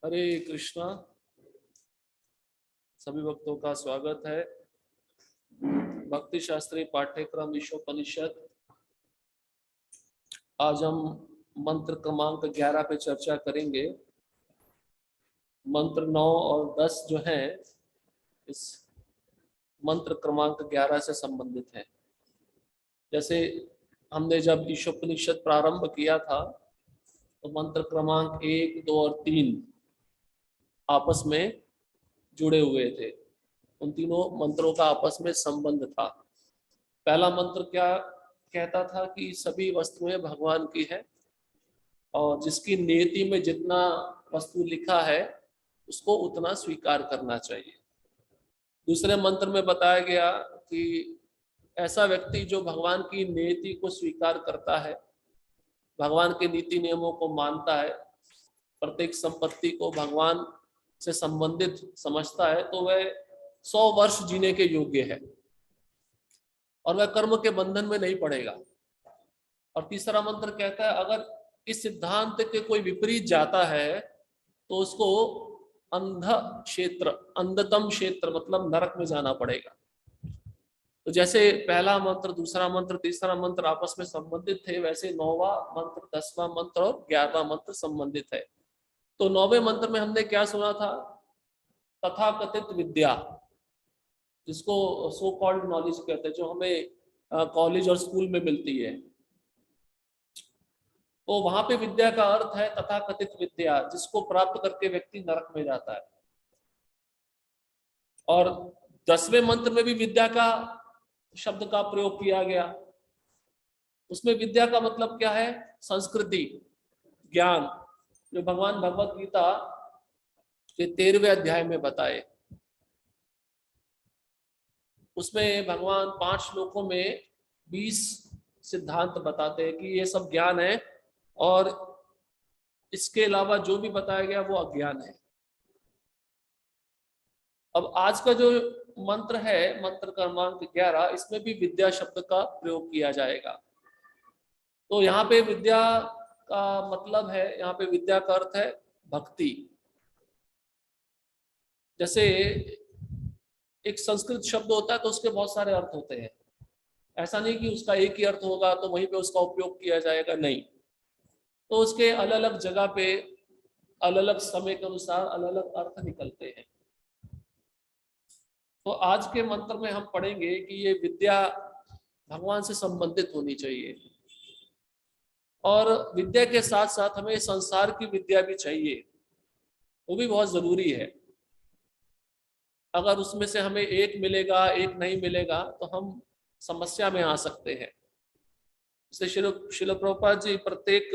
हरे कृष्णा। सभी भक्तों का स्वागत है। भक्ति शास्त्री पाठ्यक्रम ईशोपनिषद। आज हम मंत्र क्रमांक 11 पे चर्चा करेंगे। मंत्र 9 और 10 जो हैं इस मंत्र क्रमांक 11 से संबंधित है। जैसे हमने जब ईशोपनिषद प्रारंभ किया था तो मंत्र क्रमांक 1, 2 और 3 आपस में जुड़े हुए थे। उन तीनों मंत्रों का आपस में संबंध था। पहला मंत्र क्या कहता था कि सभी वस्तुएं भगवान की है और जिसकी नियति में जितना वस्तु लिखा है उसको उतना स्वीकार करना चाहिए। दूसरे मंत्र में बताया गया कि ऐसा व्यक्ति जो भगवान की नियति को स्वीकार करता है, भगवान के नीति नियमों को मानता है, प्रत्येक संपत्ति को भगवान से संबंधित समझता है, तो वह 100 वर्ष जीने के योग्य है और वह कर्म के बंधन में नहीं पड़ेगा। और तीसरा मंत्र कहता है अगर इस सिद्धांत के कोई विपरीत जाता है तो उसको अंध क्षेत्र, अंधतम क्षेत्र मतलब नरक में जाना पड़ेगा। तो जैसे पहला मंत्र, दूसरा मंत्र, तीसरा मंत्र आपस में संबंधित थे, वैसे 9वां मंत्र, 10वां मंत्र और 11वां मंत्र संबंधित है। तो 9वें मंत्र में हमने क्या सुना था? तथाकथित विद्या, जिसको सो कॉल्ड नॉलेज कहते हैं, जो हमें कॉलेज और स्कूल में मिलती है। तो वहां पे विद्या का अर्थ है तथाकथित विद्या, जिसको प्राप्त करके व्यक्ति नरक में जाता है। और 10वें मंत्र में भी विद्या का शब्द का प्रयोग किया गया। उसमें विद्या का मतलब क्या है? संस्कृति, ज्ञान, जो भगवान भगवत गीता के 13वें अध्याय में बताए। उसमें भगवान 5 श्लोकों में 20 सिद्धांत बताते हैं कि ये सब ज्ञान है और इसके अलावा जो भी बताया गया वो अज्ञान है। अब आज का जो मंत्र है, मंत्र क्रमांक 11, इसमें भी विद्या शब्द का प्रयोग किया जाएगा। तो यहाँ पे विद्या का मतलब है, यहाँ पे विद्या का अर्थ है भक्ति। जैसे एक संस्कृत शब्द होता है तो उसके बहुत सारे अर्थ होते हैं। ऐसा नहीं कि उसका एक ही अर्थ होगा तो वहीं पे उसका उपयोग किया जाएगा, नहीं। तो उसके अलग अलग जगह पे अलग अलग समय के अनुसार अलग अलग अर्थ निकलते हैं। तो आज के मंत्र में हम पढ़ेंगे कि ये विद्या भगवान से संबंधित होनी चाहिए और विद्या के साथ साथ हमें संसार की विद्या भी चाहिए, वो भी बहुत जरूरी है। अगर उसमें से हमें एक मिलेगा, एक नहीं मिलेगा, तो हम समस्या में आ सकते हैं। जैसे शिल प्रभुपाद जी प्रत्येक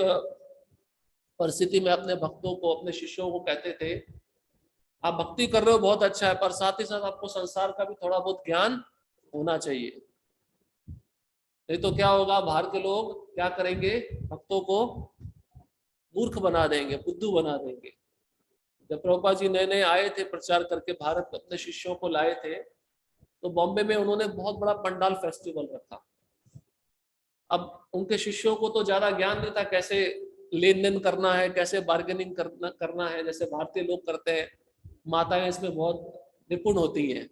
परिस्थिति में अपने भक्तों को, अपने शिष्यों को कहते थे, आप भक्ति कर रहे हो बहुत अच्छा है, पर साथ ही साथ आपको संसार का भी थोड़ा बहुत ज्ञान होना चाहिए। नहीं तो क्या होगा, बाहर के लोग क्या करेंगे? भक्तों को मूर्ख बना देंगे, बुद्धू बना देंगे। जब प्रभुपाद जी नए नए आए थे प्रचार करके, भारत में अपने शिष्यों को लाए थे, तो बॉम्बे में उन्होंने बहुत बड़ा पंडाल फेस्टिवल रखा। अब उनके शिष्यों को तो ज्यादा ज्ञान नहीं था, कैसे लेन देन करना है, कैसे बार्गेनिंग करना है, जैसे भारतीय लोग करते हैं। माताएं इसमें बहुत निपुण होती हैं।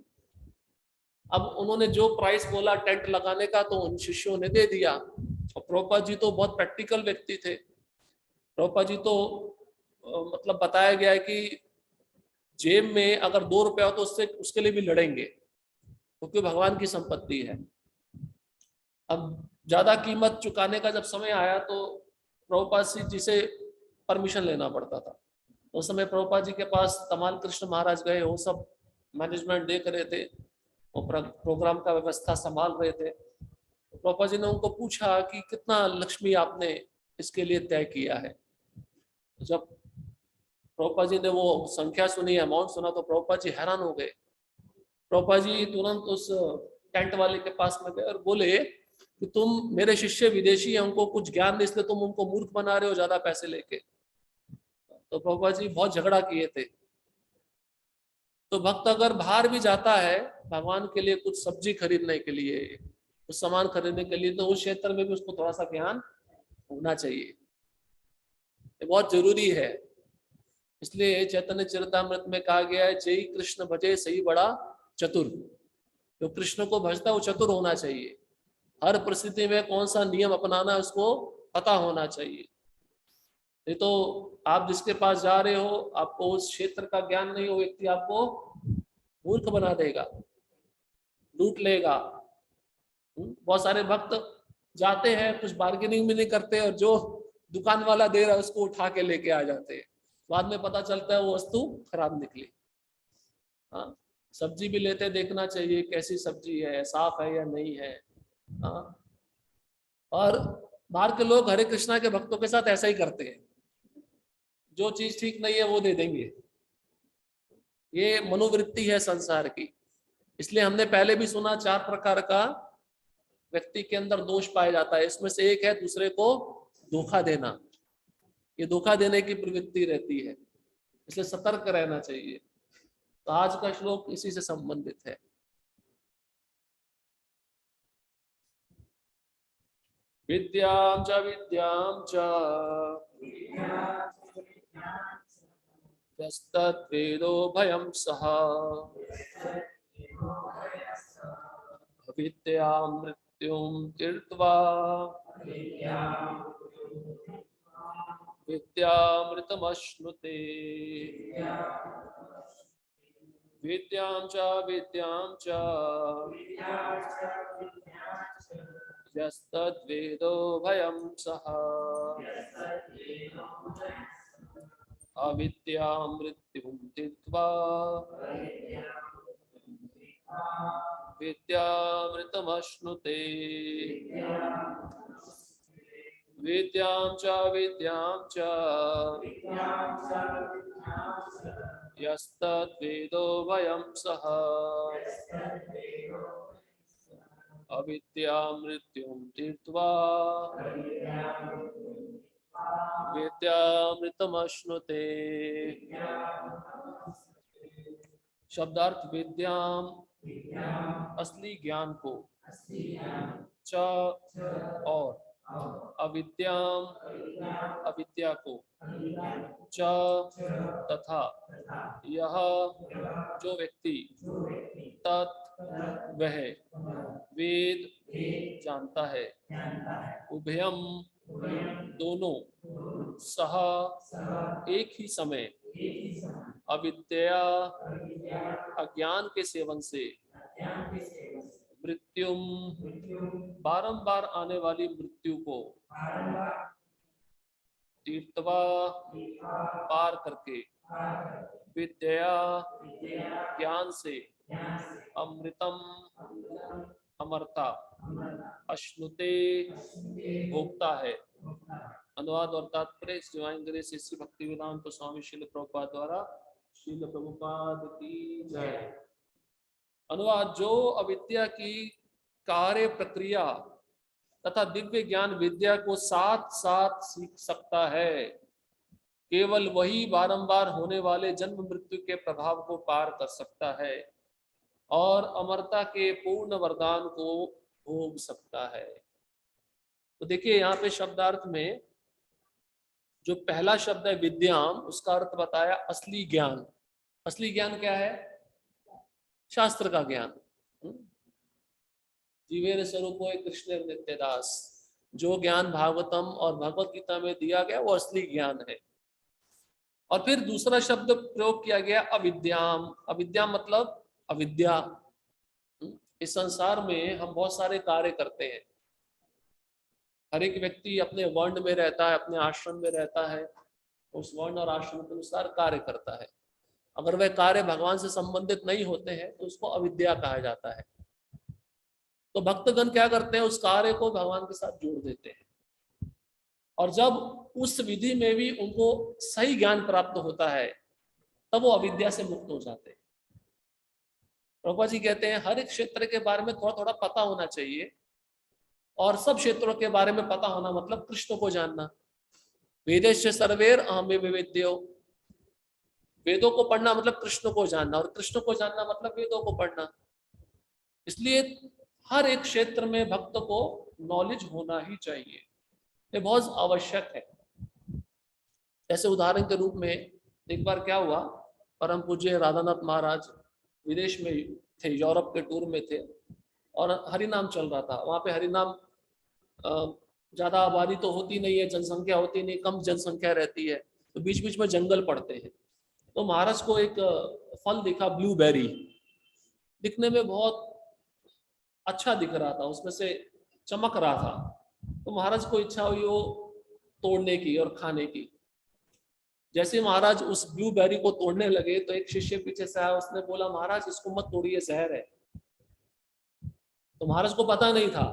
अब उन्होंने जो प्राइस बोला टेंट लगाने का, तो उन शिष्यों ने दे दिया। और प्रभुपाद जी तो बहुत प्रैक्टिकल व्यक्ति थे। प्रभुपाद जी तो मतलब बताया गया है कि जेब में अगर 2 रुपया हो तो उससे उसके लिए भी लड़ेंगे, क्योंकि भगवान की संपत्ति है। अब ज्यादा कीमत चुकाने का जब समय आया तो प्रभुपाद जी से परमिशन लेना पड़ता था। उस समय प्रभुपाद जी के पास तमाल कृष्ण महाराज गए, वो सब मैनेजमेंट देख रहे थे, वो प्रोग्राम का व्यवस्था संभाल रहे थे। प्रभुपाद जी ने उनको पूछा कि कितना लक्ष्मी आपने इसके लिए तय किया है। जब प्रभुपाद जी ने वो संख्या सुनी, अमाउंट सुना, तो प्रभुपाद जी हैरान हो गए। प्रभुपाद जी तुरंत उस टेंट वाले के पास में गए और बोले कि तुम, मेरे शिष्य विदेशी हैं, उनको कुछ ज्ञान नहीं, इसलिए तुम उनको मूर्ख बना रहे हो ज्यादा पैसे लेके। तो प्रभुपाद जी बहुत झगड़ा किए थे। तो भक्त अगर बाहर भी जाता है भगवान के लिए, कुछ सब्जी खरीदने के लिए, कुछ सामान खरीदने के लिए, तो उस क्षेत्र में भी उसको थोड़ा सा ज्ञान होना चाहिए, ये बहुत जरूरी है। इसलिए चैतन्य चरितामृत में कहा गया है, जय कृष्ण भजे सही बड़ा चतुर। जो कृष्ण को भजता है वो चतुर होना चाहिए, हर परिस्थिति में कौन सा नियम अपनाना है उसको पता होना चाहिए। नहीं तो आप जिसके पास जा रहे हो, आपको उस क्षेत्र का ज्ञान नहीं हो, व्यक्ति आपको मूर्ख बना देगा, लूट लेगा। बहुत सारे भक्त जाते हैं, कुछ बार्गेनिंग भी नहीं करते, और जो दुकान वाला दे रहा है उसको उठा के लेके आ जाते हैं। बाद में पता चलता है वो वस्तु खराब निकली। हाँ, सब्जी भी लेते देखना चाहिए कैसी सब्जी है, साफ है या नहीं है। हाँ, और बाहर के लोग हरे कृष्णा के भक्तों के साथ ऐसा ही करते हैं, जो चीज ठीक नहीं है वो दे देंगे। ये मनोवृत्ति है संसार की। इसलिए हमने पहले भी सुना 4 प्रकार का व्यक्ति के अंदर दोष पाया जाता है, इसमें से एक है दूसरे को धोखा देना। ये धोखा देने की प्रवृत्ति रहती है, इसलिए सतर्क रहना चाहिए। तो आज का श्लोक इसी से संबंधित है। विद्यां च यस्तद्वेदो भयं सः अविद्यां मृत्युं तीर्त्वा विद्यामृतमश्नुते। विद्यां च यस्तद्वेदो भयं सः अविद्यां मृत्युं तीर्त्वा विद्यामृतमश्नुते। विद्यां च यस्तद्वेदो भयं सः अविद्यां मृत्युं तीर्त्वा विद्यामृतमश्नुते। शब्दार्थ विद्याम असली ज्ञान को, च और अविद्याम अविद्या को, च तथा यह जो व्यक्ति, तत् वह वेद जानता है, उभयम दोनों, सह एक ही समय, अविद्या अज्ञान के सेवन से, मृत्युम बारंबार आने वाली मृत्यु को, तीर्थवा पार करके, विद्या ज्ञान से, अमृतम अमरता, अश्नुते भोगता है। अनुवाद और तात्पर्य डिवाइन ग्रेस श्री भक्तिवेदांत स्वामी श्रील प्रभुपाद द्वारा। श्रील प्रभुपाद की जय। अनुवाद, जो अविद्या की कार्य प्रक्रिया तथा दिव्य ज्ञान विद्या को साथ साथ सीख सकता है, केवल वही बारंबार होने वाले जन्म मृत्यु के प्रभाव को पार कर सकता है और अमरता के पूर्ण वरदान को भोग सकता है। तो देखिए यहाँ पे शब्दार्थ में जो पहला शब्द है विद्याम, उसका अर्थ बताया असली ज्ञान। असली ज्ञान क्या है? शास्त्र का ज्ञान। जीवेर स्वरूपो कृष्ण नित्यदास, जो ज्ञान भागवतम और भगवत गीता में दिया गया वो असली ज्ञान है। और फिर दूसरा शब्द प्रयोग किया गया अविद्याम। अविद्या मतलब अविद्या। इस संसार में हम बहुत सारे कार्य करते हैं, हर एक व्यक्ति अपने वर्ण में रहता है, अपने आश्रम में रहता है, उस वर्ण और आश्रम के अनुसार कार्य करता है। अगर वह कार्य भगवान से संबंधित नहीं होते हैं तो उसको अविद्या कहा जाता है। तो भक्तगण क्या करते हैं, उस कार्य को भगवान के साथ जोड़ देते हैं, और जब उस विधि में भी उनको सही ज्ञान प्राप्त होता है तब वो अविद्या से मुक्त हो जाते हैं। प्रभुपाद जी कहते हैं हर एक क्षेत्र के बारे में थोड़ा थोड़ा पता होना चाहिए, और सब क्षेत्रों के बारे में पता होना मतलब कृष्ण को जानना। वेदेश सर्वेर अहमेव वेद्यो, वेदों को पढ़ना मतलब कृष्ण को जानना, और कृष्ण को जानना मतलब वेदों को पढ़ना। इसलिए हर एक क्षेत्र में भक्त को नॉलेज होना ही चाहिए, ये बहुत आवश्यक है। जैसे उदाहरण के रूप में एक बार क्या हुआ, परम पूज्य राधानाथ महाराज विदेश में थे, यूरोप के टूर में थे और हरिनाम चल रहा था। वहाँ पे हरिनाम ज़्यादा आबादी तो होती नहीं है, जनसंख्या होती नहीं, कम जनसंख्या रहती है, तो बीच बीच में जंगल पड़ते हैं। तो महाराज को एक फल दिखा, ब्लूबेरी, दिखने में बहुत अच्छा दिख रहा था, उसमें से चमक रहा था। तो महाराज को इच्छा हुई वो तोड़ने की और खाने की। जैसे महाराज उस ब्लूबेरी को तोड़ने लगे तो एक शिष्य पीछे से आया, उसने बोला महाराज इसको मत तोड़िए, जहर है। तो महाराज को पता नहीं था,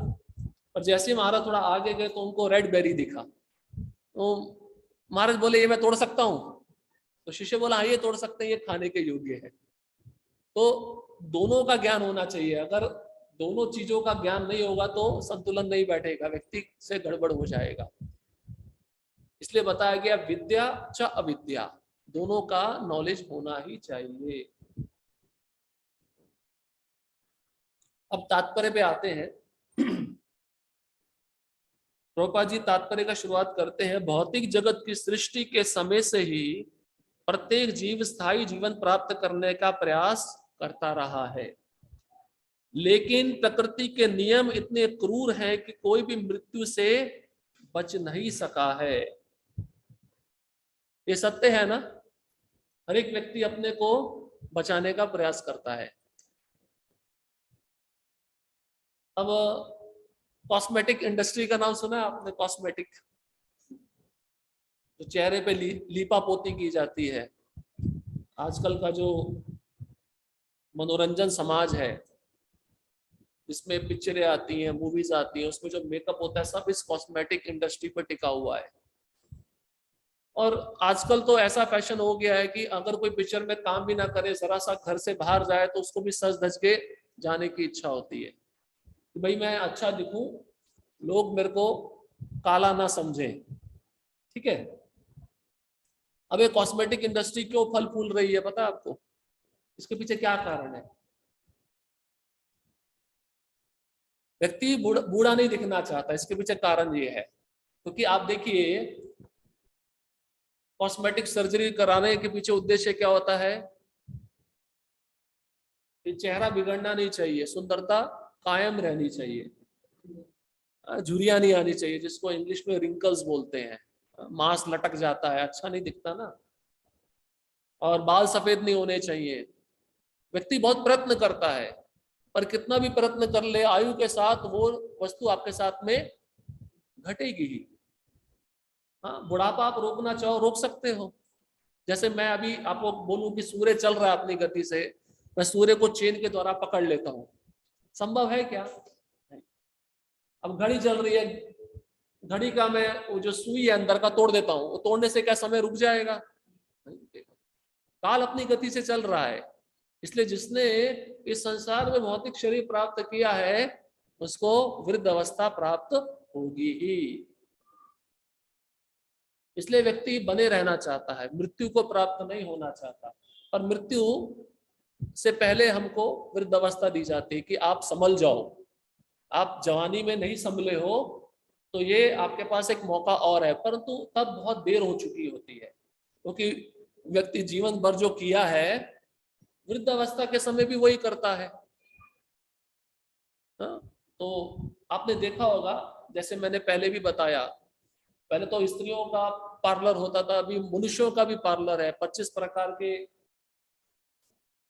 पर जैसे महाराज थोड़ा आगे गए तो उनको रेड बेरी दिखा। तो महाराज बोले ये मैं तोड़ सकता हूँ? तो शिष्य बोला हाँ ये तोड़ सकते हैं, ये खाने के योग्य है। तो दोनों का ज्ञान होना चाहिए। अगर दोनों चीजों का ज्ञान नहीं होगा तो संतुलन नहीं बैठेगा, व्यक्ति से गड़बड़ हो जाएगा। इसलिए बताया गया विद्या च अविद्या, दोनों का नॉलेज होना ही चाहिए। अब तात्पर्य पे आते हैं। प्रभुपाद जी तात्पर्य का शुरुआत करते हैं, भौतिक जगत की सृष्टि के समय से ही प्रत्येक जीव स्थायी जीवन प्राप्त करने का प्रयास करता रहा है, लेकिन प्रकृति के नियम इतने क्रूर हैं कि कोई भी मृत्यु से बच नहीं सका है। ये सत्य है ना? हर एक व्यक्ति अपने को बचाने का प्रयास करता है। अब कॉस्मेटिक इंडस्ट्री का नाम सुना है आपने? कॉस्मेटिक, तो चेहरे पे लीपा पोती की जाती है। आजकल का जो मनोरंजन समाज है, इसमें पिक्चरें आती हैं, मूवीज आती हैं, उसमें जो मेकअप होता है सब इस कॉस्मेटिक इंडस्ट्री पर टिका हुआ है। और आजकल तो ऐसा फैशन हो गया है कि अगर कोई पिक्चर में काम भी ना करे, जरा सा घर से बाहर जाए तो उसको भी सज धज के जाने की इच्छा होती है कि भाई मैं अच्छा दिखूं, लोग मेरे को काला ना समझें। ठीक है। अब ये कॉस्मेटिक इंडस्ट्री क्यों फल फूल रही है पता है आपको? इसके पीछे क्या कारण है? व्यक्ति बूढ़ा नहीं दिखना चाहता, इसके पीछे कारण ये है क्योंकि आप देखिए कॉस्मेटिक सर्जरी कराने के पीछे उद्देश्य क्या होता है कि चेहरा बिगड़ना नहीं चाहिए, सुंदरता कायम रहनी चाहिए, झुर्रियां नहीं आनी चाहिए, जिसको इंग्लिश में रिंकल्स बोलते हैं, मांस लटक जाता है, अच्छा नहीं दिखता ना, और बाल सफेद नहीं होने चाहिए। व्यक्ति बहुत प्रयत्न करता है, पर कितना भी प्रयत्न कर ले आयु के साथ वो वस्तु आपके साथ में घटेगी ही। हाँ, बुढ़ापा आप रोकना चाहो रोक सकते हो। जैसे मैं अभी आपको बोलूं कि सूर्य चल रहा है अपनी गति से, मैं सूर्य को चेन के द्वारा पकड़ लेता हूं, संभव है क्या? अब घड़ी चल रही है, घड़ी का मैं वो जो सुई है अंदर का तोड़ देता हूं, वो तोड़ने से क्या समय रुक जाएगा? काल अपनी गति से चल रहा है। इसलिए जिसने इस संसार में भौतिक शरीर प्राप्त किया है उसको वृद्ध अवस्था प्राप्त होगी ही। इसलिए व्यक्ति बने रहना चाहता है, मृत्यु को प्राप्त नहीं होना चाहता। पर मृत्यु से पहले हमको वृद्ध अवस्था दी जाती है कि आप संभल जाओ, आप जवानी में नहीं संभले हो तो ये आपके पास एक मौका और है, परंतु तब बहुत देर हो चुकी होती है क्योंकि व्यक्ति जीवन भर जो किया है वृद्ध अवस्था के समय भी वही करता है। हाँ? तो आपने देखा होगा, जैसे मैंने पहले भी बताया, पहले तो स्त्रियों का पार्लर होता था, अभी मनुष्यों का भी पार्लर है। 25 प्रकार के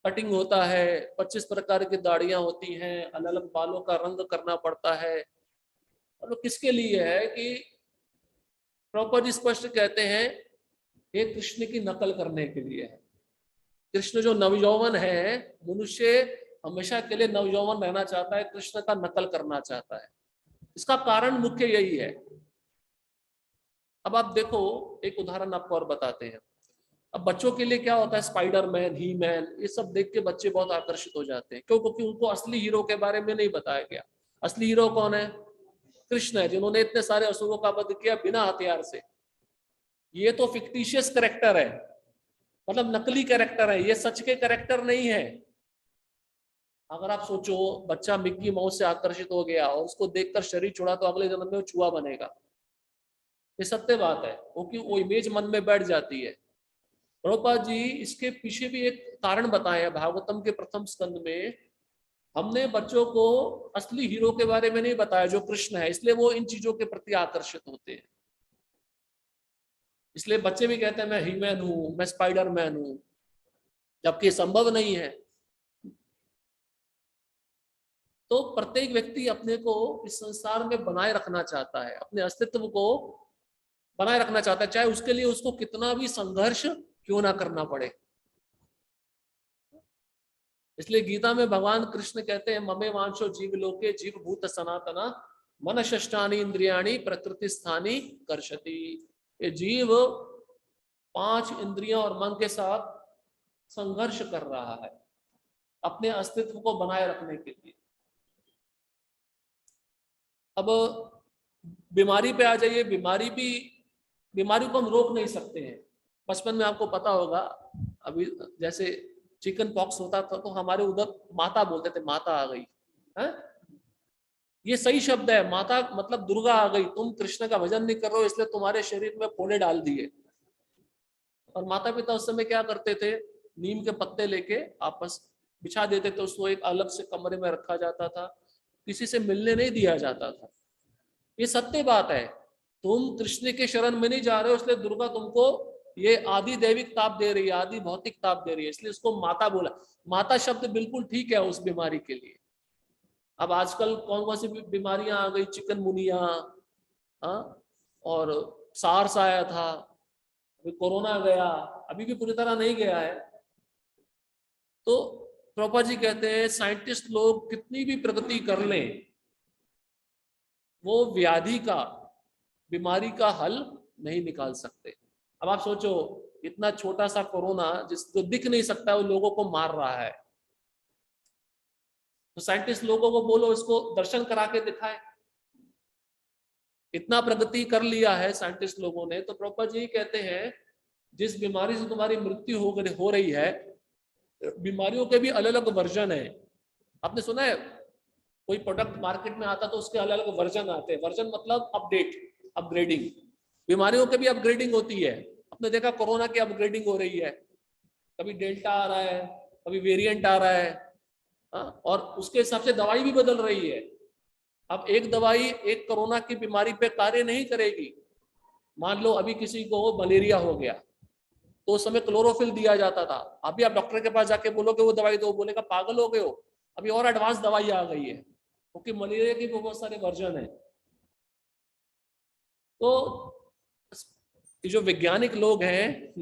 कटिंग होता है, 25 प्रकार की दाढ़ियां होती हैं, अलग अलग बालों का रंग करना पड़ता है। और किसके लिए है कि प्रॉपर स्पष्ट कहते हैं ये कृष्ण की नकल करने के लिए है। कृष्ण जो नवयौवन है, मनुष्य हमेशा के लिए नवयौवन रहना चाहता है, कृष्ण का नकल करना चाहता है। इसका कारण मुख्य यही है। अब आप देखो, एक उदाहरण आपको और बताते हैं। अब बच्चों के लिए क्या होता है, स्पाइडरमैन, ही मैन, ये सब देख के बच्चे बहुत आकर्षित हो जाते हैं। क्यों? क्योंकि उनको असली हीरो के बारे में नहीं बताया गया। असली हीरो कौन है? कृष्ण है, जिन्होंने इतने सारे असुरों का वध किया बिना हथियार से। ये तो फिक्टिशियस कैरेक्टर है, मतलब नकली कैरेक्टर है, ये सच के कैरेक्टर नहीं है। अगर आप सोचो बच्चा मिक्की माउस से आकर्षित हो गया और उसको देखकर शरीर छोड़ा तो अगले जन्म में वो चूहा बनेगा। ये सत्य बात है, क्योंकि वो इमेज मन में बैठ जाती है। प्रभुपाद जी इसके पीछे भी एक कारण बताया भागवतम के प्रथम स्कंद में। हमने बच्चों को असली हीरो के बारे में नहीं बताया जो कृष्ण है, इसलिए वो इन चीजों के प्रति आकर्षित होते हैं। इसलिए बच्चे भी कहते हैं मैं हीमैन हूं, मैं स्पाइडरमैन हूं, जबकि संभव नहीं है। तो प्रत्येक व्यक्ति अपने को इस संसार में बनाए रखना चाहता है, अपने अस्तित्व को बनाए रखना चाहता है, चाहे उसके लिए उसको कितना भी संघर्ष क्यों ना करना पड़े। इसलिए गीता में भगवान कृष्ण कहते हैं ममे वांशो जीव लोके जीव भूत सनातना मन षष्ठानि इंद्रियाणी प्रकृति स्थानी कर्षति। ये जीव 5 इंद्रियों और मन के साथ संघर्ष कर रहा है अपने अस्तित्व को बनाए रखने के लिए। अब बीमारी पे आ जाइए। बीमारी को हम रोक नहीं सकते हैं। बचपन में आपको पता होगा, अभी जैसे चिकन पॉक्स होता था तो हमारे उधर माता बोलते थे, माता आ गई है। ये सही शब्द है, माता मतलब दुर्गा आ गई, तुम कृष्ण का भजन नहीं कर रहे हो इसलिए तुम्हारे शरीर में फोड़े डाल दिए। और माता पिता उस समय क्या करते थे, नीम के पत्ते लेके आपस बिछा देते थे, उसको एक अलग से कमरे में रखा जाता था, किसी से मिलने नहीं दिया जाता था। ये सत्य बात है, तुम कृष्ण के शरण में नहीं जा रहे हो इसलिए दुर्गा तुमको ये आदि दैविक ताप दे रही है, आदि भौतिक ताप दे रही है, इसलिए उसको माता बोला। माता शब्द बिल्कुल ठीक है उस बीमारी के लिए। अब आजकल कौन कौन सी बीमारियां आ गई, चिकनगुनिया, और सार्स आया था, अभी कोरोना गया, अभी भी पूरी तरह नहीं गया है। तो प्रभुपाद जी कहते हैं साइंटिस्ट लोग कितनी भी प्रगति कर लें, वो व्याधि का, बीमारी का हल नहीं निकाल सकते। अब आप सोचो, इतना छोटा सा कोरोना जिसको दिख नहीं सकता वो लोगों को मार रहा है, तो साइंटिस्ट लोगों को बोलो इसको दर्शन करा के दिखाए। इतना प्रगति कर लिया है साइंटिस्ट लोगों ने। तो प्रभुपाद जी कहते हैं जिस बीमारी से तुम्हारी मृत्यु हो रही है, बीमारियों के भी अलग अलग वर्जन है। आपने सुना है कोई प्रोडक्ट मार्केट में आता तो उसके अलग अलग वर्जन आते हैं। वर्जन मतलब अपडेट, अपग्रेडिंग। बीमारियों के भी अपग्रेडिंग होती है। आपने देखा कोरोना की अपग्रेडिंग हो रही है, कभी डेल्टा आ रहा है, कभी वेरिएंट आ रहा है, और उसके हिसाब से दवाई भी बदल रही है। अब एक दवाई एक कोरोना की बीमारी पे कार्य नहीं करेगी। मान लो अभी किसी को मलेरिया हो गया तो उस समय क्लोरोफिल दिया जाता था। अभी आप डॉक्टर के पास जाके बोलोगे वो दवाई दो, बोलेगा पागल हो गए हो, अभी और एडवांस दवाई आ गई है, क्योंकि मलेरिया के बहुत सारे वर्जन है। तो जो वैज्ञानिक लोग हैं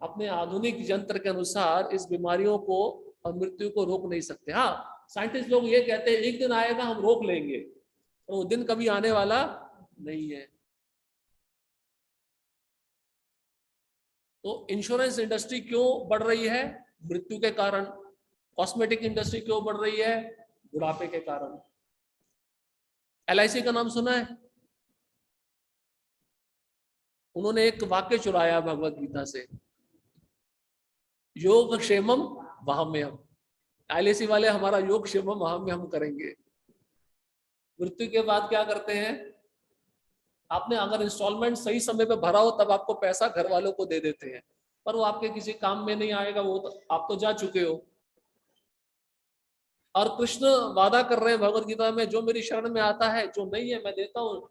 अपने आधुनिक यंत्र के अनुसार इस बीमारियों को और मृत्यु को रोक नहीं सकते। हाँ, साइंटिस्ट लोग ये कहते हैं एक दिन आएगा हम रोक लेंगे, और वो दिन कभी आने वाला नहीं है। तो इंश्योरेंस इंडस्ट्री क्यों बढ़ रही है? मृत्यु के कारण। कॉस्मेटिक इंडस्ट्री क्यों बढ़ रही है? बुढ़ापे के कारण। LIC का नाम सुना है? उन्होंने एक वाक्य चुराया भगवत गीता से, योग क्षेमम वहाम्यहम्। LIC वाले हमारा योग क्षेमम वहाम्यहम् करेंगे। मृत्यु के बाद क्या करते हैं? आपने अगर इंस्टॉलमेंट सही समय पे भरा हो तब आपको पैसा घर वालों को दे देते हैं, पर वो आपके किसी काम में नहीं आएगा, वो तो आप तो जा चुके हो। और कृष्ण वादा कर रहे हैं भगवत गीता में, जो मेरी शरण में आता है, जो नहीं है मैं देता हूँ,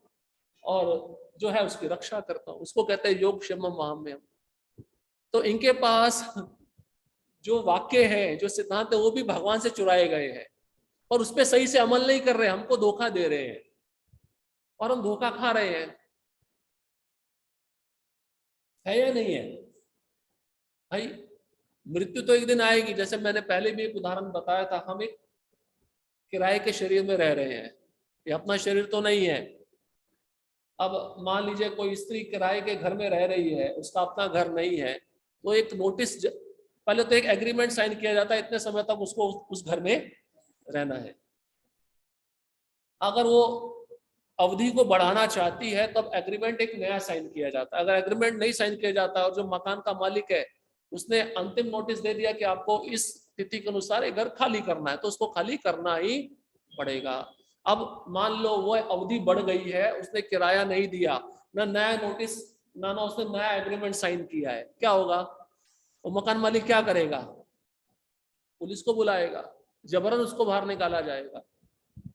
और जो है उसकी रक्षा करता हूँ। उसको कहते हैं योग क्षेमम वहाम्यहम्। तो इनके पास जो वाक्य है, जो सिद्धांत है, वो भी भगवान से चुराए गए हैं, और उस पर सही से अमल नहीं कर रहे, हमको धोखा दे रहे हैं और हम धोखा खा रहे हैं। है या नहीं है भाई? मृत्यु तो एक दिन आएगी। जैसे मैंने पहले भी एक उदाहरण बताया था, हम एक किराए के शरीर में रह रहे हैं, ये अपना शरीर तो नहीं है। अब मान लीजिए कोई स्त्री किराए के घर में रह रही है, उसका अपना घर नहीं है, तो एक नोटिस, पहले तो एक एग्रीमेंट साइन किया जाता है, इतने समय तक उसको उस घर में रहना है। अगर वो अवधि को बढ़ाना चाहती है तब एग्रीमेंट एक नया साइन किया जाता है। अगर एग्रीमेंट नहीं साइन किया जाता और जो मकान का मालिक है उसने अंतिम नोटिस दे दिया कि आपको इस तिथि के अनुसार ये घर खाली करना है, तो उसको खाली करना ही पड़ेगा। अब मान लो वो अवधि बढ़ गई है, उसने किराया नहीं दिया, ना नया नोटिस, ना उसने नया एग्रीमेंट साइन किया है, क्या होगा? वो मकान मालिक क्या करेगा? पुलिस को बुलाएगा, जबरन उसको बाहर निकाला जाएगा।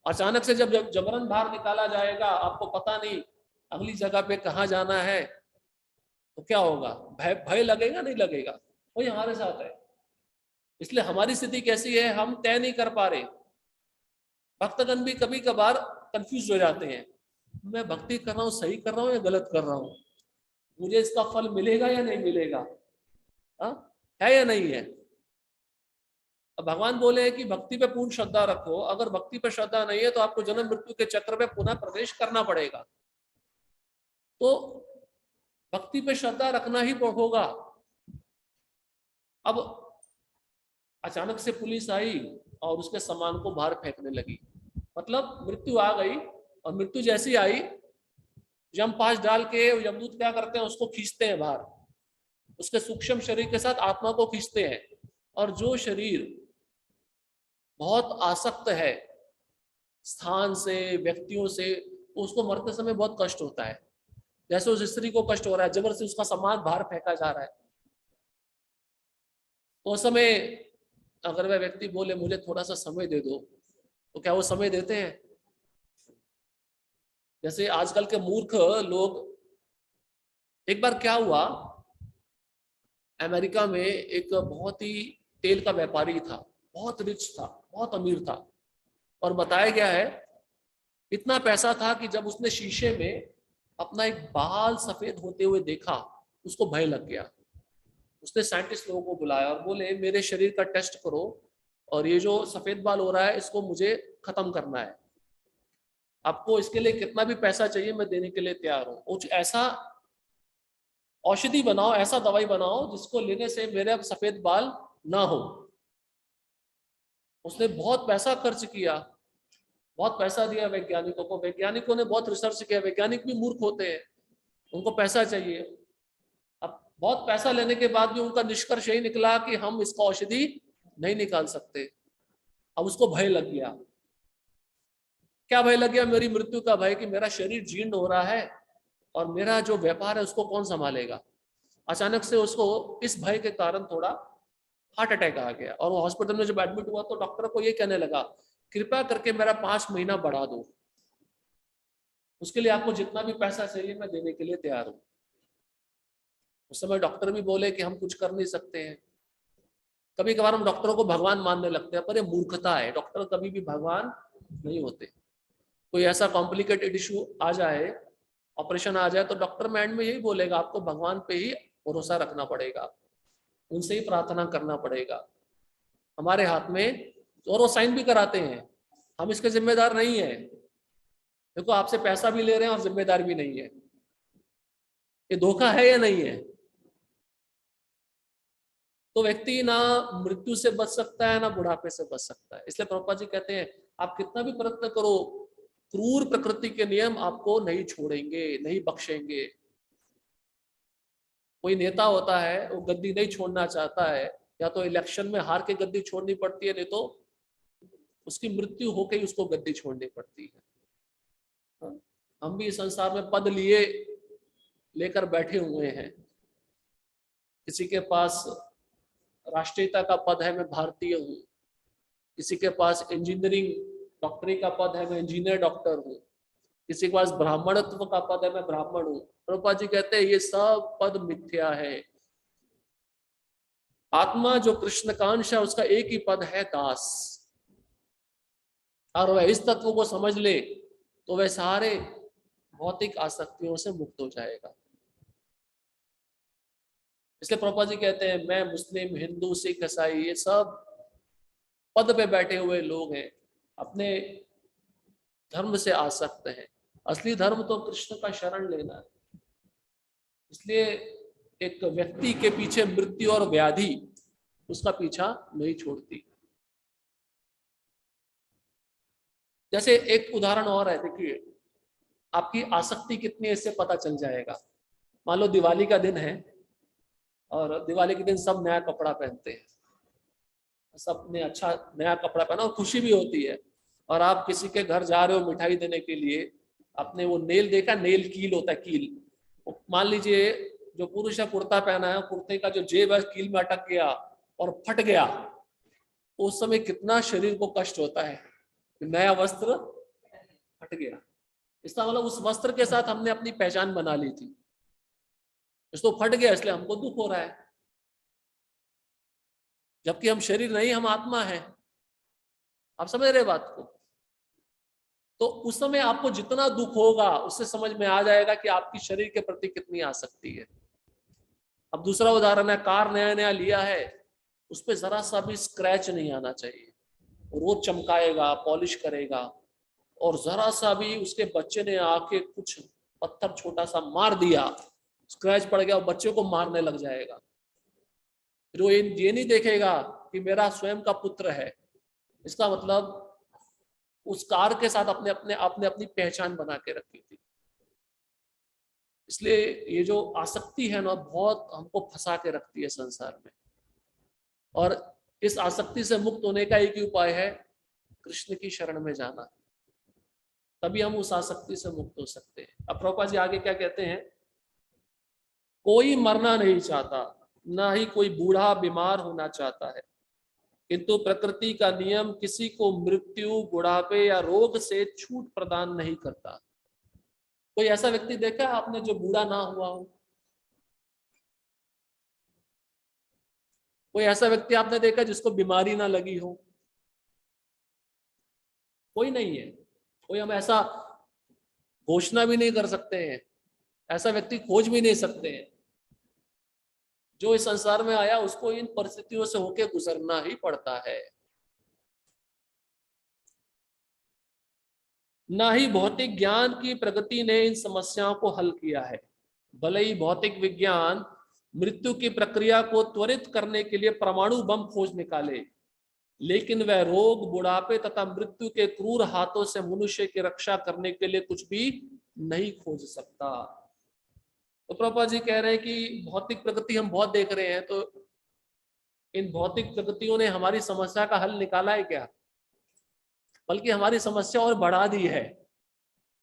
अचानक से जब जबरन बाहर निकाला जाएगा, आपको पता नहीं अगली जगह पे कहाँ जाना है, तो क्या होगा? भय भय लगेगा नहीं लगेगा? वही हमारे साथ है। इसलिए हमारी स्थिति कैसी है हम तय नहीं कर पा रहे। भक्तगण भी कभी कभार कंफ्यूज हो जाते हैं, मैं भक्ति कर रहा हूँ, सही कर रहा हूँ या गलत कर रहा हूँ, मुझे इसका फल मिलेगा या नहीं मिलेगा, है या नहीं है? अब भगवान बोले कि भक्ति पे पूर्ण श्रद्धा रखो। अगर भक्ति पे श्रद्धा नहीं है तो आपको जन्म मृत्यु के चक्र में पुनः प्रवेश करना पड़ेगा। तो भक्ति पे श्रद्धा रखना ही होगा। अब अचानक से पुलिस आई और उसके सामान को बाहर फेंकने लगी, मतलब मृत्यु आ गई। और मृत्यु जैसी आई, यमपाश डाल के यमदूत क्या करते हैं, उसको खींचते हैं बाहर, उसके सूक्ष्म शरीर के साथ आत्मा को खींचते हैं। और जो शरीर बहुत आसक्त है स्थान से, व्यक्तियों से, उसको मरते समय बहुत कष्ट होता है। जैसे उस स्त्री को कष्ट हो रहा है, जबरदस्ती उसका सामान बाहर फेंका जा रहा है। तो उस समय अगर वह व्यक्ति बोले मुझे थोड़ा सा समय दे दो, तो क्या वो समय देते हैं? जैसे आजकल के मूर्ख लोग, एक बार क्या हुआ, अमेरिका में एक बहुत ही तेल का व्यापारी था, बहुत रिच था, बहुत अमीर था। और बताया गया है इतना पैसा था कि जब उसने शीशे में अपना एक बाल सफेद होते हुए देखा, उसको भय लग गया। उसने साइंटिस्ट लोगों को बुलाया और बोले मेरे शरीर का टेस्ट करो, और ये जो सफेद बाल हो रहा है इसको मुझे खत्म करना है। आपको इसके लिए कितना भी पैसा चाहिए मैं देने के लिए तैयार हूं। कुछ ऐसा औषधि बनाओ, ऐसा दवाई बनाओ जिसको लेने से मेरे अब सफेद बाल ना हो। उसने बहुत पैसा खर्च किया, बहुत पैसा दिया वैज्ञानिकों को। वैज्ञानिकों ने बहुत रिसर्च किया, वैज्ञानिक भी मूर्ख होते हैं, उनको पैसा चाहिए। अब बहुत पैसा लेने के बाद भी उनका निष्कर्ष यही निकला कि हम इसका औषधि नहीं निकाल सकते। अब उसको भय लग गया। क्या भय लग गया? मेरी मृत्यु का भय, कि मेरा शरीर जीर्ण हो रहा है और मेरा जो व्यापार है उसको कौन संभालेगा। अचानक से उसको इस भय के कारण थोड़ा हार्ट अटैक आ गया, और वो हॉस्पिटल में जब एडमिट हुआ तो डॉक्टर को ये कहने लगा कृपया करके मेरा 5 महीना बढ़ा दो, उसके लिए आपको जितना भी पैसा चाहिए मैं देने के लिए तैयार हूं। उस समय डॉक्टर भी बोले कि हम कुछ कर नहीं सकते हैं। कभी कभार हम डॉक्टरों को भगवान मानने लगते हैं, पर ये मूर्खता है। डॉक्टर कभी भी भगवान नहीं होते। कोई ऐसा कॉम्प्लिकेटेड इशू आ जाए, ऑपरेशन आ जाए, तो डॉक्टर माइंड में यही बोलेगा आपको भगवान पे ही भरोसा रखना पड़ेगा, उनसे ही प्रार्थना करना पड़ेगा, हमारे हाथ में। और वो साइन भी कराते हैं, हम इसके जिम्मेदार नहीं है। देखो आपसे पैसा भी ले रहे हैं और जिम्मेदार भी नहीं है। ये धोखा है या नहीं है? तो व्यक्ति ना मृत्यु से बच सकता है ना बुढ़ापे से बच सकता है। इसलिए प्रभुपाद जी कहते हैं आप कितना भी प्रयत्न करो, क्रूर प्रकृति के नियम आपको नहीं छोड़ेंगे, नहीं बख्शेंगे। कोई नेता होता है वो गद्दी नहीं छोड़ना चाहता है, या तो इलेक्शन में हार के गद्दी छोड़नी पड़ती है, नहीं तो उसकी मृत्यु होकर ही उसको गद्दी छोड़नी पड़ती है। हम भी इस संसार में पद लिए लेकर बैठे हुए हैं। किसी के पास राष्ट्रीयता का पद है, मैं भारतीय हूँ। किसी के पास इंजीनियरिंग डॉक्टरी का पद है, मैं इंजीनियर डॉक्टर हूँ। किसी के पास ब्राह्मणत्व का पद है, मैं ब्राह्मण हूँ। प्रभुपाद जी कहते हैं ये सब पद मिथ्या है। आत्मा जो कृष्णकांश है उसका एक ही पद है, दास। और वह इस तत्व को समझ ले तो वह सारे भौतिक आसक्तियों से मुक्त हो जाएगा। इसलिए प्रभुपाद जी कहते हैं मैं मुस्लिम, हिंदू, सिख, ईसाई ये सब पद पे बैठे हुए लोग हैं, अपने धर्म से आसक्त हैं। असली धर्म तो कृष्ण का शरण लेना है। इसलिए एक व्यक्ति के पीछे मृत्यु और व्याधि उसका पीछा नहीं छोड़ती। जैसे एक उदाहरण और है, देखिए आपकी आसक्ति कितनी है इससे पता चल जाएगा। मान लो दिवाली का दिन है और दिवाली के दिन सब नया कपड़ा पहनते हैं, सबने अच्छा नया कपड़ा पहना और खुशी भी होती है। और आप किसी के घर जा रहे हो मिठाई देने के लिए, आपने वो नेल देखा, नेल कील होता है, कील, मान लीजिए जो पुरुष है कुर्ता पहना है, कुर्ते का जो जेब है कील में अटक गया और फट गया, उस समय कितना शरीर को कष्ट होता है, नया वस्त्र फट गया। इसका मतलब उस वस्त्र के साथ हमने अपनी पहचान बना ली थी, इसको फट गया इसलिए हमको दुख हो रहा है, जबकि हम शरीर नहीं, हम आत्मा है। आप समझ रहे बात को? तो उस समय आपको जितना दुख होगा उससे समझ में आ जाएगा कि आपकी शरीर के प्रति कितनी आसक्ति है। अब दूसरा उदाहरण है, कार नया नया लिया है, उस पर जरा सा भी स्क्रैच नहीं आना चाहिए, रोज चमकाएगा, पॉलिश करेगा, और जरा सा भी उसके बच्चे ने आके कुछ पत्थर छोटा सा मार दिया, स्क्रैच पड़ गया और बच्चे को मारने लग जाएगा। फिर वो ये नहीं देखेगा कि मेरा स्वयं का पुत्र है। इसका मतलब उस कार के साथ अपने अपने आपने अपनी पहचान बना के रखी थी। इसलिए ये जो आसक्ति है ना, बहुत हमको फंसा के रखती है संसार में, और इस आसक्ति से मुक्त होने का एक ही उपाय है, कृष्ण की शरण में जाना। तभी हम उस आसक्ति से मुक्त हो सकते हैं। अब प्रभुपाद जी आगे क्या कहते हैं, कोई मरना नहीं चाहता, ना ही कोई बूढ़ा बीमार होना चाहता है, किंतु प्रकृति का नियम किसी को मृत्यु, बुढ़ापे या रोग से छूट प्रदान नहीं करता। कोई ऐसा व्यक्ति देखा आपने जो बूढ़ा ना हुआ हो? कोई ऐसा व्यक्ति आपने देखा जिसको बीमारी ना लगी हो? कोई नहीं है। कोई हम ऐसा घोषणा भी नहीं कर सकते हैं, ऐसा व्यक्ति खोज भी नहीं सकते हैं। जो इस संसार में आया उसको इन परिस्थितियों से होके गुजरना ही पड़ता है। ना ही भौतिक ज्ञान की प्रगति ने इन समस्याओं को हल किया है। भले ही भौतिक विज्ञान मृत्यु की प्रक्रिया को त्वरित करने के लिए परमाणु बम खोज निकाले, लेकिन वह रोग, बुढ़ापे तथा मृत्यु के क्रूर हाथों से मनुष्य की रक्षा करने के लिए कुछ भी नहीं खोज सकता। तो प्रभुपाद जी कह रहे हैं कि भौतिक प्रगति हम बहुत देख रहे हैं, तो इन भौतिक प्रगतियों ने हमारी समस्या का हल निकाला है क्या? बल्कि हमारी समस्या और बढ़ा दी है।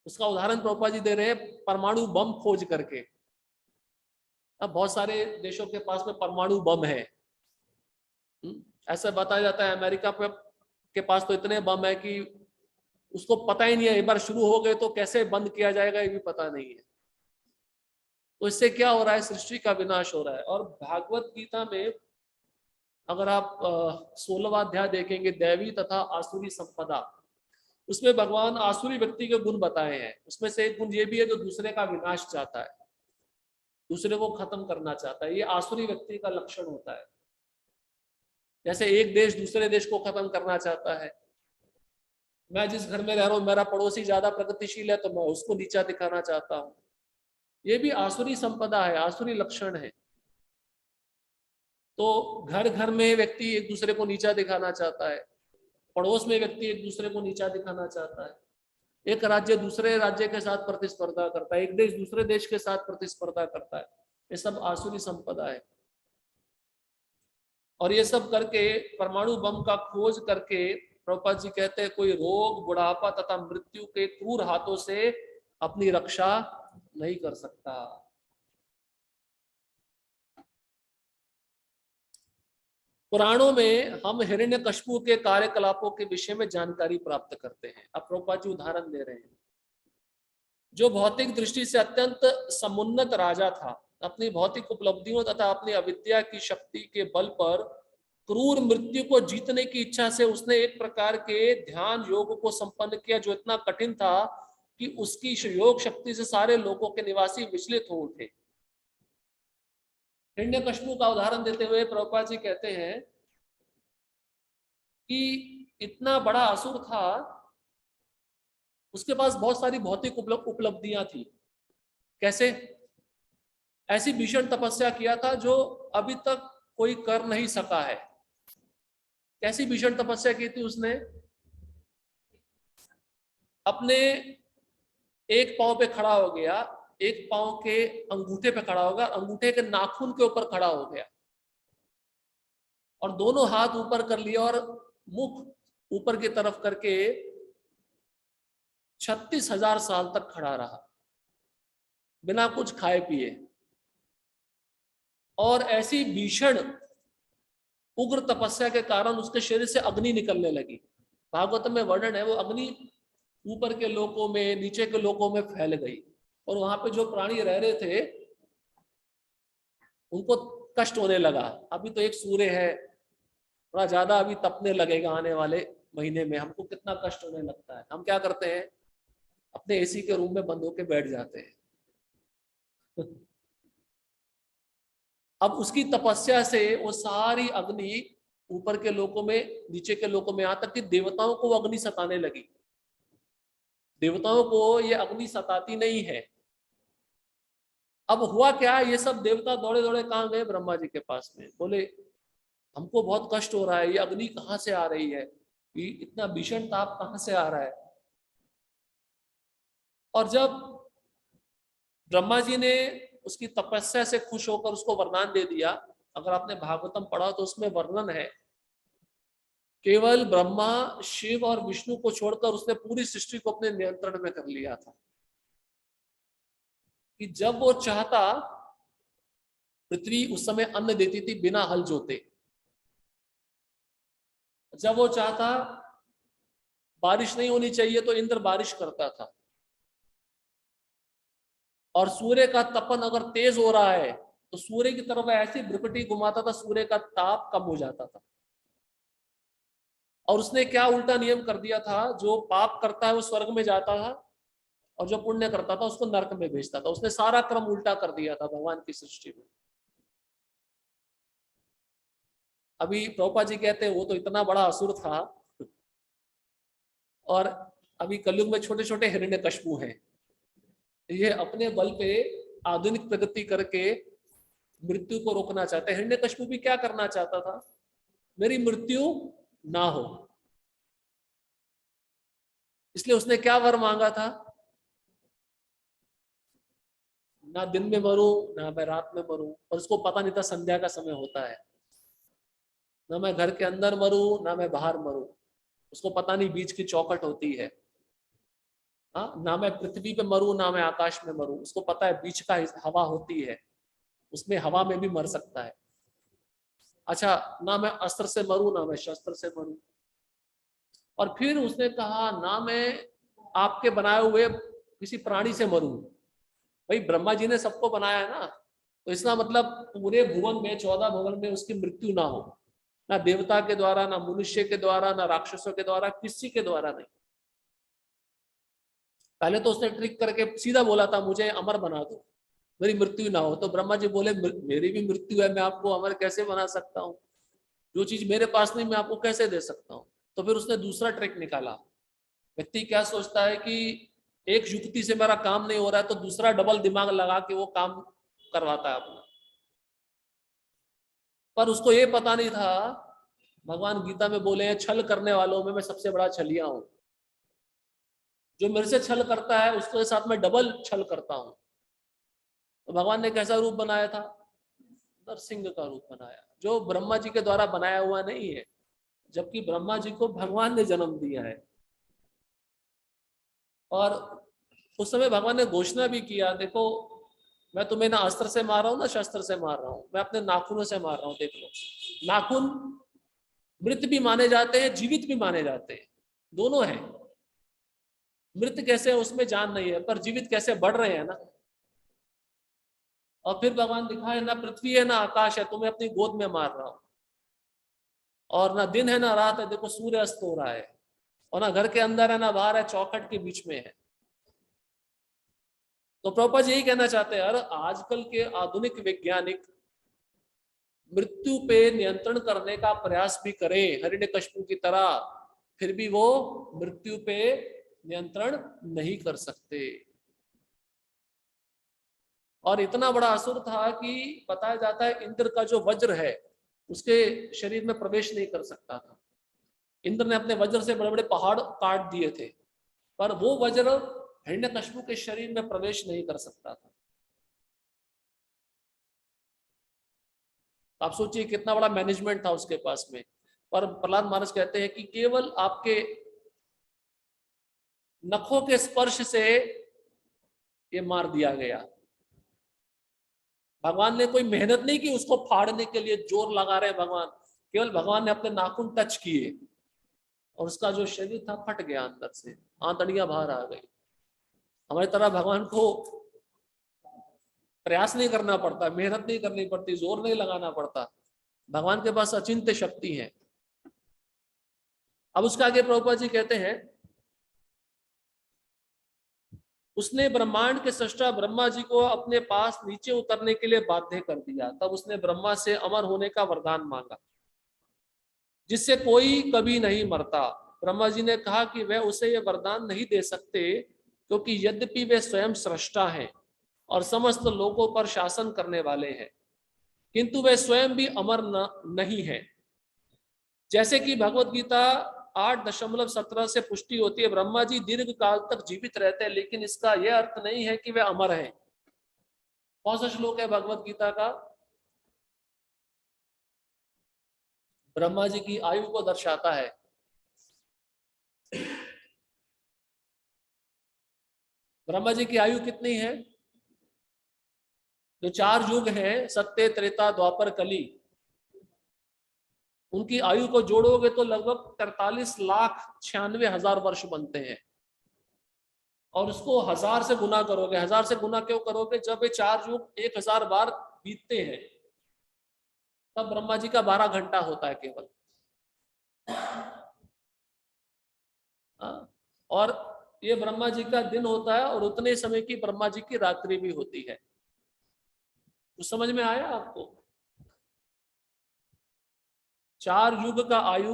उसका उदाहरण प्रभुपाद जी दे रहे हैं परमाणु बम खोज करके। अब बहुत सारे देशों के पास में परमाणु बम है। ऐसा बताया जाता है अमेरिका के पास तो इतने बम है कि उसको पता ही नहीं है, एक बार शुरू हो गए तो कैसे बंद किया जाएगा ये भी पता नहीं है। तो इससे क्या हो रहा है, सृष्टि का विनाश हो रहा है। और भागवत गीता में अगर आप 16वां अध्याय देखेंगे, दैवी तथा आसुरी संपदा, उसमें भगवान आसुरी व्यक्ति के गुण बताए हैं। उसमें से एक गुण ये भी है जो दूसरे का विनाश चाहता है, दूसरे को खत्म करना चाहता है। ये आसुरी व्यक्ति का लक्षण होता है। जैसे एक देश दूसरे देश को खत्म करना चाहता है। मैं जिस घर में रह रहा हूं, मेरा पड़ोसी ज्यादा प्रगतिशील है तो मैं उसको नीचा दिखाना चाहता हूं। ये भी आसुरी संपदा है, आसुरी लक्षण है। तो घर घर में व्यक्ति एक दूसरे को नीचा दिखाना चाहता है, पड़ोस में व्यक्ति एक दूसरे को नीचा दिखाना चाहता है, एक राज्य दूसरे राज्य के साथ प्रतिस्पर्धा करता है, एक देश दूसरे देश के साथ प्रतिस्पर्धा करता है। ये सब आसुरी संपदा है। और ये सब करके परमाणु बम का खोज करके प्रभुपाद जी कहते हैं कोई रोग, बुढ़ापा तथा मृत्यु के क्रूर हाथों से अपनी रक्षा नहीं कर सकता। पुराणों में हम हिरण्यकश्यप के कार्यकलापों के विषय में जानकारी प्राप्त करते हैं। अब प्रभुपाद जी उदाहरण दे रहे हैं। जो भौतिक दृष्टि से अत्यंत समुन्नत राजा था, अपनी भौतिक उपलब्धियों तथा अपनी अविद्या की शक्ति के बल पर क्रूर मृत्यु को जीतने की इच्छा से उसने एक प्रकार के ध्यान योग को संपन्न किया जो इतना कठिन था कि उसकी योग शक्ति से सारे लोगों के निवासी विचलित हो उठे। हिरण्यकश्यप का उदाहरण देते हुए प्रभुपाद जी कहते हैं कि इतना बड़ा असुर था, उसके पास बहुत सारी भौतिक उपलब्धियां थी। कैसे? ऐसी भीषण तपस्या किया था जो अभी तक कोई कर नहीं सका है। कैसी भीषण तपस्या की थी उसने? अपने एक पांव पे खड़ा हो गया, एक पांव के अंगूठे पे खड़ा होगा, अंगूठे के नाखून के ऊपर खड़ा हो गया और दोनों हाथ ऊपर कर लिया और मुख ऊपर की तरफ करके 36,000 साल तक खड़ा रहा बिना कुछ खाए पिए। और ऐसी भीषण उग्र तपस्या के कारण उसके शरीर से अग्नि निकलने लगी। भागवत में वर्णन है, वो अग्नि ऊपर के लोकों में, नीचे के लोकों में फैल गई, और वहां पे जो प्राणी रह रहे थे उनको कष्ट होने लगा। अभी तो एक सूर्य है, थोड़ा ज्यादा अभी तपने लगेगा आने वाले महीने में, हमको कितना कष्ट होने लगता है। हम क्या करते हैं, अपने एसी के रूम में बंद होके बैठ जाते हैं। अब उसकी तपस्या से वो सारी अग्नि ऊपर के लोकों में, नीचे के लोकों में, यहां तक कि देवताओं को वो अग्नि सताने लगी। देवताओं को ये अग्नि सताती नहीं है। अब हुआ क्या, ये सब देवता दौड़े दौड़े कहां गए, ब्रह्मा जी के पास में। बोले हमको बहुत कष्ट हो रहा है, ये अग्नि कहां से आ रही है, ये इतना भीषण ताप कहां से आ रहा है। और जब ब्रह्मा जी ने उसकी तपस्या से खुश होकर उसको वरदान दे दिया, अगर आपने भागवतम पढ़ा तो उसमें वर्णन है, केवल ब्रह्मा, शिव और विष्णु को छोड़कर उसने पूरी सृष्टि को अपने नियंत्रण में कर लिया था। कि जब वो चाहता, पृथ्वी उस समय अन्न देती थी बिना हल जोते। जब वो चाहता बारिश नहीं होनी चाहिए तो इंद्र बारिश करता था। और सूर्य का तपन अगर तेज हो रहा है तो सूर्य की तरफ ऐसी भ्रुकुटी घुमाता था, सूर्य का ताप कम हो जाता था। और उसने क्या उल्टा नियम कर दिया था, जो पाप करता है वो स्वर्ग में जाता था, और जो पुण्य करता था उसको नरक में भेजता था। उसने सारा क्रम उल्टा कर दिया था भगवान की सृष्टि में। अभी प्रभुपाद जी कहते हैं वो तो इतना बड़ा असुर था, और अभी कलयुग में छोटे छोटे हिरण्यकश्यपु हैं। ये अपने बल पे आधुनिक प्रगति करके मृत्यु को रोकना चाहते हैं। हिरण्यकश्यपु भी क्या करना चाहता था, मेरी मृत्यु ना हो, इसलिए उसने क्या वर मांगा था, ना दिन में मरूं ना मैं रात में मरूं। और उसको पता नहीं था संध्या का समय होता है, ना मैं घर के अंदर मरूं ना मैं बाहर मरूं। उसको पता नहीं बीच की चौखट होती है। हाँ, ना मैं पृथ्वी पे मरूं ना मैं आकाश में मरूं। उसको पता है बीच का हवा होती है, उसमें हवा में भी मर सकता है। अच्छा, ना मैं अस्त्र से मरूं ना मैं शस्त्र से मरूं। और फिर उसने कहा ना मैं आपके बनाए हुए किसी प्राणी से मरूं। भाई ब्रह्मा जी ने सबको बनाया है ना, तो इसका मतलब पूरे भुवन में, 14 भुवन में उसकी मृत्यु ना हो, ना देवता के द्वारा, ना मनुष्य के द्वारा, ना राक्षसों के द्वारा, किसी के द्वारा नहीं। पहले तो उसने ट्रिक करके सीधा बोला था मुझे अमर बना दो, मेरी मृत्यु ना हो। तो ब्रह्मा जी बोले मेरी भी मृत्यु है, मैं आपको अमर कैसे बना सकता हूँ, जो चीज मेरे पास नहीं मैं आपको कैसे दे सकता हूँ। तो फिर उसने दूसरा ट्रिक निकाला। व्यक्ति क्या सोचता है कि एक युक्ति से मेरा काम नहीं हो रहा है, तो दूसरा डबल दिमाग लगा के वो काम करवाता है अपना। पर उसको ये पता नहीं था, भगवान गीता में बोले हैं छल करने वालों में मैं सबसे बड़ा छलिया हूं। जो मेरे से छल करता है उसके साथ मैं डबल छल करता हूं। तो भगवान ने कैसा रूप बनाया था, नरसिंह का रूप बनाया, जो ब्रह्मा जी के द्वारा बनाया हुआ नहीं है, जबकि ब्रह्मा जी को भगवान ने जन्म दिया है। और उस समय भगवान ने घोषणा भी किया, देखो मैं तुम्हें ना अस्त्र से मार रहा हूं ना शस्त्र से मार रहा हूं, मैं अपने नाखूनों से मार रहा हूं। देख लो, नाखून मृत भी माने जाते हैं, जीवित भी माने जाते हैं, दोनों हैं। मृत कैसे है उसमें जान नहीं है, पर जीवित कैसे बढ़ रहे हैं ना। और फिर भगवान दिखाए ना पृथ्वी है ना आकाश है, तुम्हें अपनी गोद में मार रहा हूं। और ना दिन है ना रात है, देखो सूर्य अस्त हो रहा है। और ना घर के अंदर है ना बाहर है, चौखट के बीच में है। तो प्रभुपाद जी यही कहना चाहते हैं, अरे आजकल के आधुनिक वैज्ञानिक मृत्यु पे नियंत्रण करने का प्रयास भी करें हिरण्यकश्यप की तरह, फिर भी वो मृत्यु पे नियंत्रण नहीं कर सकते। और इतना बड़ा असुर था कि बताया जाता है इंद्र का जो वज्र है उसके शरीर में प्रवेश नहीं कर सकता था। इंद्र ने अपने वज्र से बड़े बड़े पहाड़ काट दिए थे, पर वो वज्र हिरण्यकश्यप के शरीर में प्रवेश नहीं कर सकता था। आप सोचिए कितना बड़ा मैनेजमेंट था उसके पास में। पर प्रहलाद महाराज कहते हैं कि केवल आपके नखों के स्पर्श से ये मार दिया गया। भगवान ने कोई मेहनत नहीं की उसको फाड़ने के लिए, जोर लगा रहे भगवान, केवल भगवान ने अपने नाखून टच किए और उसका जो शरीर था फट गया, अंदर से आंतड़ियां बाहर आ गई। हमारी तरह भगवान को प्रयास नहीं करना पड़ता, मेहनत नहीं करनी पड़ती, जोर नहीं लगाना पड़ता, भगवान के पास अचिंत्य शक्ति है। अब उसका आगे प्रभुपाद जी कहते हैं, उसने ब्रह्मांड के सृष्टा ब्रह्मा जी को अपने पास नीचे उतरने के लिए बाध्य कर दिया। तब उसने ब्रह्मा से अमर होने का वरदान मांगा, जिससे कोई कभी नहीं मरता। ब्रह्मा जी ने कहा कि वह उसे यह वरदान नहीं दे सकते, क्योंकि यद्यपि वे स्वयं सृष्टा हैं और समस्त लोगों पर शासन करने वाले हैं, किंतु वे स्वयं भी अमर नहीं है। जैसे कि भगवत गीता 8.17 से पुष्टि होती है, ब्रह्मा जी दीर्घ काल तक जीवित रहते हैं, लेकिन इसका यह अर्थ नहीं है कि वे अमर हैं। कौन सा श्लोक है भगवत गीता का? ब्रह्मा जी की आयु को दर्शाता है। ब्रह्मा जी की आयु कितनी है? जो 4 युग हैं, सत्य, त्रेता, द्वापर, कली, उनकी आयु को जोड़ोगे तो लगभग 43,96,000 वर्ष बनते हैं। और उसको 1000 से गुना करोगे। 1000 से गुना क्यों करोगे? जब ये 4 युग 1000 बार बीतते हैं, तब ब्रह्मा जी का 12 घंटा होता है केवल। और ये ब्रह्मा जी का दिन होता है, और उतने समय की ब्रह्मा जी की रात्रि भी होती है। तो समझ में आया आपको? 4 युग का आयु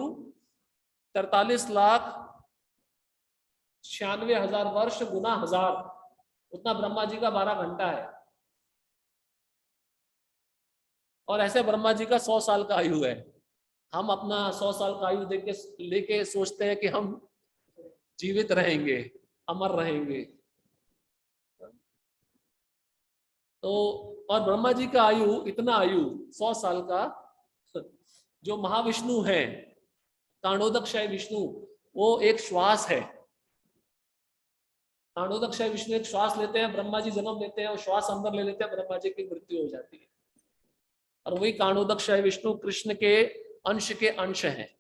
43,96,000 वर्ष गुना 1000, उतना ब्रह्मा जी का 12 घंटा है। और ऐसे ब्रह्मा जी का 100 साल का आयु है। हम अपना 100 साल का आयु देके लेके सोचते हैं कि हम जीवित रहेंगे, अमर रहेंगे। तो और ब्रह्मा जी का आयु, इतना आयु 100 साल का, जो महाविष्णु है, तांडोदकशय विष्णु, वो एक श्वास है। तांडोदकशय विष्णु एक श्वास लेते हैं, ब्रह्मा जी जन्म लेते हैं और श्वास अंदर ले लेते हैं, ब्रह्मा जी की मृत्यु हो जाती है। और वही काणोदकशय विष्णु कृष्ण के अंश हैं।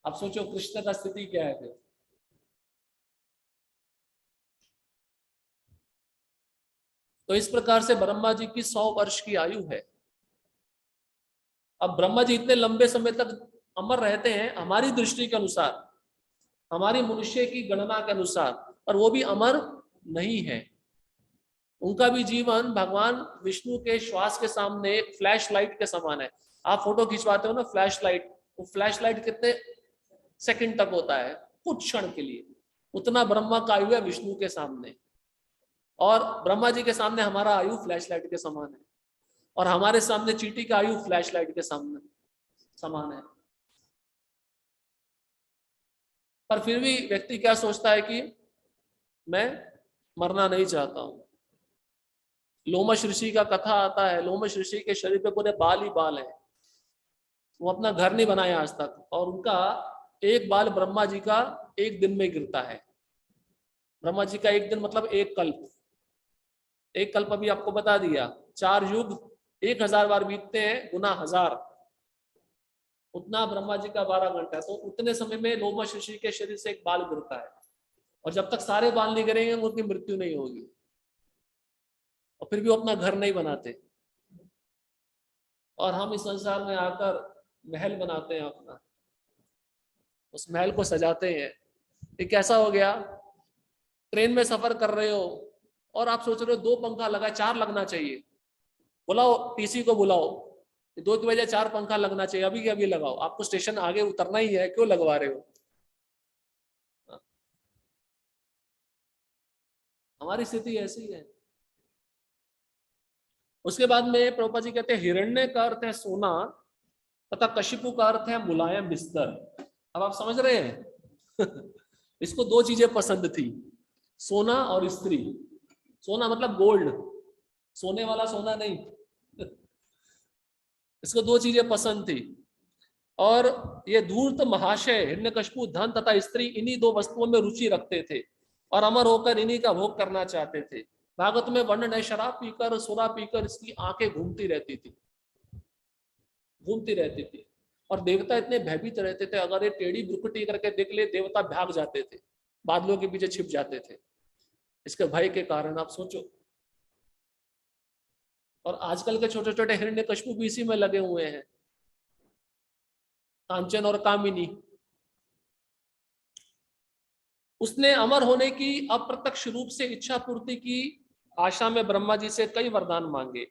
अब सोचो कृष्ण का स्थिति क्या है फिर। तो इस प्रकार से ब्रह्मा जी की 100 वर्ष की आयु है। अब ब्रह्मा जी इतने लंबे समय तक अमर रहते हैं हमारी दृष्टि के अनुसार, हमारी मनुष्य की गणना के अनुसार, पर वो भी अमर नहीं है। उनका भी जीवन भगवान विष्णु के श्वास के सामने एक फ्लैश लाइट के समान है। आप फोटो खिंचवाते हो ना फ्लैश लाइट, वो फ्लैश लाइट कितने सेकंड तक होता है? कुछ क्षण के लिए। उतना ब्रह्मा का आयु है विष्णु के सामने, और ब्रह्मा जी के सामने हमारा आयु फ्लैश लाइट के समान है, और हमारे सामने चींटी का आयु फ्लैश लाइट के सामने समान है। पर फिर भी व्यक्ति क्या सोचता है कि मैं मरना नहीं चाहता हूं। लोमश ऋषि का कथा आता है, लोमश ऋषि के शरीर पे पूरे बाल ही बाल है। वो अपना घर नहीं बनाया आज तक, और उनका एक बाल ब्रह्मा जी का एक दिन में गिरता है। ब्रह्मा जी का एक दिन मतलब एक कल्प। एक कल्प अभी आपको बता दिया, 4 युग 1000 बार बीतते हैं गुना 1000, उतना ब्रह्मा जी का 12 घंटा। तो उतने समय में लोमश ऋषि के शरीर से एक बाल गिरता है, और जब तक सारे बाल नहीं गिरेंगे उनकी मृत्यु नहीं होगी। और फिर भी वो अपना घर नहीं बनाते, और हम इस संसार में आकर महल बनाते हैं अपना, उस महल को सजाते हैं। ये कैसा हो गया? ट्रेन में सफर कर रहे हो और आप सोच रहे हो 2 पंखा लगा, 4 लगना चाहिए, बुलाओ टीसी को बुलाओ, 2 की बजाय 4 पंखा लगना चाहिए, अभी के अभी लगाओ, आपको स्टेशन आगे उतरना ही है, क्यों लगवा रहे हो? हमारी स्थिति ऐसी है। उसके बाद में प्रभुपाद जी कहते हैं हिरण्य का अर्थ है सोना, तथा कशिपु का अर्थ है मुलायम बिस्तर। अब आप समझ रहे हैं? इसको 2 चीजें पसंद थी, सोना और स्त्री। सोना मतलब गोल्ड, सोने वाला सोना नहीं। इसको 2 चीजें पसंद थी, और ये धूर्त महाशय हिरण्यकशिपु धन तथा स्त्री, इन्हीं 2 वस्तुओं में रुचि रखते थे, और अमर होकर इन्हीं का भोग करना चाहते थे। भागवत में वर्णन है, शराब पीकर सुरा पीकर इसकी आंखें घूमती रहती थी, घूमती रहती थी। और देवता इतने भयभीत रहते थे, अगर ये टेढ़ी भ्रुकुटी करके देख ले देवता भाग जाते थे, बादलों के पीछे छिप जाते थे, इसके भय के कारण। आप सोचो। और आजकल के छोटे छोटे हिरण्यकश्यप भी इसी में लगे हुए हैं, कांचन और कामिनी। उसने अमर होने की अप्रत्यक्ष रूप से इच्छा पूर्ति की आशा में ब्रह्मा जी से कई वरदान मांगे।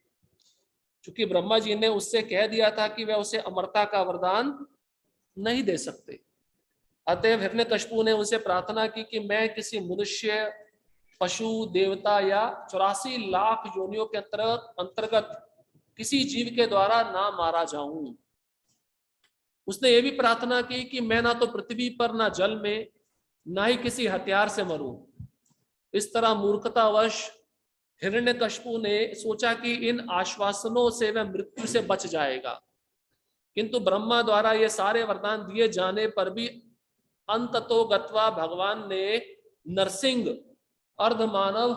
क्योंकि ब्रह्मा जी ने उससे कह दिया था कि वह उसे अमरता का वरदान नहीं दे सकते। अतएव हिरण्यकश्यप ने उनसे प्रार्थना की कि मैं किसी मनुष्य, पशु, देवता या 84 लाख योनियों के अंतर्गत किसी जीव के द्वारा ना मारा जाऊं। उसने ये भी प्रार्थना की कि मैं ना तो पृथ्वी पर, ना जल में, ना ही किसी हथियार से मरूं। इस तरह मूर्खतावश हिरण्यकश्यप ने सोचा कि इन आश्वासनों से वह मृत्यु से बच जाएगा। किंतु ब्रह्मा द्वारा ये सारे वरदान दिए जाने पर भी अंततो गत्वा भगवान ने नरसिंह, अर्धमानव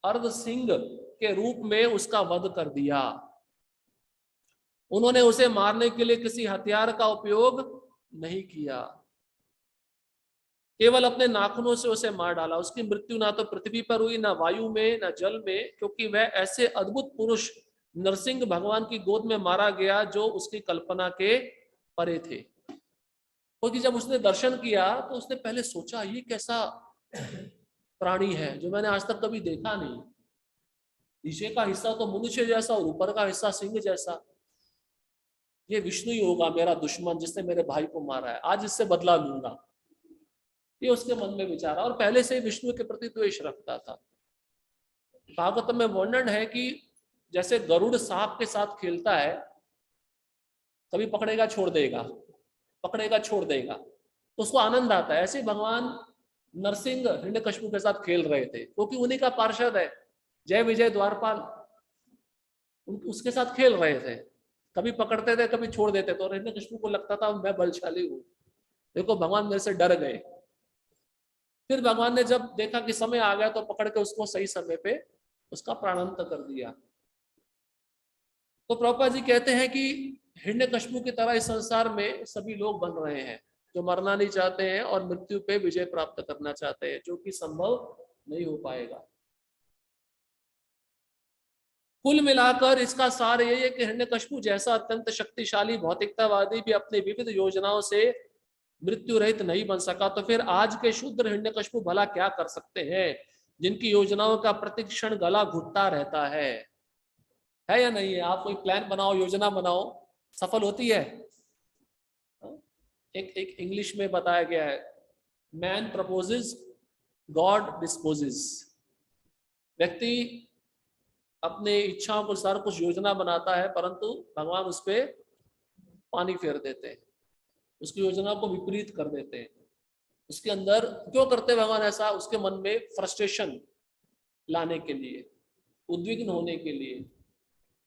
अर्ध सिंह के रूप में उसका वध कर दिया। उन्होंने उसे मारने के लिए किसी हथियार का उपयोग नहीं किया, केवल अपने नाखूनों से उसे मार डाला। उसकी मृत्यु ना तो पृथ्वी पर हुई, ना वायु में, ना जल में, क्योंकि वह ऐसे अद्भुत पुरुष नरसिंह भगवान की गोद में मारा गया जो उसकी कल्पना के परे थे। क्योंकि जब उसने दर्शन किया तो उसने पहले सोचा ये कैसा प्राणी है जो मैंने आज तक कभी देखा नहीं। नीचे का हिस्सा तो मनुष्य जैसा और ऊपर का हिस्सा सिंह जैसा। ये विष्णु ही होगा मेरा दुश्मन जिसने मेरे भाई को मारा है, आज इससे बदला लूंगा। ये उसके मन में विचार, और पहले से विष्णु के प्रति द्वेष रखता था। भागवत में वर्णन है कि जैसे गरुड़ सांप के साथ खेलता है, कभी पकड़ेगा छोड़ देगा, पकड़ेगा छोड़ देगा, तो उसको आनंद आता है। ऐसे भगवान नरसिंह हिरण्यकश्यप के साथ खेल रहे थे, क्योंकि उन्हीं का पार्षद है जय विजय द्वारपाल, उसके साथ खेल रहे थे। कभी पकड़ते थे, कभी छोड़ देते थे, और हिरण्यकश्यप को लगता था मैं बलशाली हूँ, देखो भगवान मेरे से डर गए। फिर भगवान ने जब देखा कि समय आ गया तो पकड़ के उसको सही समय पे उसका प्राणांत कर दिया। तो प्रभुपाद जी कहते हैं कि हिरण्यकश्यप की तरह इस संसार में सभी लोग बन रहे हैं जो मरना नहीं चाहते हैं और मृत्यु पे विजय प्राप्त करना चाहते हैं, जो कि संभव नहीं हो पाएगा। कुल मिलाकर इसका सार यही है कि हिरण्यकश्यप जैसा अत्यंत शक्तिशाली भौतिकतावादी भी अपनी विविध योजनाओं से मृत्यु रहित नहीं बन सका, तो फिर आज के शूद्र हिरण्यकश्यप भला क्या कर सकते हैं जिनकी योजनाओं का प्रतिक्षण गला घुटता रहता है या नहीं है? आप कोई प्लान बनाओ, योजना बनाओ, सफल होती है? एक इंग्लिश में बताया गया है, मैन प्रपोजेस गॉड डिस्पोजेस। व्यक्ति अपने इच्छाओं के अनुसार कुछ योजना बनाता है, परंतु भगवान उस पर पानी फेर देते हैं, उसकी योजना को विपरीत कर देते हैं। उसके अंदर क्यों करते भगवान ऐसा? उसके मन में फ्रस्ट्रेशन लाने के लिए, उद्विग्न होने के लिए,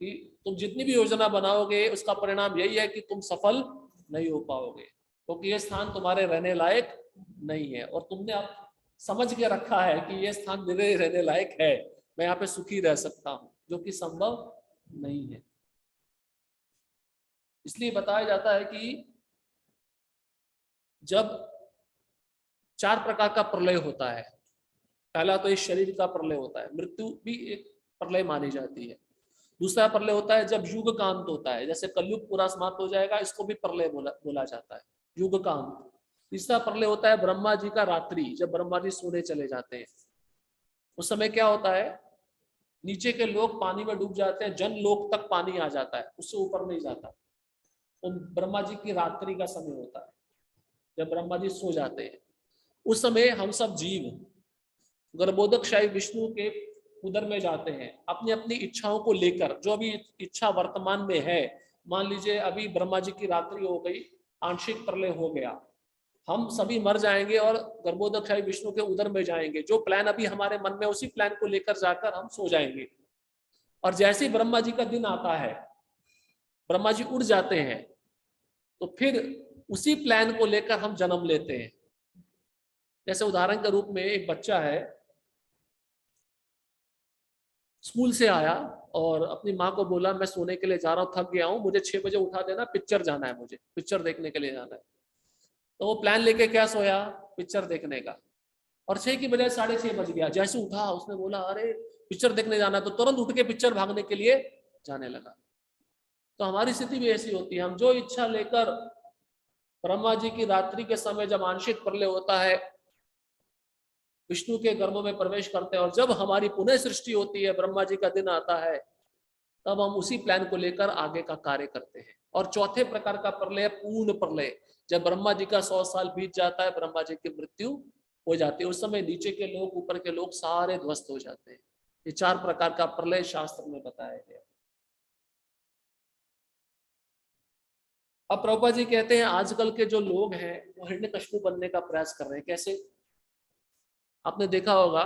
कि तुम जितनी भी योजना बनाओगे उसका परिणाम यही है कि तुम सफल नहीं हो पाओगे, क्योंकि ये स्थान तुम्हारे रहने लायक नहीं है, और तुमने अब समझ के रखा है कि ये स्थान मेरे रहने लायक है, मैं यहाँ पे सुखी रह सकता हूँ, जो कि संभव नहीं है। इसलिए बताया जाता है कि जब 4 प्रकार का प्रलय होता है, पहला तो इस शरीर का प्रलय होता है, मृत्यु भी एक प्रलय मानी जाती है। दूसरा प्रलय होता है जब युग का अंत होता है, जैसे कलयुग पूरा समाप्त हो जाएगा, इसको भी प्रलय बोला जाता है, युग का अंत। तीसरा प्रलय होता है ब्रह्मा जी का रात्रि, जब ब्रह्मा जी सोने चले जाते हैं। उस समय क्या होता है, नीचे के लोग पानी में डूब जाते हैं, जन लोक तक पानी आ जाता है, उससे ऊपर नहीं जाता। तो ब्रह्मा जी की रात्रि का समय होता है, जब ब्रह्मा जी सो जाते हैं। उस समय हम सब जीव गर्भोदकशाही विष्णु के उदर में जाते हैं, अपनी अपनी इच्छाओं को लेकर, जो भी इच्छा वर्तमान में है। मान लीजिए अभी ब्रह्मा जी की रात्रि हो गई, आंशिक प्रलय हो गया, हम सभी मर जाएंगे और गर्भोदकशाही विष्णु के उदर में जाएंगे। जो प्लान अभी हमारे मन में, उसी प्लान को लेकर जाकर हम सो जाएंगे। और जैसे ही ब्रह्मा जी का दिन आता है, ब्रह्मा जी उड़ जाते हैं, तो फिर उसी प्लान को लेकर हम जन्म लेते हैं। जैसे उदाहरण के रूप में एक बच्चा है, स्कूल से आया और अपनी माँ को बोला मैं सोने के लिए जा रहा हूँ, थक गया हूँ, मुझे 6 बजे उठा देना, पिक्चर जाना है, मुझे पिक्चर देखने के लिए जाना है। तो वो प्लान लेके क्या सोया, पिक्चर देखने का। और 6 की बजाय 6:30 बज गया। जैसे उठा उसने बोला अरे पिक्चर देखने जाना, तो तुरंत उठ के पिक्चर भागने के लिए जाने लगा। तो हमारी स्थिति भी ऐसी होती है, हम जो इच्छा लेकर ब्रह्मा जी की रात्रि के समय जब आंशिक प्रलय होता है, विष्णु के गर्भ में प्रवेश करते हैं, और जब हमारी पुनः सृष्टि होती है, ब्रह्मा जी का दिन आता है, तब हम उसी प्लान को लेकर आगे का कार्य करते हैं। और चौथे प्रकार का प्रलय पूर्ण प्रलय, जब ब्रह्मा जी का 100 साल बीत जाता है, ब्रह्मा जी की मृत्यु हो जाती है, उस समय नीचे के लोग ऊपर के लोग सारे ध्वस्त हो जाते हैं। ये 4 प्रकार का प्रलय शास्त्र में बताया गया। अब प्रभुपाद जी कहते हैं आजकल के जो लोग हैं वो हिरण्यकश्यप बनने का प्रयास कर रहे हैं। कैसे? आपने देखा होगा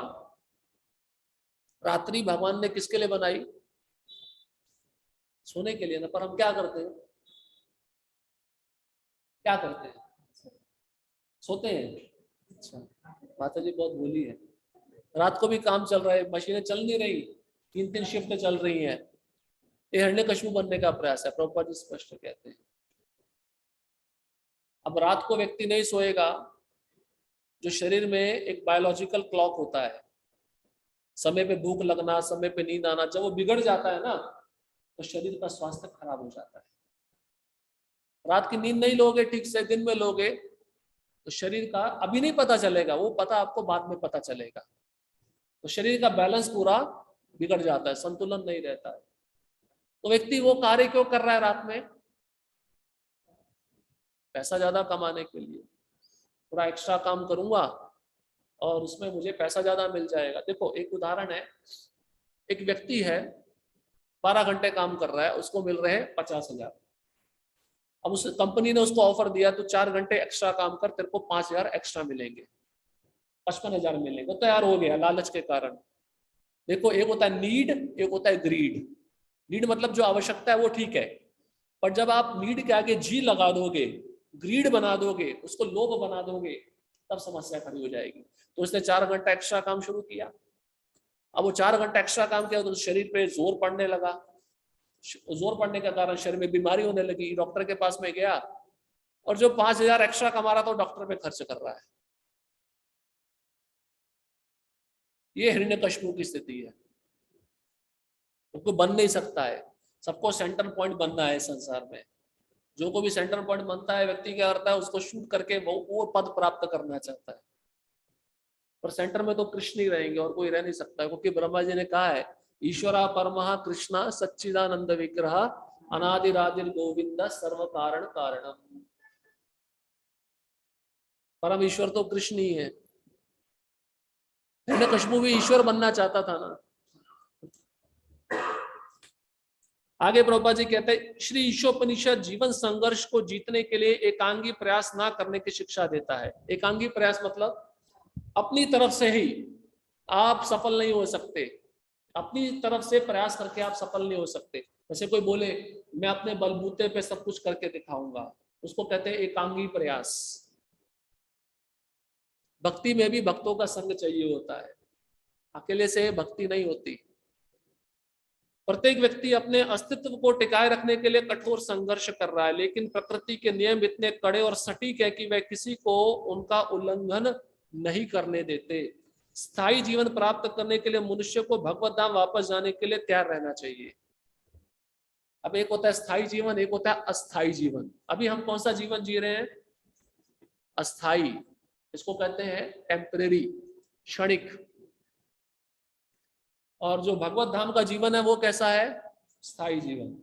रात्रि भगवान ने किसके लिए बनाई? सोने के लिए ना। पर हम क्या करते हैं, क्या करते हैं? सोते हैं। अच्छा, माता जी बहुत भूली है। रात को भी काम चल रहा है, मशीनें चल नहीं रही, 3-3 शिफ्ट चल रही हैं। ये हिरण्यकश्यप बनने का प्रयास है, प्रभुपाद जी स्पष्ट कहते हैं। अब रात को व्यक्ति नहीं सोएगा, जो शरीर में एक बायोलॉजिकल क्लॉक होता है, समय पे भूख लगना, समय पे नींद आना, जब वो बिगड़ जाता है ना, तो शरीर का स्वास्थ्य खराब हो जाता है। रात की नींद नहीं लोगे ठीक से, दिन में लोगे, तो शरीर का अभी नहीं पता चलेगा, वो पता आपको बाद में पता चलेगा। तो शरीर का बैलेंस पूरा बिगड़ जाता है, संतुलन नहीं रहता है। तो व्यक्ति वो कार्य क्यों कर रहा है रात में? पैसा ज्यादा कमाने के लिए, थोड़ा एक्स्ट्रा काम करूंगा और उसमें मुझे पैसा ज्यादा मिल जाएगा। देखो एक उदाहरण है, एक व्यक्ति है 12 घंटे काम कर रहा है, उसको मिल रहे हैं 50,000। अब उस कंपनी ने उसको ऑफर दिया तो 4 घंटे एक्स्ट्रा काम कर, तेरे को 5,000 एक्स्ट्रा मिलेंगे, 55,000 मिलेंगे। तो यार हो गया लालच के कारण। देखो एक होता है नीड, एक होता है ग्रीड। नीड मतलब जो आवश्यकता है वो ठीक है, पर जब आप नीड के आगे जी लगा दोगे, ग्रीड बना दोगे, उसको लोभ बना दोगे, तब समस्या खड़ी हो जाएगी। तो उसने 4 घंटा एक्स्ट्रा काम शुरू किया। अब वो 4 घंटा एक्स्ट्रा काम किया तो शरीर पे जोर पड़ने लगा। जोर पड़ने के कारण शरीर में बीमारी होने लगी। डॉक्टर के पास में गया और जो 5,000 एक्स्ट्रा कमा रहा था डॉक्टर पे खर्च कर रहा है। ये हिरण्यकश्यप की स्थिति है। तो बन नहीं सकता है, सबको सेंटर पॉइंट बनना है संसार में। जो को भी सेंटर पॉइंट बनता है, व्यक्ति क्या करता है, उसको शूट करके वो पद प्राप्त करना चाहता है। पर सेंटर में तो कृष्ण ही रहेंगे और कोई रह नहीं सकता, क्योंकि ब्रह्मा जी ने कहा है ईश्वरा परमः कृष्णा सच्चिदानंद विग्रह अनादिरादिर गोविंद सर्व कारण कारणम। परम ईश्वर तो कृष्ण ही है। हिरण्यकश्यप भी ईश्वर बनना चाहता था ना। आगे प्रभुपाद जी कहते हैं श्री ईशोपनिषद जीवन संघर्ष को जीतने के लिए एकांगी प्रयास ना करने की शिक्षा देता है। एकांगी प्रयास मतलब अपनी तरफ से ही आप सफल नहीं हो सकते, अपनी तरफ से प्रयास करके आप सफल नहीं हो सकते। जैसे कोई बोले मैं अपने बलबूते पे सब कुछ करके दिखाऊंगा, उसको कहते हैं एकांगी प्रयास। भक्ति में भी भक्तों का संग चाहिए होता है, अकेले से भक्ति नहीं होती। प्रत्येक व्यक्ति अपने अस्तित्व को टिकाए रखने के लिए कठोर संघर्ष कर रहा है, लेकिन प्रकृति के नियम इतने कड़े और सटीक है कि वह किसी को उनका उल्लंघन नहीं करने देते। स्थायी जीवन प्राप्त करने के लिए मनुष्य को भगवत धाम वापस जाने के लिए तैयार रहना चाहिए। अब एक होता है स्थायी जीवन, एक होता है अस्थायी जीवन। अभी हम कौन सा जीवन जी रहे हैं? अस्थाई, इसको कहते हैं टेम्परेरी, क्षणिक। और जो भगवत धाम का जीवन है वो कैसा है? स्थायी जीवन।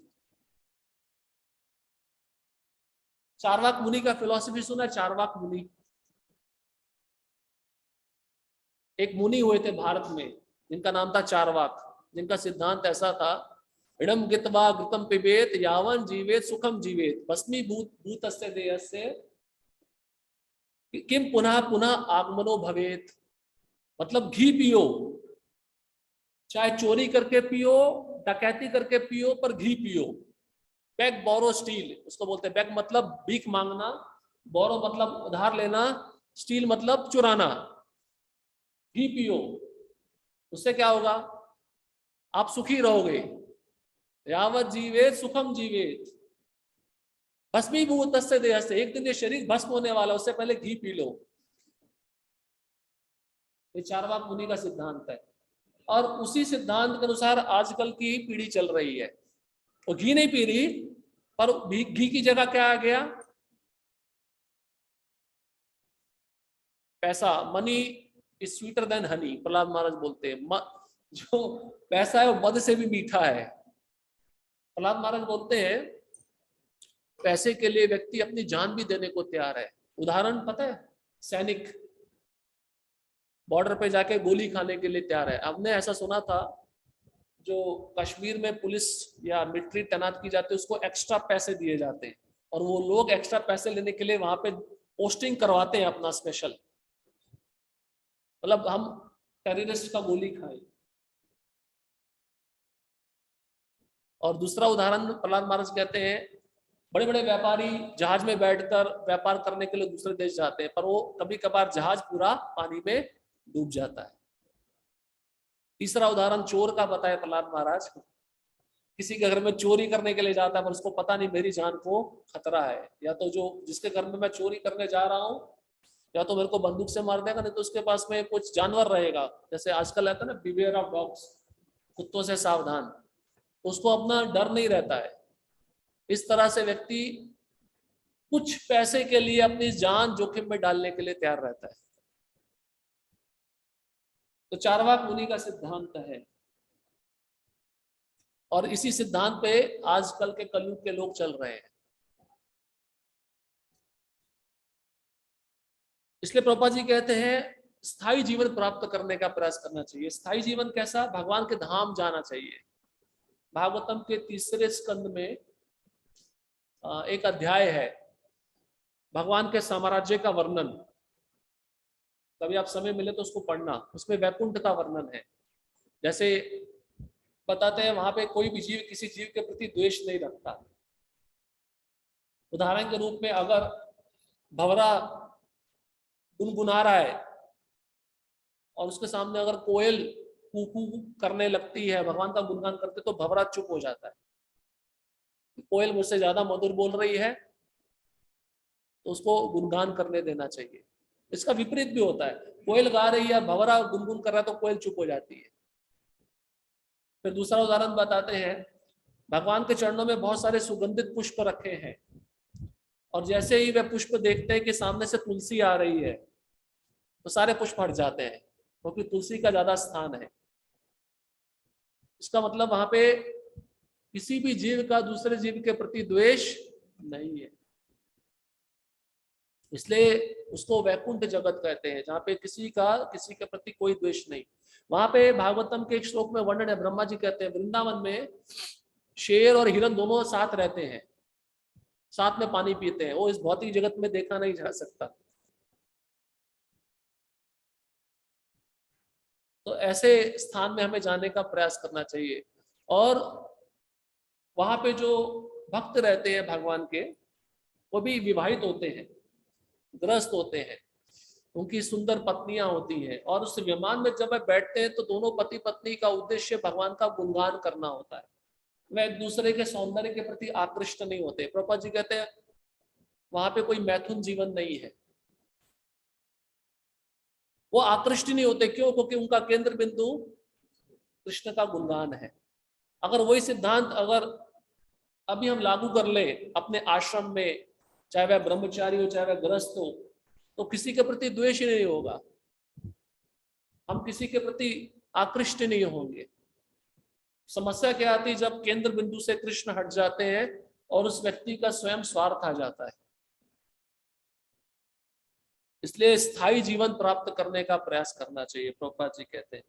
चारवाक मुनि का फिलॉसफी सुना? चारवाक मुनि एक मुनि हुए थे भारत में, जिनका नाम था चारवाक, जिनका सिद्धांत ऐसा था इडम गितवा घृतम पिबेत यावन जीवेत सुखम जीवेत भस्मी भूत भूतस्य देहस्य किम पुनः पुनः आगमनो भवेत। मतलब घी पियो, चाहे चोरी करके पियो, डकैती करके पियो, पर घी पियो। बैग बोरो स्टील, उसको बोलते हैं। बैग मतलब भीख मांगना, बोरो मतलब उधार लेना, स्टील मतलब चुराना। घी पियो, उससे क्या होगा? आप सुखी रहोगे। यावत जीवेत सुखम जीवेत भस्मीभूत तस्य देहस्य, एक दिन ये शरीर भस्म होने वाला, उससे पहले घी पी लो। ये चारवाक मुनि का सिद्धांत है, और उसी सिद्धांत के अनुसार आजकल की पीढ़ी चल रही है। वो घी नहीं पी रही, पर घी की जगह क्या आ गया? पैसा। Money is sweeter than honey, Prahlad Maharaj बोलते हैं। जो पैसा है वो मद से भी मीठा है। प्रहलाद महाराज बोलते हैं पैसे के लिए व्यक्ति अपनी जान भी देने को तैयार है। उदाहरण पता है? सैनिक बॉर्डर पे जाके गोली खाने के लिए तैयार है। हमने ऐसा सुना था, जो कश्मीर में पुलिस या मिलिट्री तैनात की जाती है उसको एक्स्ट्रा पैसे दिए जाते हैं, और वो लोग एक्स्ट्रा पैसे लेने के लिए वहां पे पोस्टिंग करवाते हैं अपना स्पेशल, मतलब हम टेररिस्ट का गोली खाएं। और दूसरा उदाहरण प्रहलाद महाराज कहते हैं, बड़े बड़े व्यापारी जहाज में बैठकर व्यापार करने के लिए दूसरे देश जाते हैं, पर वो कभी कभार जहाज पूरा पानी में डूब जाता है। तीसरा उदाहरण चोर का बताया प्रहलाद महाराज। किसी के घर में चोरी करने के लिए जाता है, पर उसको पता नहीं मेरी जान को खतरा है, या तो जो जिसके घर में मैं चोरी करने जा रहा हूँ या तो मेरे को बंदूक से मार देगा, नहीं तो उसके पास में कुछ जानवर रहेगा। जैसे आजकल आता है ना, बिवेयर ऑफ डॉग्स, कुत्तों से सावधान, उसको अपना डर नहीं रहता है। इस तरह से व्यक्ति कुछ पैसे के लिए अपनी जान जोखिम में डालने के लिए तैयार रहता है। तो चारवाक मुनि का सिद्धांत है, और इसी सिद्धांत पे आजकल के कलयुग के लोग चल रहे हैं। इसलिए प्रभुपाद जी कहते हैं स्थायी जीवन प्राप्त करने का प्रयास करना चाहिए। स्थायी जीवन कैसा? भगवान के धाम जाना चाहिए। भागवतम के 3 स्कंद में एक अध्याय है भगवान के साम्राज्य का वर्णन। कभी आप समय मिले तो उसको पढ़ना, उसमें वैकुंठ का वर्णन है। जैसे बताते हैं वहां पे कोई भी जीव किसी जीव के प्रति द्वेष नहीं रखता। उदाहरण के रूप में अगर भंवरा गुनगुना रहा है और उसके सामने अगर कोयल कूकू करने लगती है, भगवान का गुणगान करते, तो भंवरा चुप हो जाता है। कोयल मुझसे ज्यादा मधुर बोल रही है तो उसको गुणगान करने देना चाहिए। इसका विपरीत भी होता है, कोयल गा रही है, भंवरा गुनगुन कर रहा है तो कोयल चुप हो जाती है। फिर दूसरा उदाहरण बताते हैं, भगवान के चरणों में बहुत सारे सुगंधित पुष्प रखे हैं, और जैसे ही वे पुष्प देखते हैं कि सामने से तुलसी आ रही है तो सारे पुष्प हट जाते हैं, क्योंकि तुलसी का ज्यादा स्थान है। इसका मतलब वहां पे किसी भी जीव का दूसरे जीव के प्रति द्वेष नहीं है। इसलिए उसको वैकुंठ जगत कहते हैं, जहाँ पे किसी के प्रति कोई द्वेष नहीं। वहां पे भागवतम के एक श्लोक में वर्णन है, ब्रह्मा जी कहते हैं वृंदावन में शेर और हिरण दोनों साथ रहते हैं, साथ में पानी पीते हैं। वो इस भौतिक जगत में देखा नहीं जा सकता। तो ऐसे स्थान में हमें जाने का प्रयास करना चाहिए। और वहां पे जो भक्त रहते हैं भगवान के, वो भी विवाहित होते हैं, गृहस्थ होते हैं, उनकी सुंदर पत्नियां होती हैं, और उस विमान में जब वे बैठते हैं तो दोनों पति पत्नी का उद्देश्य भगवान का गुणगान करना होता है। वे एक दूसरे के सौंदर्य के प्रति आकृष्ट नहीं होते। प्रभुपाद जी कहते हैं वहां पे कोई मैथुन जीवन नहीं है। वो आकृष्ट नहीं होते, क्यों? क्योंकि उनका केंद्र बिंदु कृष्ण का गुणगान है। अगर वही सिद्धांत अगर अभी हम लागू कर ले अपने आश्रम में, चाहे वह ब्रह्मचारी हो चाहे वह गृहस्थ हो, तो किसी के प्रति द्वेष ही नहीं होगा, हम किसी के प्रति आकृष्ट नहीं होंगे। समस्या क्या आती है? जब केंद्र बिंदु से कृष्ण हट जाते हैं और उस व्यक्ति का स्वयं स्वार्थ आ जाता है। इसलिए स्थायी जीवन प्राप्त करने का प्रयास करना चाहिए, प्रभुपाद जी कहते हैं।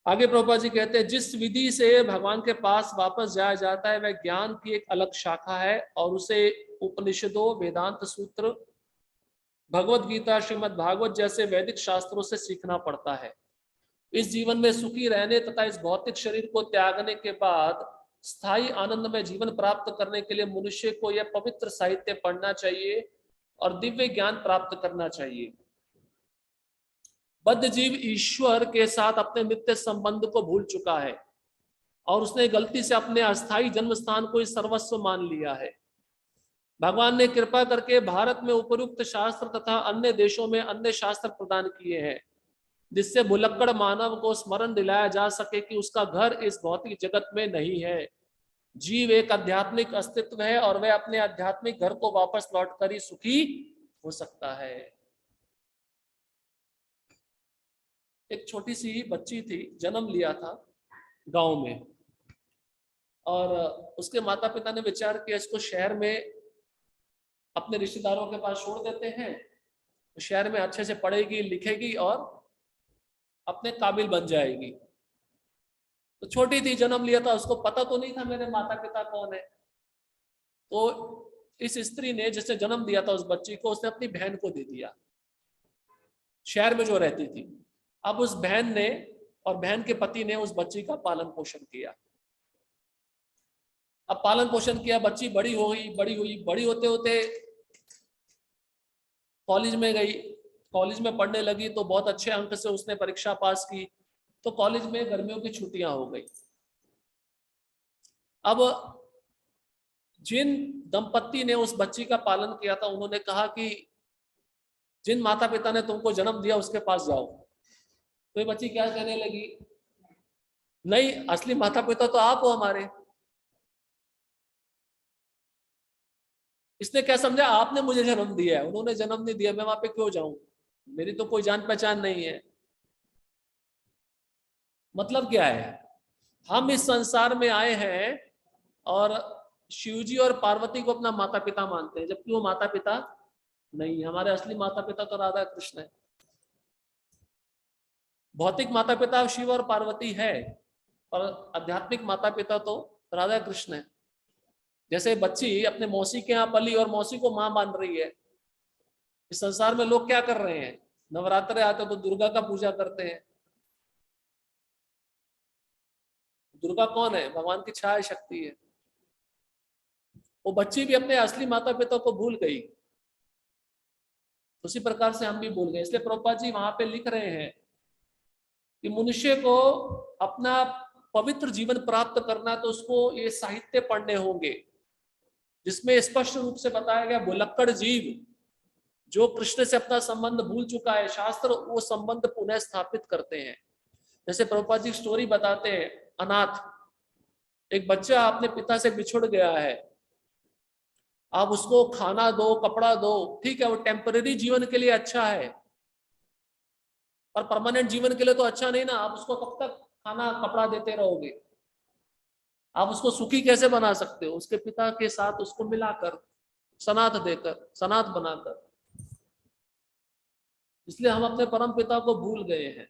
आगे प्रभुपाद जी कहते हैं जिस विधि से भगवान के पास वापस जाया जाता है वह ज्ञान की एक अलग शाखा है, और उसे उपनिषदों, वेदांत सूत्र, भगवत गीता, श्रीमद् भागवत जैसे वैदिक शास्त्रों से सीखना पड़ता है। इस जीवन में सुखी रहने तथा इस भौतिक शरीर को त्यागने के बाद स्थायी आनंद में जीवन प्राप्त करने के लिए मनुष्य को यह पवित्र साहित्य पढ़ना चाहिए और दिव्य ज्ञान प्राप्त करना चाहिए। बद्ध जीव ईश्वर के साथ अपने नित्य संबंध को भूल चुका है और उसने गलती से अपने अस्थायी जन्म स्थान को ही सर्वस्व मान लिया है। भगवान ने कृपा करके भारत में उपयुक्त शास्त्र तथा अन्य देशों में अन्य शास्त्र प्रदान किए हैं, जिससे भुलक्कड़ मानव को स्मरण दिलाया जा सके कि उसका घर इस भौतिक जगत में नहीं है। जीव एक आध्यात्मिक अस्तित्व है और वह अपने आध्यात्मिक घर को वापस लौटकर ही सुखी हो सकता है। एक छोटी सी बच्ची थी, जन्म लिया था गांव में, और उसके माता पिता ने विचार किया इसको शहर में अपने रिश्तेदारों के पास छोड़ देते हैं, तो शहर में अच्छे से पढ़ेगी लिखेगी और अपने काबिल बन जाएगी। तो छोटी थी, जन्म लिया था, उसको पता तो नहीं था मेरे माता पिता कौन है। तो इस स्त्री ने जिसने जन्म दिया था उस बच्ची को, उसने अपनी बहन को दे दिया, शहर में जो रहती थी। अब उस बहन ने और बहन के पति ने उस बच्ची का पालन पोषण किया। अब पालन पोषण किया, बच्ची बड़ी हो गई, बड़ी होते होते कॉलेज में गई, कॉलेज में पढ़ने लगी तो बहुत अच्छे अंक से उसने परीक्षा पास की। तो कॉलेज में गर्मियों की छुट्टियां हो गई। अब जिन दंपत्ति ने उस बच्ची का पालन किया था, उन्होंने कहा कि जिन माता पिता ने तुमको जन्म दिया उसके पास जाओ। तो ये बच्ची क्या कहने लगी, नहीं, असली माता पिता तो आप हो हमारे। इसने क्या समझा, आपने मुझे जन्म दिया है, उन्होंने जन्म नहीं दिया, मैं वहां पे क्यों जाऊं, मेरी तो कोई जान पहचान नहीं है। मतलब क्या है, हम इस संसार में आए हैं और शिवजी और पार्वती को अपना माता पिता मानते हैं, जबकि वो माता पिता नहीं, हमारे असली माता पिता तो राधा कृष्ण है। भौतिक माता पिता शिव और पार्वती है और आध्यात्मिक माता पिता तो राधा कृष्ण है। जैसे बच्ची अपने मौसी के यहाँ पली और मौसी को मां मान रही है। इस संसार में लोग क्या कर रहे हैं, नवरात्रे आते तो दुर्गा का पूजा करते हैं। दुर्गा कौन है, भगवान की छाया शक्ति है। वो बच्ची भी अपने असली माता पिता को भूल गई, उसी प्रकार से हम भी भूल गए। इसलिए प्रभुपाद जी वहां पे लिख रहे हैं कि मनुष्य को अपना पवित्र जीवन प्राप्त करना तो उसको ये साहित्य पढ़ने होंगे, जिसमें स्पष्ट रूप से बताया गया भुलक्कड़ जीव जो कृष्ण से अपना संबंध भूल चुका है, शास्त्र वो संबंध पुनः स्थापित करते हैं। जैसे प्रभुपाद जी स्टोरी बताते हैं, अनाथ एक बच्चा अपने पिता से बिछुड़ गया है, आप उसको खाना दो, कपड़ा दो, ठीक है, वो टेम्परेरी जीवन के लिए अच्छा है, पर परमानेंट जीवन के लिए तो अच्छा नहीं ना। आप उसको कब तक खाना कपड़ा देते रहोगे, आप उसको सुखी कैसे बना सकते हो, उसके पिता के साथ उसको मिलाकर, सनात देकर, सनात बनाकर। इसलिए हम अपने परम पिता को भूल गए हैं।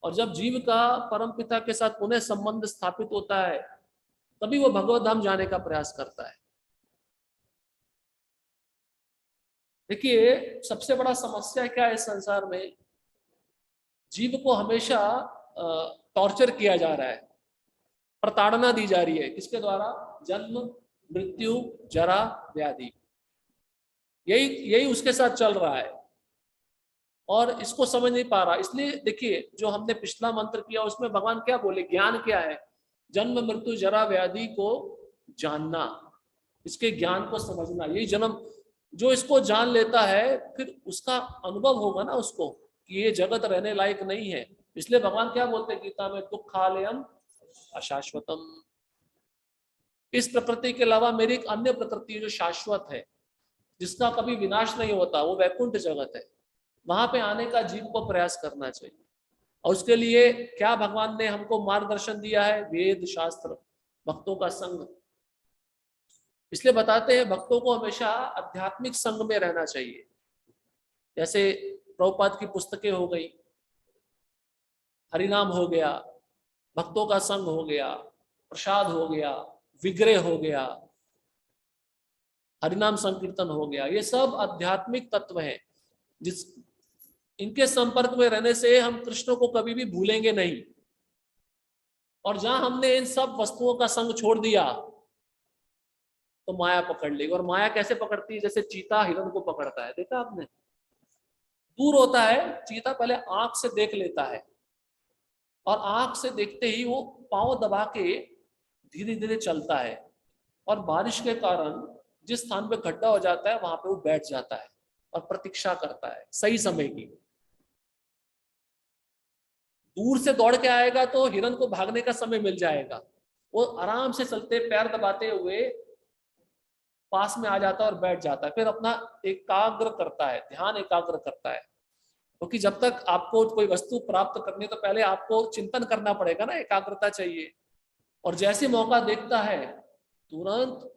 और जब जीव का परम पिता के साथ पुनः संबंध स्थापित होता है, तभी वो भगवत धाम जाने का प्रयास करता है। देखिए, सबसे बड़ा समस्या क्या है इस संसार में, जीव को हमेशा टॉर्चर किया जा रहा है, प्रताड़ना दी जा रही है। किसके द्वारा, जन्म मृत्यु जरा व्याधि, यही यही उसके साथ चल रहा है और इसको समझ नहीं पा रहा। इसलिए देखिए, जो हमने पिछला मंत्र किया उसमें भगवान क्या बोले, ज्ञान क्या है, जन्म मृत्यु जरा व्याधि को जानना, इसके ज्ञान को समझना। यही जन्म, जो इसको जान लेता है फिर उसका अनुभव होगा ना उसको कि ये जगत रहने लायक नहीं है। इसलिए भगवान क्या बोलते हैं गीता में, दुःखालयम अशाश्वतम, इस प्रकृति के अलावा मेरी एक अन्य प्रकृति है जो शाश्वत है, जिसका कभी विनाश नहीं होता, वो वैकुंठ जगत है। वहां पे आने का जीव को प्रयास करना चाहिए। और उसके लिए क्या भगवान ने हमको मार्गदर्शन दिया है, वेद शास्त्र, भक्तों का संग। इसलिए बताते हैं भक्तों को हमेशा आध्यात्मिक संग में रहना चाहिए। जैसे प्रभुपाद की पुस्तकें हो गई, हरिनाम हो गया, भक्तों का संग हो गया, प्रसाद हो गया, विग्रह हो गया, हरिनाम संकीर्तन हो गया, ये सब आध्यात्मिक तत्व हैं जिस इनके संपर्क में रहने से हम कृष्ण को कभी भी भूलेंगे नहीं। और जहां हमने इन सब वस्तुओं का संग छोड़ दिया तो माया पकड़ लेगी। और माया कैसे पकड़ती है, जैसे चीता हिरण को पकड़ता है, देखा आपने, दूर होता है, चीता पहले आंख से देख लेता है और आंख से देखते ही वो पांव दबा के धीरे धीरे चलता है और बारिश के कारण जिस स्थान पे गड्ढा हो जाता है वहां पे वो बैठ जाता है और प्रतीक्षा करता है सही समय की। दूर से दौड़ के आएगा तो हिरन को भागने का समय मिल जाएगा, वो आराम से चलते पैर दबाते हुए पास में आ जाता है और बैठ जाता है, फिर अपना एकाग्र करता है, ध्यान एकाग्र करता है। क्योंकि जब तक आपको कोई वस्तु प्राप्त करनी है तो पहले आपको चिंतन करना पड़ेगा ना, एकाग्रता चाहिए। और जैसे मौका देखता है तुरंत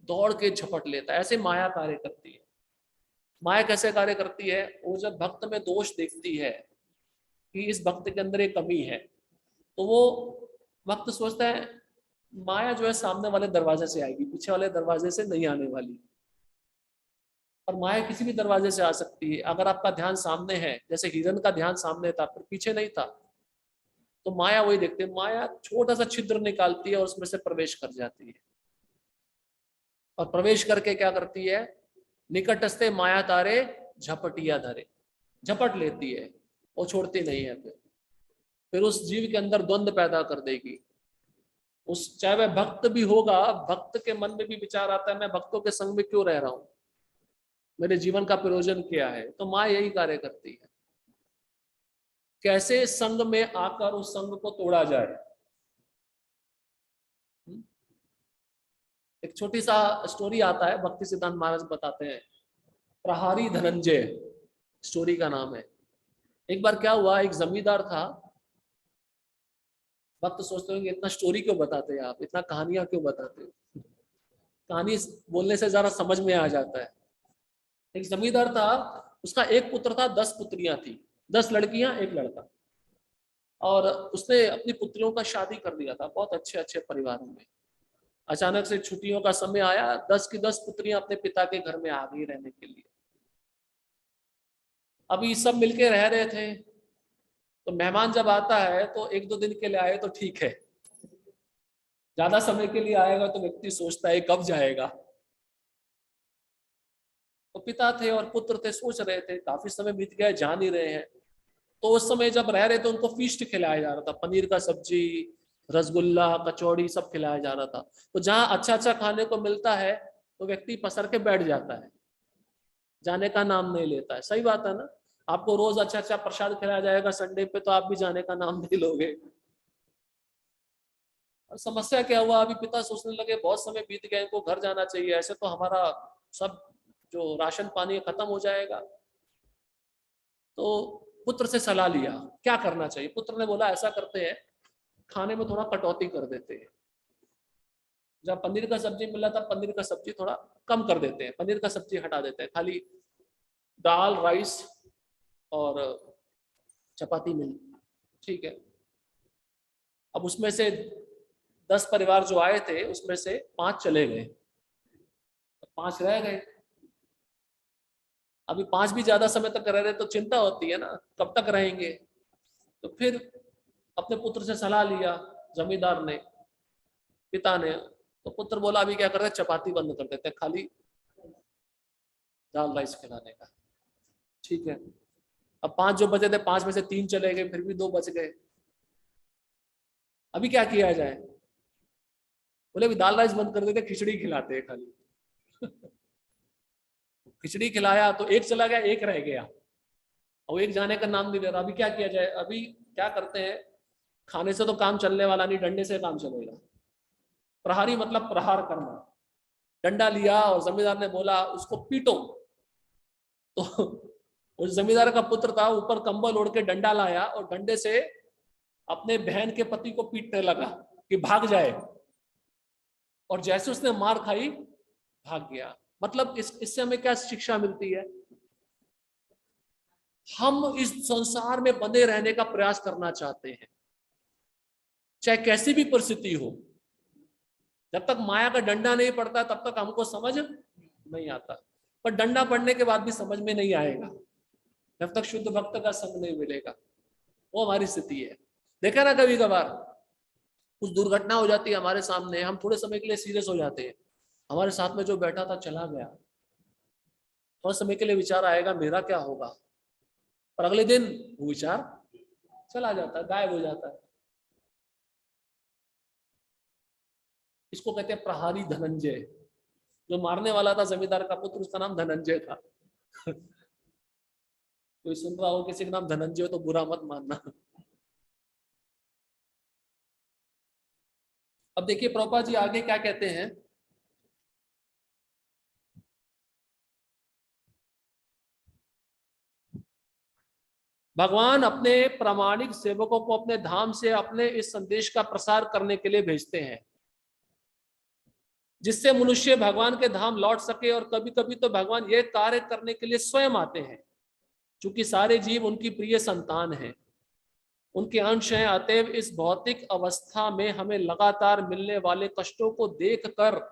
दौड़ के झपट लेता है। ऐसे माया कार्य करती है। माया कैसे कार्य करती है? वो जब भक्त में दोष देखती है कि इस भक्त के अंदर एक कमी है, तो वो भक्त सोचता है माया जो है सामने वाले दरवाजे से आएगी, पीछे वाले दरवाजे से नहीं आने वाली। और माया किसी भी दरवाजे से आ सकती है। अगर आपका ध्यान सामने है, जैसे हिरन का ध्यान सामने था पर पीछे नहीं था, तो माया वही देखते है, माया छोटा सा छिद्र निकालती है और उसमें से प्रवेश कर जाती है। और प्रवेश करके क्या करती है? निकटस्थे माया तारे झपटिया धरे, झपट लेती है, वो छोड़ती नहीं है। फिर उस जीव के अंदर द्वंद्व पैदा कर देगी। उस चाहे वह भक्त भी होगा, भक्त के मन में भी विचार आता है मैं भक्तों के संग में क्यों रह रहा हूं, मेरे जीवन का प्रयोजन क्या है। तो माँ यही कार्य करती है, कैसे संग में आकर उस संग को तोड़ा जाए। एक छोटी सा स्टोरी आता है, भक्ति सिद्धांत महाराज बताते हैं, प्रहारी धनंजय स्टोरी का नाम है। एक बार क्या हुआ, एक जमींदार था। भक्त सोचते होंगे इतना स्टोरी क्यों बताते हैं आप, इतना कहानियां क्यों बताते हो, कहानी बोलने से जरा समझ में आ जाता है। एक जमींदार था, उसका एक पुत्र था, 10 पुत्रियां थी, 10 लड़कियां एक लड़का। और उसने अपनी पुत्रियों का शादी कर दिया था बहुत अच्छे अच्छे परिवारों में। अचानक से छुट्टियों का समय आया, 10 की 10 पुत्रियां अपने पिता के घर में आ गई रहने के लिए। अभी सब मिलके रह रहे थे, तो मेहमान जब आता है तो 1-2 दिन के लिए आए तो ठीक है, ज्यादा समय के लिए आएगा तो व्यक्ति सोचता है कब जाएगा। तो पिता थे और पुत्र थे, सोच रहे थे काफी समय बीत गया, जा नहीं रहे हैं। तो उस समय जब रह रहे थे उनको फीस्ट खिलाया जा रहा था, पनीर का सब्जी, रसगुल्ला, कचौड़ी सब खिलाया जा रहा था। तो जहाँ अच्छा अच्छा खाने को मिलता है तो व्यक्ति पसर के बैठ जाता है, जाने का नाम नहीं लेता है। सही बात है ना? आपको रोज अच्छा अच्छा प्रसाद खिलाया जाएगा संडे पे तो आप भी जाने का नाम नहीं लोगे। और समस्या क्या हुआ, अभी पिता सोचने लगे बहुत समय बीत गया, इनको घर जाना चाहिए, ऐसे तो हमारा सब जो राशन पानी खत्म हो जाएगा। तो पुत्र से सलाह लिया क्या करना चाहिए। पुत्र ने बोला ऐसा करते हैं, खाने में थोड़ा कटौती कर देते हैं। जब पनीर का सब्जी मिला था, पनीर का सब्जी थोड़ा कम कर देते हैं, पनीर का सब्जी हटा देते हैं, खाली दाल राइस और चपाती मिल, ठीक है। अब उसमें से 10 परिवार जो आए थे उसमें से 5 चले गए, 5 रह गए। अभी 5 भी ज्यादा समय तक रह रहे तो चिंता होती है ना, कब तक रहेंगे। तो फिर अपने पुत्र से सलाह लिया जमींदार ने, पिता ने। तो पुत्र बोला अभी क्या करते हैं, चपाती बंद कर देते हैं, खाली दाल राइस खिलाने का, ठीक है। अब 5 जो बचे थे, 5 में से 3 चले गए, फिर भी 2 बच गए। अभी क्या किया जाए? बोले अभी दाल राइस बंद कर देते, खिचड़ी खिलाते हैं खाली। खिचड़ी खिलाया तो एक चला गया, एक रह गया, और एक जाने का नाम नहीं ले रहा। अभी क्या किया जाए? अभी क्या करते हैं, खाने से तो काम चलने वाला नहीं, डंडे से काम चलेगा। प्रहारी मतलब प्रहार करना। डंडा लिया और जमींदार ने बोला उसको पीटो। तो उस जमींदार का पुत्र था, ऊपर कंबल ओढ़ के डंडा लाया और डंडे से अपने बहन के पति को पीटने लगा कि भाग जाए। और जैसे उसने मार खाई भाग गया। मतलब इससे हमें क्या शिक्षा मिलती है? हम इस संसार में बने रहने का प्रयास करना चाहते हैं, चाहे कैसी भी परिस्थिति हो। जब तक माया का डंडा नहीं पड़ता तब तक हमको समझ नहीं आता, पर डंडा पड़ने के बाद भी समझ में नहीं आएगा जब तक शुद्ध भक्त का संग नहीं मिलेगा। वो हमारी स्थिति है। देखा ना, कभी कभार कुछ दुर्घटना हो जाती है हमारे सामने, हम थोड़े समय के लिए सीरियस हो जाते हैं, हमारे साथ में जो बैठा था चला गया, थोड़ा समय के लिए विचार आएगा मेरा क्या होगा। पर अगले दिन वो विचार चला जाता है, गायब हो जाता है। इसको कहते हैं प्रहारी धनंजय। जो मारने वाला था जमींदार का पुत्र, उसका नाम धनंजय था। कोई सुन रहा हो किसी का नाम धनंजय हो तो बुरा मत मानना। अब देखिए प्रभुपाद जी आगे क्या कहते हैं। भगवान अपने प्रामाणिक सेवकों को अपने धाम से अपने इस संदेश का प्रसार करने के लिए भेजते हैं, जिससे मनुष्य भगवान के धाम लौट सके। और कभी कभी तो भगवान ये कार्य करने के लिए स्वयं आते हैं, क्योंकि सारे जीव उनकी प्रिय संतान हैं, उनके अंश हैं। अतएव इस भौतिक अवस्था में हमें लगातार मिलने वाले कष्टों को देखकर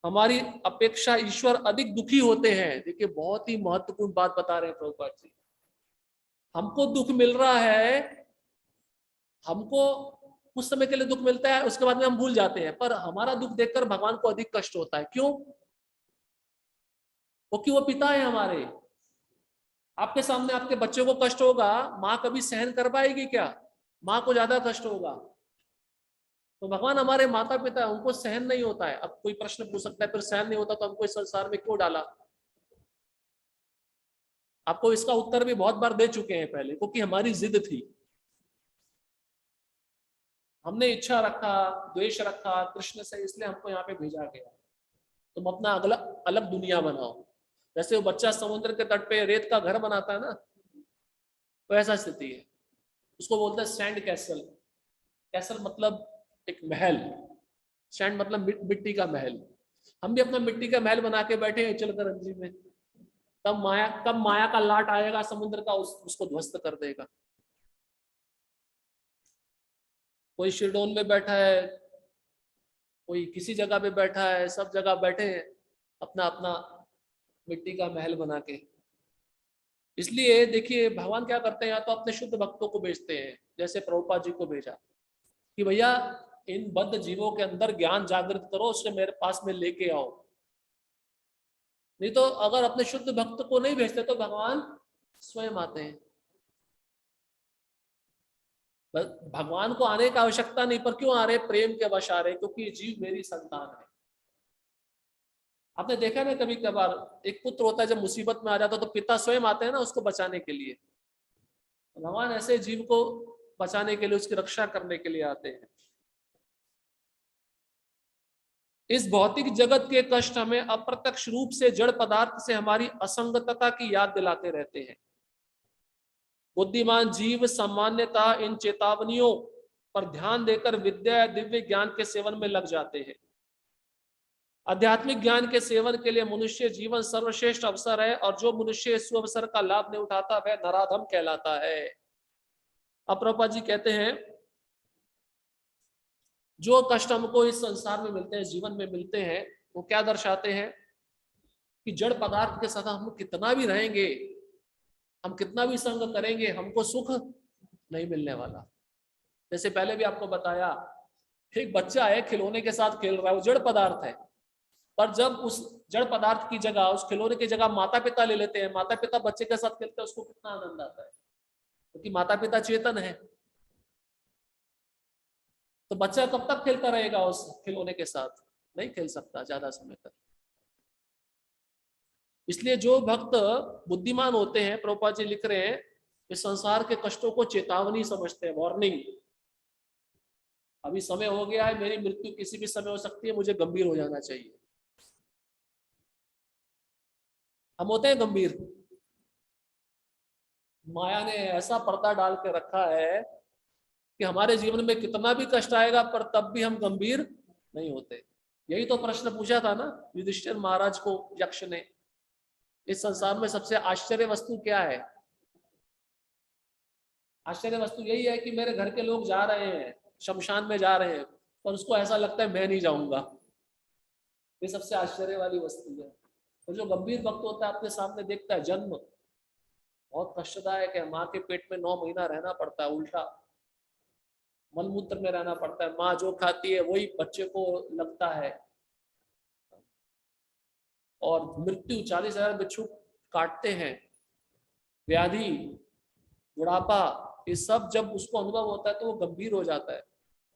हमारी अपेक्षा ईश्वर अधिक दुखी होते हैं। देखिए बहुत ही महत्वपूर्ण बात बता रहे हैं प्रभुपाद जी। हमको दुख मिल रहा है, हमको कुछ समय के लिए दुख मिलता है, उसके बाद में हम भूल जाते हैं, पर हमारा दुख देखकर भगवान को अधिक कष्ट होता है। क्यों? वो पिता है हमारे। आपके सामने आपके बच्चे को कष्ट होगा, माँ कभी सहन कर पाएगी क्या? माँ को ज्यादा कष्ट होगा। तो भगवान हमारे माता पिता, उनको सहन नहीं होता है। अब कोई प्रश्न पूछ सकता है, फिर सहन नहीं होता तो हमको इस संसार में क्यों डाला? आपको इसका उत्तर भी बहुत बार दे चुके हैं पहले, क्योंकि हमारी जिद थी। हमने इच्छा रखा, द्वेष रखा कृष्ण से, इसलिए हमको यहाँ पे भेजा गया। तुम अपना अगला अलग दुनिया बनाओ। जैसे वो बच्चा समुद्र के तट पे रेत का घर बनाता है ना, तो ऐसा स्थिति है। उसको बोलते हैं सैंड कैसल। कैसल मतलब एक महल, सैंड मतलब मिट्टी का महल। हम भी अपना मिट्टी का महल बना के बैठे हैं चलकर रंजी में। कब माया का लाट आएगा समुद्र का, उसको ध्वस्त कर देगा। कोई शिरडोन में बैठा है, कोई किसी जगह पे बैठा है, सब जगह बैठे हैं अपना अपना मिट्टी का महल बना के। इसलिए देखिए भगवान क्या करते हैं, या तो अपने शुद्ध भक्तों को भेजते हैं, जैसे प्रभुपाद जी को भेजा कि भैया इन बद्ध जीवों के अंदर ज्ञान जागृत करो, उससे मेरे पास में लेके आओ। नहीं तो अगर अपने शुद्ध भक्त को नहीं भेजते तो भगवान स्वयं आते हैं। भगवान को आने की आवश्यकता नहीं, पर क्यों आ रहे? प्रेम के वश आ रहे, क्योंकि जीव मेरी संतान है। आपने देखा ना कभी कभार एक पुत्र होता है, जब मुसीबत में आ जाता है तो पिता स्वयं आते हैं ना उसको बचाने के लिए। भगवान ऐसे जीव को बचाने के लिए, उसकी रक्षा करने के लिए आते हैं। इस भौतिक जगत के कष्ट हमें अप्रत्यक्ष रूप से जड़ पदार्थ से हमारी असंगतता की याद दिलाते रहते हैं। बुद्धिमान जीव सामान्यतः इन चेतावनियों पर ध्यान देकर विद्या या दिव्य ज्ञान के सेवन में लग जाते हैं। आध्यात्मिक ज्ञान के सेवन के लिए मनुष्य जीवन सर्वश्रेष्ठ अवसर है, और जो मनुष्य इस अवसर का लाभ नहीं उठाता वह नराधम कहलाता है। अब प्रभुपाद जी कहते हैं, जो कष्ट हमको इस संसार में मिलते हैं, जीवन में मिलते हैं, वो क्या दर्शाते हैं कि जड़ पदार्थ के साथ हम कितना भी रहेंगे, हम कितना भी संग करेंगे, हमको सुख नहीं मिलने वाला। जैसे पहले भी आपको बताया, एक बच्चा है खिलौने के साथ खेल रहा है, वो जड़ पदार्थ है, पर जब उस जड़ पदार्थ की जगह, उस खिलौने की जगह माता पिता ले लेते हैं, माता पिता बच्चे के साथ खेलते हैं, उसको कितना आनंद आता है, क्योंकि माता पिता चेतन है। तो बच्चा कब तक खेलता रहेगा उस खिलौने के साथ? नहीं खेल सकता ज्यादा समय तक। इसलिए जो भक्त बुद्धिमान होते हैं, प्रभुपाद जी लिख रहे हैं, इस संसार के कष्टों को चेतावनी समझते हैं, वार्निंग। अभी समय हो गया है, मेरी मृत्यु किसी भी समय हो सकती है, मुझे गंभीर हो जाना चाहिए। हम होते हैं गंभीर। माया ने ऐसा पर्दा डाल के रखा है कि हमारे जीवन में कितना भी कष्ट आएगा, पर तब भी हम गंभीर नहीं होते। यही तो प्रश्न पूछा था ना युधिष्ठिर महाराज को यक्ष ने, इस संसार में सबसे आश्चर्य वस्तु क्या है? आश्चर्य वस्तु यही है कि मेरे घर के लोग जा रहे हैं, शमशान में जा रहे हैं, पर उसको ऐसा लगता है मैं नहीं जाऊंगा। ये सबसे आश्चर्य वाली वस्तु है। तो जो गंभीर भक्त होता है, अपने सामने देखता है जन्म बहुत कष्टदायक है, माँ के पेट में 9 महीना रहना पड़ता है, उल्टा मलमूत्र में रहना पड़ता है, माँ जो खाती है वही बच्चे को लगता है, और मृत्यु 40,000 बिच्छू काटते हैं, व्याधि बुढ़ापा, ये सब जब उसको अनुभव होता है तो वो गंभीर हो जाता है।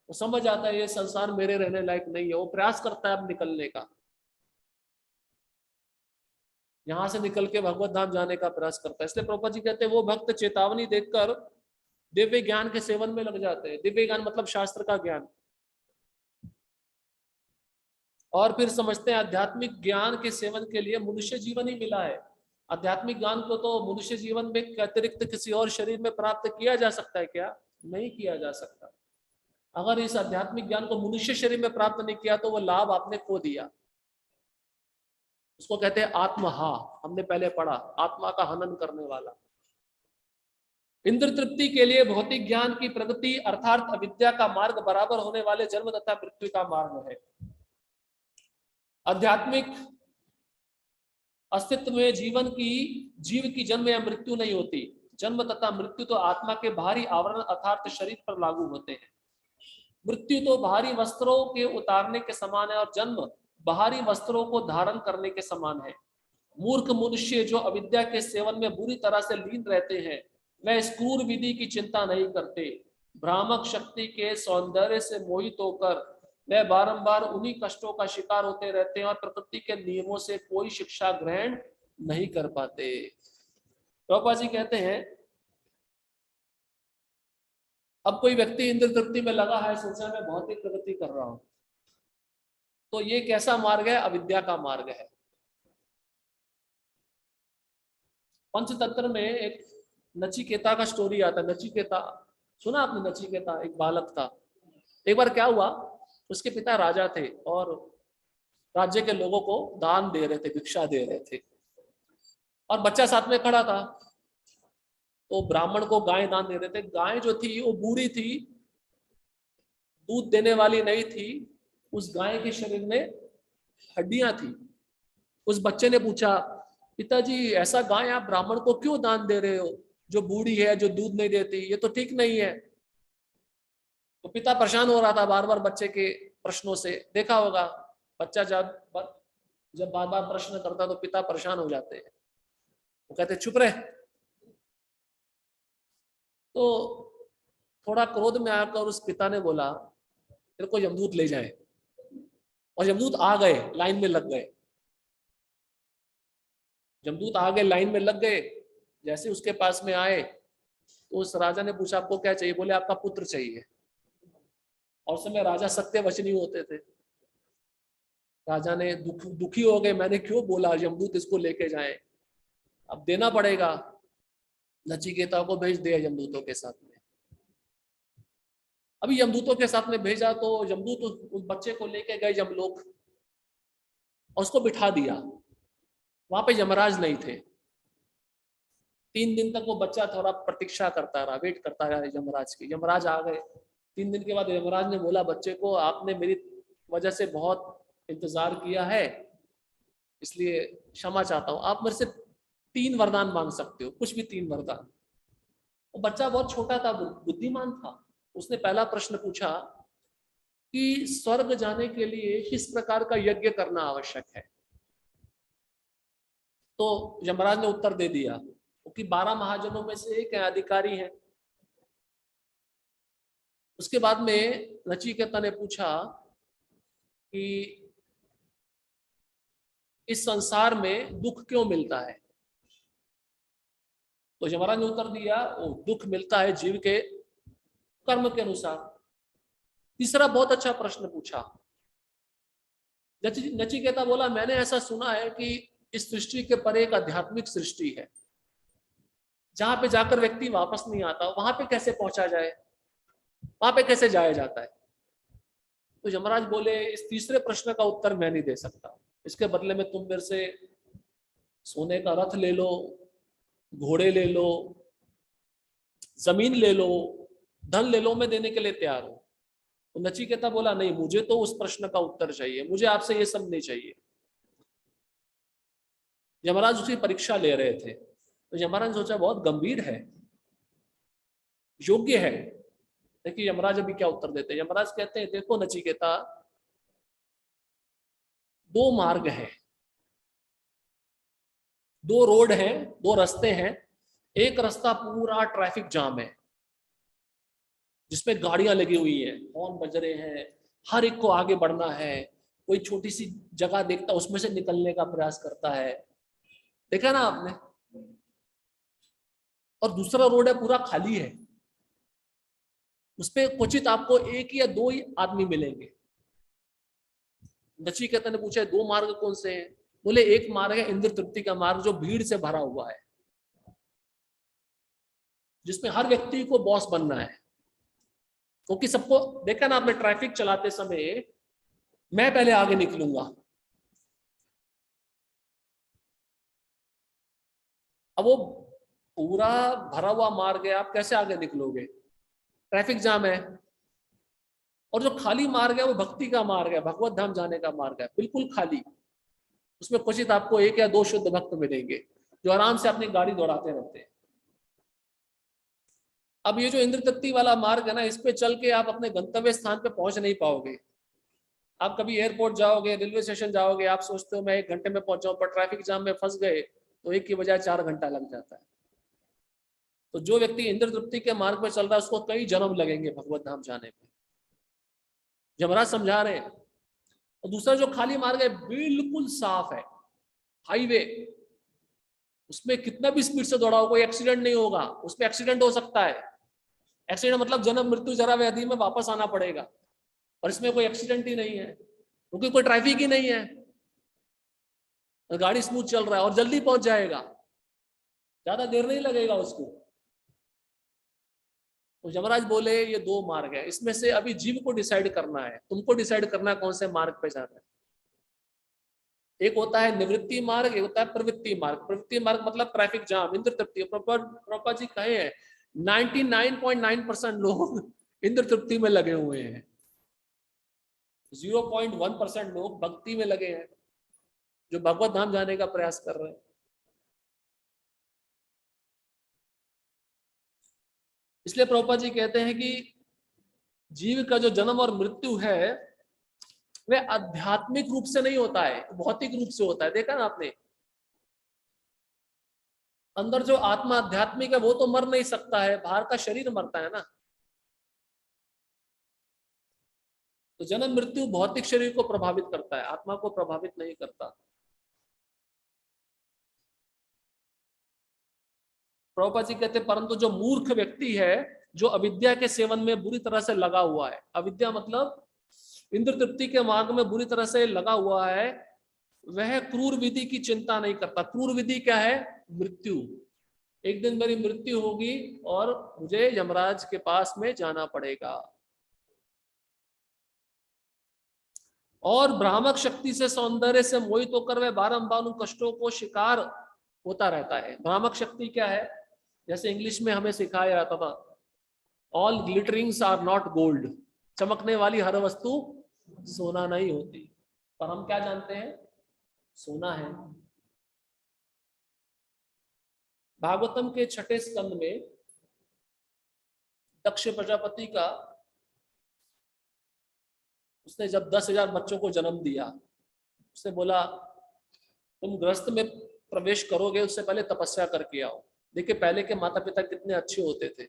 वो समझ आता है ये संसार मेरे रहने लायक नहीं है, वो प्रयास करता है अब निकलने का, यहां से निकल के भगवत धाम जाने का प्रयास करता है। इसलिए प्रभुपाद जी कहते हैं वो भक्त चेतावनी देखकर दिव्य ज्ञान के सेवन में लग जाते हैं। दिव्य ज्ञान मतलब शास्त्र का ज्ञान। और फिर समझते हैं आध्यात्मिक ज्ञान के सेवन के लिए मनुष्य जीवन ही मिला है। आध्यात्मिक ज्ञान को तो मनुष्य जीवन में अतिरिक्त किसी और शरीर में प्राप्त किया जा सकता है क्या? नहीं किया जा सकता। अगर इस आध्यात्मिक ज्ञान को मनुष्य शरीर में प्राप्त नहीं किया तो वो लाभ आपने खो दिया। उसको कहते हैं आत्महा, हमने पहले पढ़ा, आत्मा का हनन करने वाला। इंद्र तृप्ति के लिए भौतिक ज्ञान की प्रगति अर्थात अविद्या का मार्ग बराबर होने वाले जन्म तथा मृत्यु का मार्ग है। आध्यात्मिक अस्तित्व में जीव की जन्म या मृत्यु नहीं होती। जन्म तथा मृत्यु तो आत्मा के बाहरी आवरण अर्थात शरीर पर लागू होते हैं। मृत्यु तो बाहरी वस्त्रों के उतारने के समान है और जन्म बाहरी वस्त्रों को धारण करने के समान है। मूर्ख मनुष्य जो अविद्या के सेवन में बुरी तरह से लीन रहते हैं वह इस क्रूर विधि की चिंता नहीं करते। भ्रामक शक्ति के सौंदर्य से मोहित होकर वे बारंबार उन्हीं कष्टों का शिकार होते रहते हैं और प्रकृति के नियमों से कोई शिक्षा ग्रहण नहीं कर पाते। प्रभुपाद जी कहते हैं अब कोई व्यक्ति इंद्र तृप्ति में लगा है, सोचा मैं भौतिक प्रगति कर रहा हूं, तो ये कैसा मार्ग है? अविद्या का मार्ग है। पंचतंत्र में एक नचिकेता का स्टोरी आता है। नचिकेता सुना आपने? नचिकेता एक बालक था। एक बार क्या हुआ, उसके पिता राजा थे और राज्य के लोगों को दान दे रहे थे, भिक्षा दे रहे थे, और बच्चा साथ में खड़ा था। तो ब्राह्मण को गाय दान दे रहे थे। गाय जो थी वो बूढ़ी थी, दूध देने वाली नहीं थी। उस गाय के शरीर में हड्डियां थी। उस बच्चे ने पूछा, पिताजी ऐसा गाय आप ब्राह्मण को क्यों दान दे रहे हो जो बूढ़ी है, जो दूध नहीं देती? ये तो ठीक नहीं है। तो पिता परेशान हो रहा था बार बार बच्चे के प्रश्नों से। देखा होगा बच्चा जब बार बार प्रश्न करता तो पिता परेशान हो जाते हैं, वो कहते चुप रहे। तो थोड़ा क्रोध में आकर उस पिता ने बोला तेरे को यमदूत ले जाए। और यमदूत आ गए, लाइन में लग गए। यमदूत आ गए, लाइन में लग गए। जैसे उसके पास में आए तो उस राजा ने पूछा आपको क्या चाहिए? बोले आपका पुत्र चाहिए। और उस समय राजा सत्य वचनी होते थे। राजा ने दुखी हो गए, मैंने क्यों बोला यमदूत इसको लेके जाए, अब देना पड़ेगा। नचिकेता को भेज दिया यमदूतों के साथ में। अभी यमदूतों के साथ में भेजा तो यमदूत उस बच्चे को लेके गए यमलोक और उसको बिठा दिया। वहां पे यमराज नहीं थे। 3 दिन तक वो बच्चा थोड़ा प्रतीक्षा करता रहा, वेट करता रहा यमराज की। यमराज आ गए। 3 दिन के बाद यमराज ने बोला बच्चे को आपने मेरी वजह से बहुत इंतजार किया है, इसलिए क्षमा चाहता हूं। आप मेरे से 3 वरदान मांग सकते हो, कुछ भी 3 वरदान। वो बच्चा बहुत छोटा था, बुद्धिमान था। उसने पहला प्रश्न पूछा कि स्वर्ग जाने के लिए किस प्रकार का यज्ञ करना आवश्यक है? तो यमराज ने उत्तर दे दिया कि 12 महाजनों में से एक अधिकारी है। उसके बाद में नचिकेता ने पूछा कि इस संसार में दुख क्यों मिलता है? तो यमराज ने उत्तर दिया वो दुख मिलता है जीव के कर्म के अनुसार। तीसरा बहुत अच्छा प्रश्न पूछा। नचिकेता बोला मैंने ऐसा सुना है कि इस सृष्टि के परे एक आध्यात्मिक सृष्टि है जहां पे जाकर व्यक्ति वापस नहीं आता, वहां पे कैसे पहुंचा जाए, वहां पे कैसे जाया जाता है? तो यमराज बोले इस तीसरे प्रश्न का उत्तर मैं नहीं दे सकता, इसके बदले में तुम मेरे से सोने का रथ ले लो, घोड़े ले लो, जमीन ले लो, धन ले लो, मैं देने के लिए तैयार हूं। तो नचिकेता बोला नहीं, मुझे तो उस प्रश्न का उत्तर चाहिए, मुझे आपसे ये सब नहीं चाहिए। यमराज उसकी परीक्षा ले रहे थे तो यमराज ने सोचा बहुत गंभीर है, योग्य है। देखिए यमराज अभी क्या उत्तर देते हैं। यमराज कहते हैं देखो नचिकेता, 2 मार्ग है, 2 रोड हैं, 2 रास्ते हैं। एक रास्ता पूरा ट्रैफिक जाम है, जिसमें गाड़ियां लगी हुई हैं, हॉर्न बज रहे हैं, हर एक को आगे बढ़ना है, कोई छोटी सी जगह देखता उसमें से निकलने का प्रयास करता है, देखा ना आपने। और दूसरा रोड है पूरा खाली है, उसपे क्वचित आपको एक या दो ही आदमी मिलेंगे। नचिकेता ने पूछा दो मार्ग कौन से हैं? बोले एक मार्ग है इंद्र तृप्ति का मार्ग, जो भीड़ से भरा हुआ है, जिसमें हर व्यक्ति को बॉस बनना है, क्योंकि सबको देखा ना आपने, ट्रैफिक चलाते समय मैं पहले आगे निकलूंगा। अब वो पूरा भरा हुआ मार्ग है, आप कैसे आगे निकलोगे? ट्रैफिक जाम है। और जो खाली मार्ग है वो भक्ति का मार्ग है, भगवत धाम जाने का मार्ग है, बिल्कुल खाली। उसमें क्वचित आपको एक या दो शुद्ध भक्त मिलेंगे जो आराम से अपनी गाड़ी दौड़ाते रहते हैं। अब ये जो इंद्र तृप्ति वाला मार्ग है ना, इस पे चल के आप अपने गंतव्य स्थान पे पहुंच नहीं पाओगे। आप कभी एयरपोर्ट जाओगे, रेलवे स्टेशन जाओगे, आप सोचते हो मैं 1 घंटे में पहुंच जाऊं, पर ट्रैफिक जाम में फंस गए तो एक की बजाय 4 घंटा लग जाता है। तो जो व्यक्ति इंद्र तृप्ति के मार्ग पे चल रहा है उसको कई जन्म लगेंगे भगवत धाम जाने में, जमराज समझा रहे हैं। और दूसरा जो खाली मार्ग है बिल्कुल साफ है, हाईवे, उसमें कितना भी स्पीड से दौड़ाओ कोई एक्सीडेंट नहीं होगा। उसमें एक्सीडेंट हो सकता है, एक्सीडेंट मतलब जन्म मृत्यु जरा व्याधि में वापस आना पड़ेगा, और इसमें कोई एक्सीडेंट ही नहीं है क्योंकि कोई ट्रैफिक ही नहीं है, गाड़ी स्मूथ चल रहा है और जल्दी पहुंच जाएगा, ज्यादा देर नहीं लगेगा उसको। तो यमराज बोले ये दो मार्ग है, इसमें से अभी जीव को डिसाइड करना है, तुमको डिसाइड करना है कौन से मार्ग पे जाना है। एक होता है निवृत्ति मार्ग, एक होता है प्रवृत्ति मार्ग। प्रवृत्ति मार्ग मतलब ट्रैफिक जाम, इंद्र तृप्ति। प्रभुपाद जी कहे हैं 99.9% लोग इंद्र तृप्ति में लगे हुए हैं, 0.1% लोग भक्ति में लगे हैं, जो भगवत धाम जाने का प्रयास कर रहे हैं। इसलिए प्रभुपाद जी कहते हैं कि जीव का जो जन्म और मृत्यु है वह आध्यात्मिक रूप से नहीं होता है, भौतिक रूप से होता है। देखा ना आपने, अंदर जो आत्मा आध्यात्मिक है वो तो मर नहीं सकता है, बाहर का शरीर मरता है ना। तो जन्म मृत्यु भौतिक शरीर को प्रभावित करता है, आत्मा को प्रभावित नहीं करता। प्रभुपाद जी कहते हैं परंतु जो मूर्ख व्यक्ति है, जो अविद्या के सेवन में बुरी तरह से लगा हुआ है, अविद्या मतलब इंद्र तृप्ति के मार्ग में बुरी तरह से लगा हुआ है, वह क्रूर विधि की चिंता नहीं करता। क्रूर विधि क्या है? मृत्यु। एक दिन मेरी मृत्यु होगी और मुझे यमराज के पास में जाना पड़ेगा। और भ्रामक शक्ति से, सौंदर्य से मोहित होकर वह बारंबार उन कष्टों को शिकार होता रहता है। भ्रामक शक्ति क्या है? जैसे इंग्लिश में हमें सिखाया जाता था, ऑल ग्लिटरिंग्स आर नॉट गोल्ड, चमकने वाली हर वस्तु सोना नहीं होती। पर हम क्या जानते हैं? सोना है। भागवतम के 6ठे स्कंद में दक्ष प्रजापति का, उसने जब 10,000 बच्चों को जन्म दिया, उसने बोला तुम गृहस्थ में प्रवेश करोगे उससे पहले तपस्या करके आओ। देखिए पहले के माता पिता कितने अच्छे होते थे,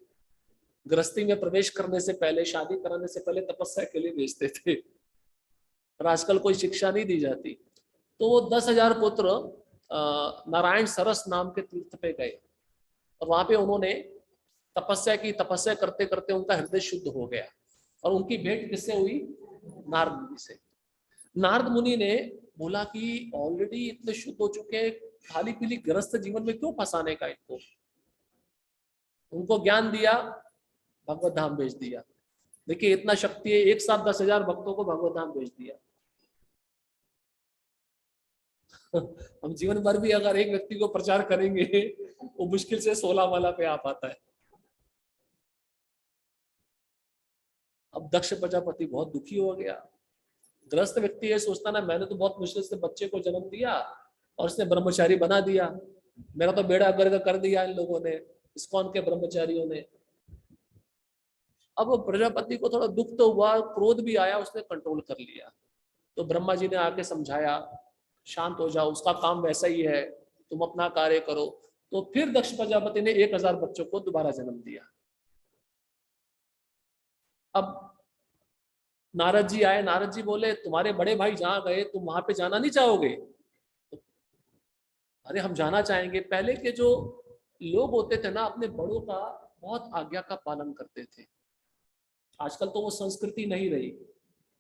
गृहस्थी में प्रवेश करने से पहले, शादी कराने से पहले तपस्या के लिए भेजते थे। और आजकल कोई शिक्षा नहीं दी जाती। तो वो 10,000 पुत्र नारायण सरस नाम के तीर्थ पे गए और वहां पे उन्होंने तपस्या की। तपस्या करते करते उनका हृदय शुद्ध हो गया और उनकी भेंट किससे हुई? नारद मुनि से। नारद मुनि ने बोला कि ऑलरेडी इतने शुद्ध हो चुके हैं, खाली पीली गृहस्थ जीवन में क्यों फंसाने का इनको। उनको ज्ञान दिया, भगवत धाम भेज दिया। देखिए इतना शक्ति है, एक साथ 10,000 भक्तों को भगवत धाम भेज दिया। हम जीवन भर भी अगर एक व्यक्ति को प्रचार करेंगे वो मुश्किल से 16 माला पे आ पाता है। अब दक्ष प्रजापति बहुत दुखी हो गया। ग्रस्त व्यक्ति ये सोचता ना, मैंने तो बहुत मुश्किल से बच्चे को जन्म दिया और इसने ब्रह्मचारी बना दिया, मेरा तो बेड़ा गर्क कर दिया इन लोगों ने, इस्कॉन के ब्रह्मचारियों ने। अब प्रजापति को थोड़ा दुख तो हुआ, क्रोध भी आया, उसने कंट्रोल कर लिया। तो ब्रह्मा जी ने आके समझाया, शांत हो जाओ, उसका काम वैसा ही है, तुम अपना कार्य करो। तो फिर दक्ष प्रजापति ने 1000 बच्चों को दोबारा जन्म दिया। अब नारद जी आए, नारद जी बोले तुम्हारे बड़े भाई जहां गए तुम वहां पे जाना नहीं चाहोगे? तो, अरे हम जाना चाहेंगे। पहले के जो लोग होते थे ना, अपने बड़ों का बहुत आज्ञा का पालन करते थे। आजकल तो वो संस्कृति नहीं रही।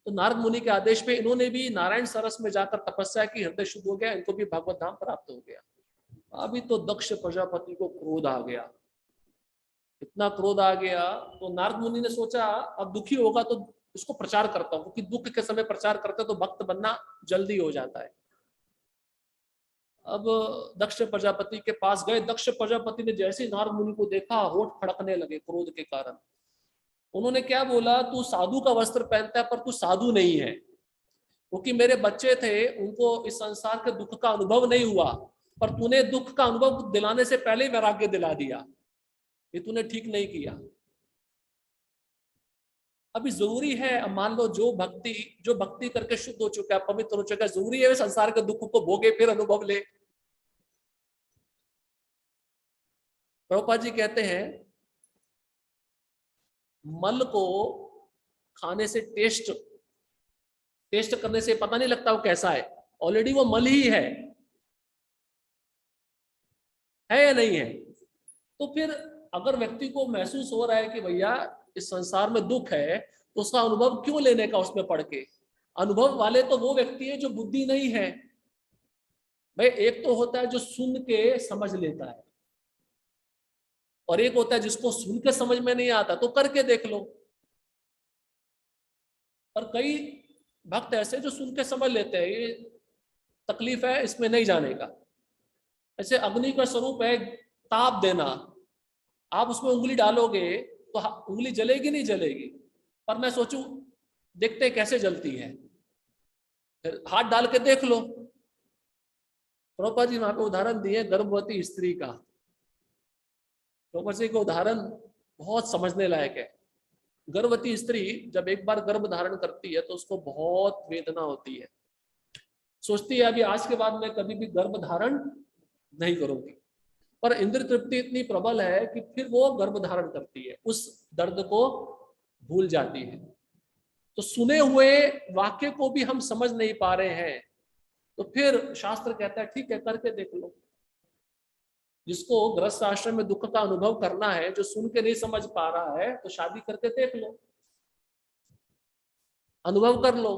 तो नारद मुनि के आदेश पे इन्होंने भी नारायण सरस में जाकर तपस्या की, हृदय शुद्ध हो गया, इनको भी भगवत धाम प्राप्त हो गया। अभी तो दक्ष प्रजापति को क्रोध आ गया, इतना क्रोध आ गया। तो नारद मुनि ने सोचा अब दुखी होगा तो इसको प्रचार करता हूं, क्योंकि दुख के समय प्रचार करते तो भक्त बनना जल्दी हो जाता है। अब दक्ष प्रजापति के पास गए। दक्ष प्रजापति ने जैसे नारद मुनि को देखा, होठ फड़कने लगे क्रोध के कारण। उन्होंने क्या बोला, तू साधु का वस्त्र पहनता है पर तू साधु नहीं है, क्योंकि मेरे बच्चे थे उनको इस संसार के दुख का अनुभव नहीं हुआ, पर तूने दुख का अनुभव दिलाने से पहले ही वैराग्य दिला दिया, ये तूने ठीक नहीं किया। अभी जरूरी है, अब मान लो जो भक्ति करके शुद्ध हो चुका है, पवित्र हो चुका है, जरूरी है वे संसार के दुख को भोगे फिर अनुभव ले? प्रभुपाद जी कहते हैं मल को खाने से टेस्ट करने से पता नहीं लगता वो कैसा है, ऑलरेडी वो मल ही है या नहीं है? तो फिर अगर व्यक्ति को महसूस हो रहा है कि भैया इस संसार में दुख है, तो उसका अनुभव क्यों लेने का उसमें पढ़ के? अनुभव वाले तो वो व्यक्ति है जो बुद्धि नहीं है भाई। एक तो होता है जो सुन के समझ लेता है, और एक होता है जिसको सुन के समझ में नहीं आता तो करके देख लो। पर कई भक्त ऐसे जो सुन के समझ लेते हैं ये तकलीफ है, इसमें नहीं जाने का। ऐसे अग्नि का स्वरूप है ताप देना, आप उसमें उंगली डालोगे तो उंगली जलेगी नहीं जलेगी, पर मैं सोचूं देखते कैसे जलती है, फिर हाथ डाल के देख लो। प्रभुपाद जी वहां पे उदाहरण दिए गर्भवती स्त्री का। प्रभुपाद जी का उदाहरण बहुत समझने लायक है। गर्भवती स्त्री जब एक बार गर्भ धारण करती है तो उसको बहुत वेदना होती है, सोचती है अभी आज के बाद मैं कभी भी गर्भ धारण नहीं करूंगी, पर इंद्र तृप्ति इतनी प्रबल है कि फिर वो गर्भ धारण करती है, उस दर्द को भूल जाती है। तो सुने हुए वाक्य को भी हम समझ नहीं पा रहे हैं, तो फिर शास्त्र कहता है ठीक है करके देख लो। जिसको गृहस्थ आश्रम में दुख का अनुभव करना है, जो सुन के नहीं समझ पा रहा है, तो शादी करके देख लो, अनुभव कर लो।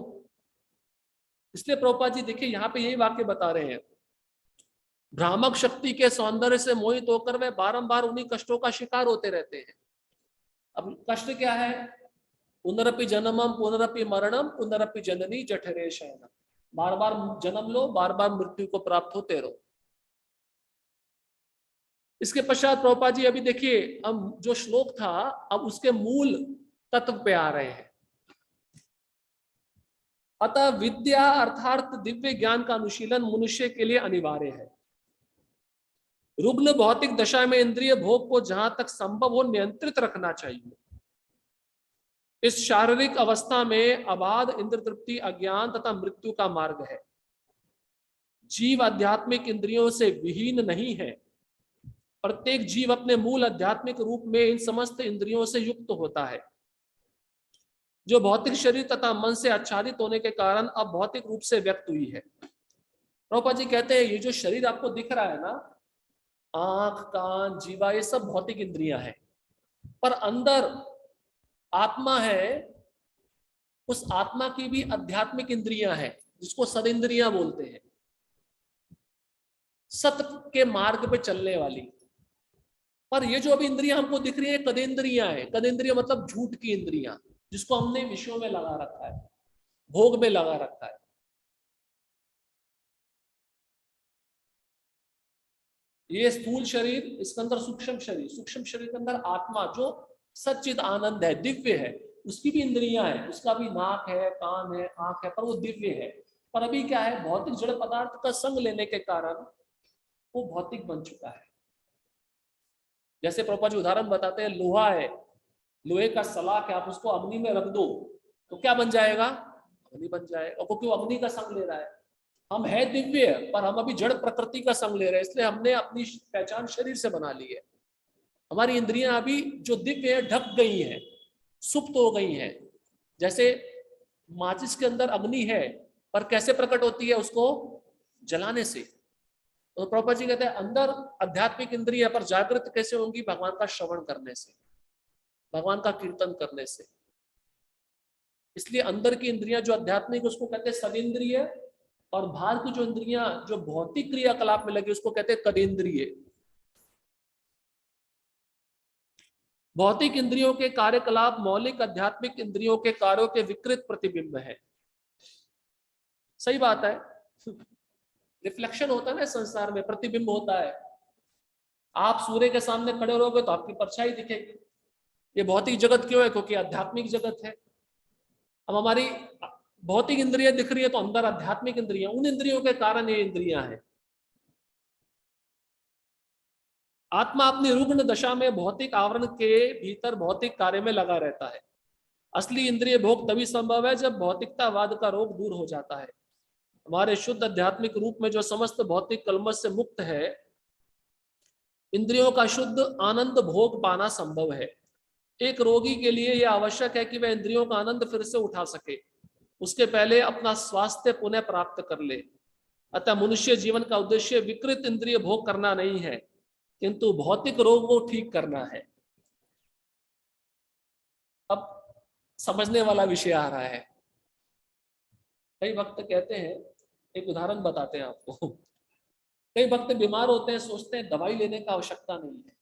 इसलिए प्रभुपाद जी देखिए यहाँ पे यही वाक्य बता रहे हैं, भ्रामक शक्ति के सौंदर्य से मोहित होकर वे बारंबार उन्हीं कष्टों का शिकार होते रहते हैं। अब कष्ट क्या है? पुनरपि जन्मम पुनरपि मरणम पुनरपि जननी जठरे शयनम, बार बार जन्म लो, बार बार मृत्यु को प्राप्त होते रहो। इसके पश्चात प्रभुपाद जी अभी देखिए हम जो श्लोक था अब उसके मूल तत्व पे आ रहे हैं। अतः विद्या अर्थात दिव्य ज्ञान का अनुशीलन मनुष्य के लिए अनिवार्य है। रुग्ण भौतिक दशा में इंद्रिय भोग को जहां तक संभव हो नियंत्रित रखना चाहिए। इस शारीरिक अवस्था में अबाध इंद्र तृप्ति अज्ञान तथा मृत्यु का मार्ग है। जीव आध्यात्मिक इंद्रियों से विहीन नहीं है, प्रत्येक जीव अपने मूल आध्यात्मिक रूप में इन समस्त इंद्रियों से युक्त होता है, जो भौतिक शरीर तथा मन से आच्छादित होने के कारण अब भौतिक रूप से व्यक्त हुई है। प्रभुपाद जी कहते हैं ये जो शरीर आपको दिख रहा है ना, आंख कान जीवा, ये सब भौतिक इंद्रियां हैं, पर अंदर आत्मा है, उस आत्मा की भी आध्यात्मिक इंद्रियां हैं जिसको सदिंद्रियां बोलते हैं, सत्य के मार्ग पे चलने वाली। पर ये जो अभी इंद्रियां हमको दिख रही है कदेंद्रियां हैं। कदेंद्रियां मतलब झूठ की इंद्रियां, जिसको हमने विषयों में लगा रखा है, भोग में लगा रखा है। ये स्थूल शरीर, इसके अंदर सूक्ष्म शरीर, सूक्ष्म शरीर के अंदर आत्मा जो सच्चिद आनंद है, दिव्य है, उसकी भी इंद्रियां हैं, उसका भी नाक है, कान है, आंख है, पर वो दिव्य है। पर अभी क्या है, भौतिक जड़ पदार्थ का संग लेने के कारण वो भौतिक बन चुका है। जैसे प्रभुपाद जी उदाहरण बताते हैं, लोहा है, लोहे का सलाख है, आप उसको अग्नि में रख दो तो क्या बन जाएगा? अग्नि बन जाएगा, क्योंकि वो अग्नि का संग ले रहा है। हम है दिव्य, पर हम अभी जड़ प्रकृति का संग ले रहे हैं, इसलिए हमने अपनी पहचान शरीर से बना ली है। हमारी इंद्रियां अभी जो दिव्य है ढक गई हैं, सुप्त हो गई हैं। जैसे माचिस के अंदर अग्नि है, पर कैसे प्रकट होती है? उसको जलाने से। तो प्रभुपाद जी कहते हैं अंदर आध्यात्मिक इंद्रिय पर जागृत कैसे होंगी? भगवान का श्रवण करने से, भगवान का कीर्तन करने से। इसलिए अंदर की इंद्रियां जो आध्यात्मिक, उसको कहते हैं सदिंद्रिय, और बाहर की जो इंद्रियां जो भौतिक क्रियाकलाप में लगी, उसको कहते हैं कदेंद्रिय। भौतिक इंद्रियों के कार्यकलाप मौलिक आध्यात्मिक इंद्रियों के कार्यों के विकृत प्रतिबिंब है। सही बात है। रिफ्लेक्शन होता है ना संसार में, प्रतिबिंब होता है। आप सूर्य के सामने खड़े रहोगे तो आपकी परछाई दिखेगी। ये भौतिक जगत क्यों है? क्योंकि आध्यात्मिक जगत है। अब हमारी भौतिक इंद्रियां दिख रही है तो अंदर आध्यात्मिक इंद्रियां, उन इंद्रियों के कारण ये इंद्रियां हैं। आत्मा अपनी रुग्ण दशा में भौतिक आवरण के भीतर भौतिक कार्य में लगा रहता है। असली इंद्रिय भोग तभी संभव है जब भौतिकतावाद का रोग दूर हो जाता है। हमारे शुद्ध आध्यात्मिक रूप में जो समस्त भौतिक कलमश से मुक्त है, इंद्रियों का शुद्ध आनंद भोग पाना संभव है। एक रोगी के लिए यह आवश्यक है कि वह इंद्रियों का आनंद फिर से उठा सके, उसके पहले अपना स्वास्थ्य पुनः प्राप्त कर ले। अतः मनुष्य जीवन का उद्देश्य विकृत इंद्रिय भोग करना नहीं है, किंतु भौतिक रोग को ठीक करना है। अब समझने वाला विषय आ रहा है। कई भक्त कहते हैं, एक उदाहरण बताते हैं आपको। कई भक्त बीमार होते हैं, सोचते हैं दवाई लेने का आवश्यकता नहीं है,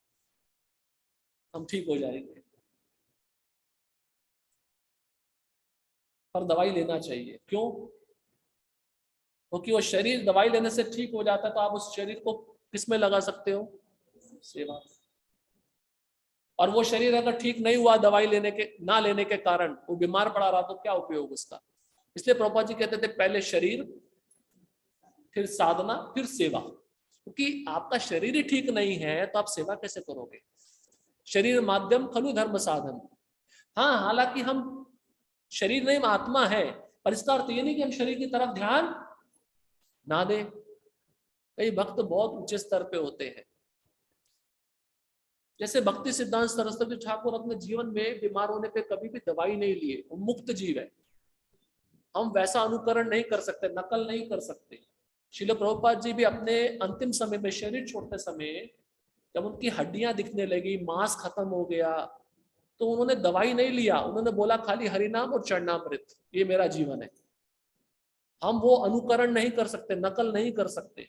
हम ठीक हो जाएंगे, पर दवाई लेना चाहिए। क्यों? क्योंकि वो शरीर दवाई लेने से ठीक हो जाता है, तो आप उस शरीर को किस में लगा सकते हो? सेवा। और वो शरीर अगर ठीक नहीं हुआ दवाई लेने के ना लेने के कारण, वो बीमार पड़ा रहा, तो क्या उपयोग उसका? इसलिए प्रभुपाद जी कहते थे पहले शरीर, फिर साधना, फिर सेवा। क्योंकि आपका शरीर ही ठीक नहीं है तो आप सेवा कैसे करोगे? शरीर माध्यम खलु धर्म साधन। हाँ, हालांकि हम शरीर नहीं आत्मा है, पर इसका अर्थ ये नहीं कि हम शरीर की तरफ ध्यान ना दें। कई भक्त बहुत ऊंचे स्तर पे होते हैं, जैसे भक्ति सिद्धांत सरस्वती ठाकुर अपने जीवन में बीमार होने पे कभी भी दवाई नहीं लिए, वो मुक्त जीव है। हम वैसा अनुकरण नहीं कर सकते, नकल नहीं कर सकते। श्रील प्रभुपाद जी भी अपने अंतिम समय में, शरीर छोड़ते समय, जब उनकी हड्डियां दिखने लगी, मांस खत्म हो गया, तो उन्होंने दवाई नहीं लिया। उन्होंने बोला खाली हरिनाम और चरणामृत, ये मेरा जीवन है। हम वो अनुकरण नहीं कर सकते, नकल नहीं कर सकते।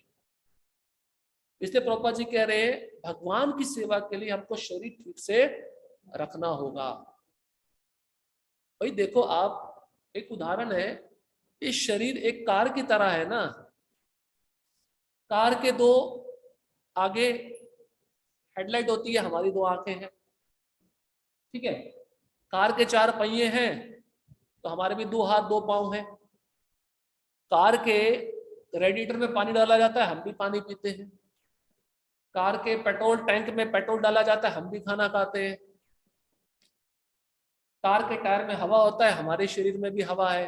इसलिए प्रभुपाद जी कह रहे हैं भगवान की सेवा के लिए हमको शरीर ठीक से रखना होगा। भाई देखो, आप, एक उदाहरण है, इस शरीर एक कार की तरह है ना। कार के दो आगे हेडलाइट होती है, हमारी दो आंखें हैं, ठीक है। कार के चार पहिए हैं, तो हमारे भी दो हाथ दो पांव हैं। कार के रेडिएटर में पानी डाला जाता है, हम भी पानी पीते हैं। कार के पेट्रोल टैंक में पेट्रोल डाला जाता है, हम भी खाना खाते हैं। कार के टायर में हवा होता है, हमारे शरीर में भी हवा है।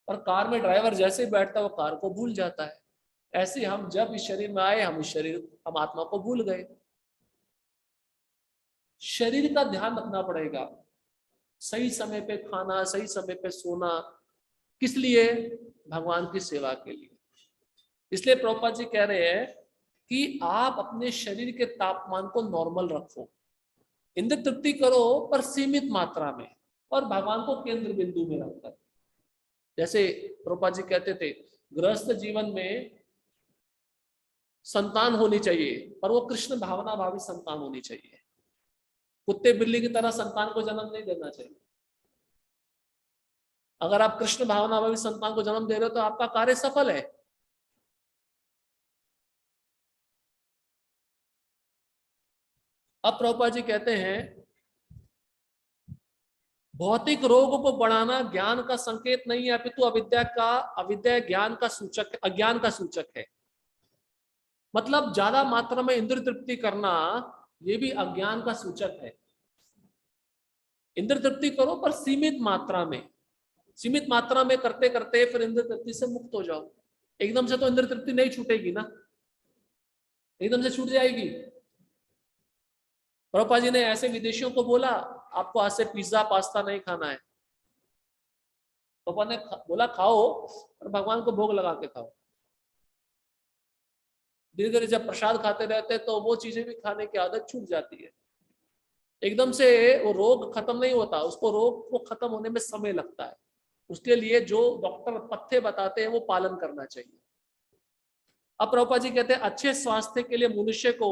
पर कार में ड्राइवर जैसे ही बैठता है वो कार को भूल जाता है। ऐसे हम जब इस शरीर में आए, हम आत्मा को भूल गए। शरीर का ध्यान रखना पड़ेगा, सही समय पे खाना, सही समय पे सोना। किस लिए? भगवान की सेवा के लिए। इसलिए प्रभुपाद जी कह रहे हैं कि आप अपने शरीर के तापमान को नॉर्मल रखो, इंद्र तृप्ति करो, पर सीमित मात्रा में, और भगवान को केंद्र बिंदु में रखकर। जैसे प्रभुपाद जी कहते थे, गृहस्थ जीवन में संतान होनी चाहिए, पर वो कृष्ण भावना भावी संतान होनी चाहिए। कुत्ते बिल्ली की तरह संतान को जन्म नहीं देना चाहिए। अगर आप कृष्ण भावना भावी संतान को जन्म दे रहे हो तो आपका कार्य सफल है। अब प्रभुपाद जी कहते हैं भौतिक रोग को बढ़ाना ज्ञान का संकेत नहीं है, अपितु अविद्या ज्ञान का सूचक, अज्ञान का सूचक है। मतलब ज्यादा मात्रा में इंद्र तृप्ति करना ये भी अज्ञान का सूचक है। इंद्र तृप्ति करो पर सीमित मात्रा में, सीमित मात्रा में करते करते फिर इंद्र तृप्ति से मुक्त हो जाओ। एकदम से तो इंद्र तृप्ति नहीं छूटेगी ना, एकदम से छूट जाएगी। प्रभुपाद जी ने ऐसे विदेशियों को बोला आपको आज से पिज्जा पास्ता नहीं खाना है, प्रभुपाद ने बोला खाओ और भगवान को भोग लगा के खाओ। धीरे धीरे जब प्रसाद खाते रहते हैं तो वो चीजें भी खाने की आदत छूट जाती है। एकदम से वो रोग खत्म नहीं होता, उसको रोग को खत्म होने में समय लगता है। उसके लिए जो डॉक्टर पथ्य बताते हैं वो पालन करना चाहिए। अब प्रभुपाद जी कहते हैं अच्छे स्वास्थ्य के लिए मनुष्य को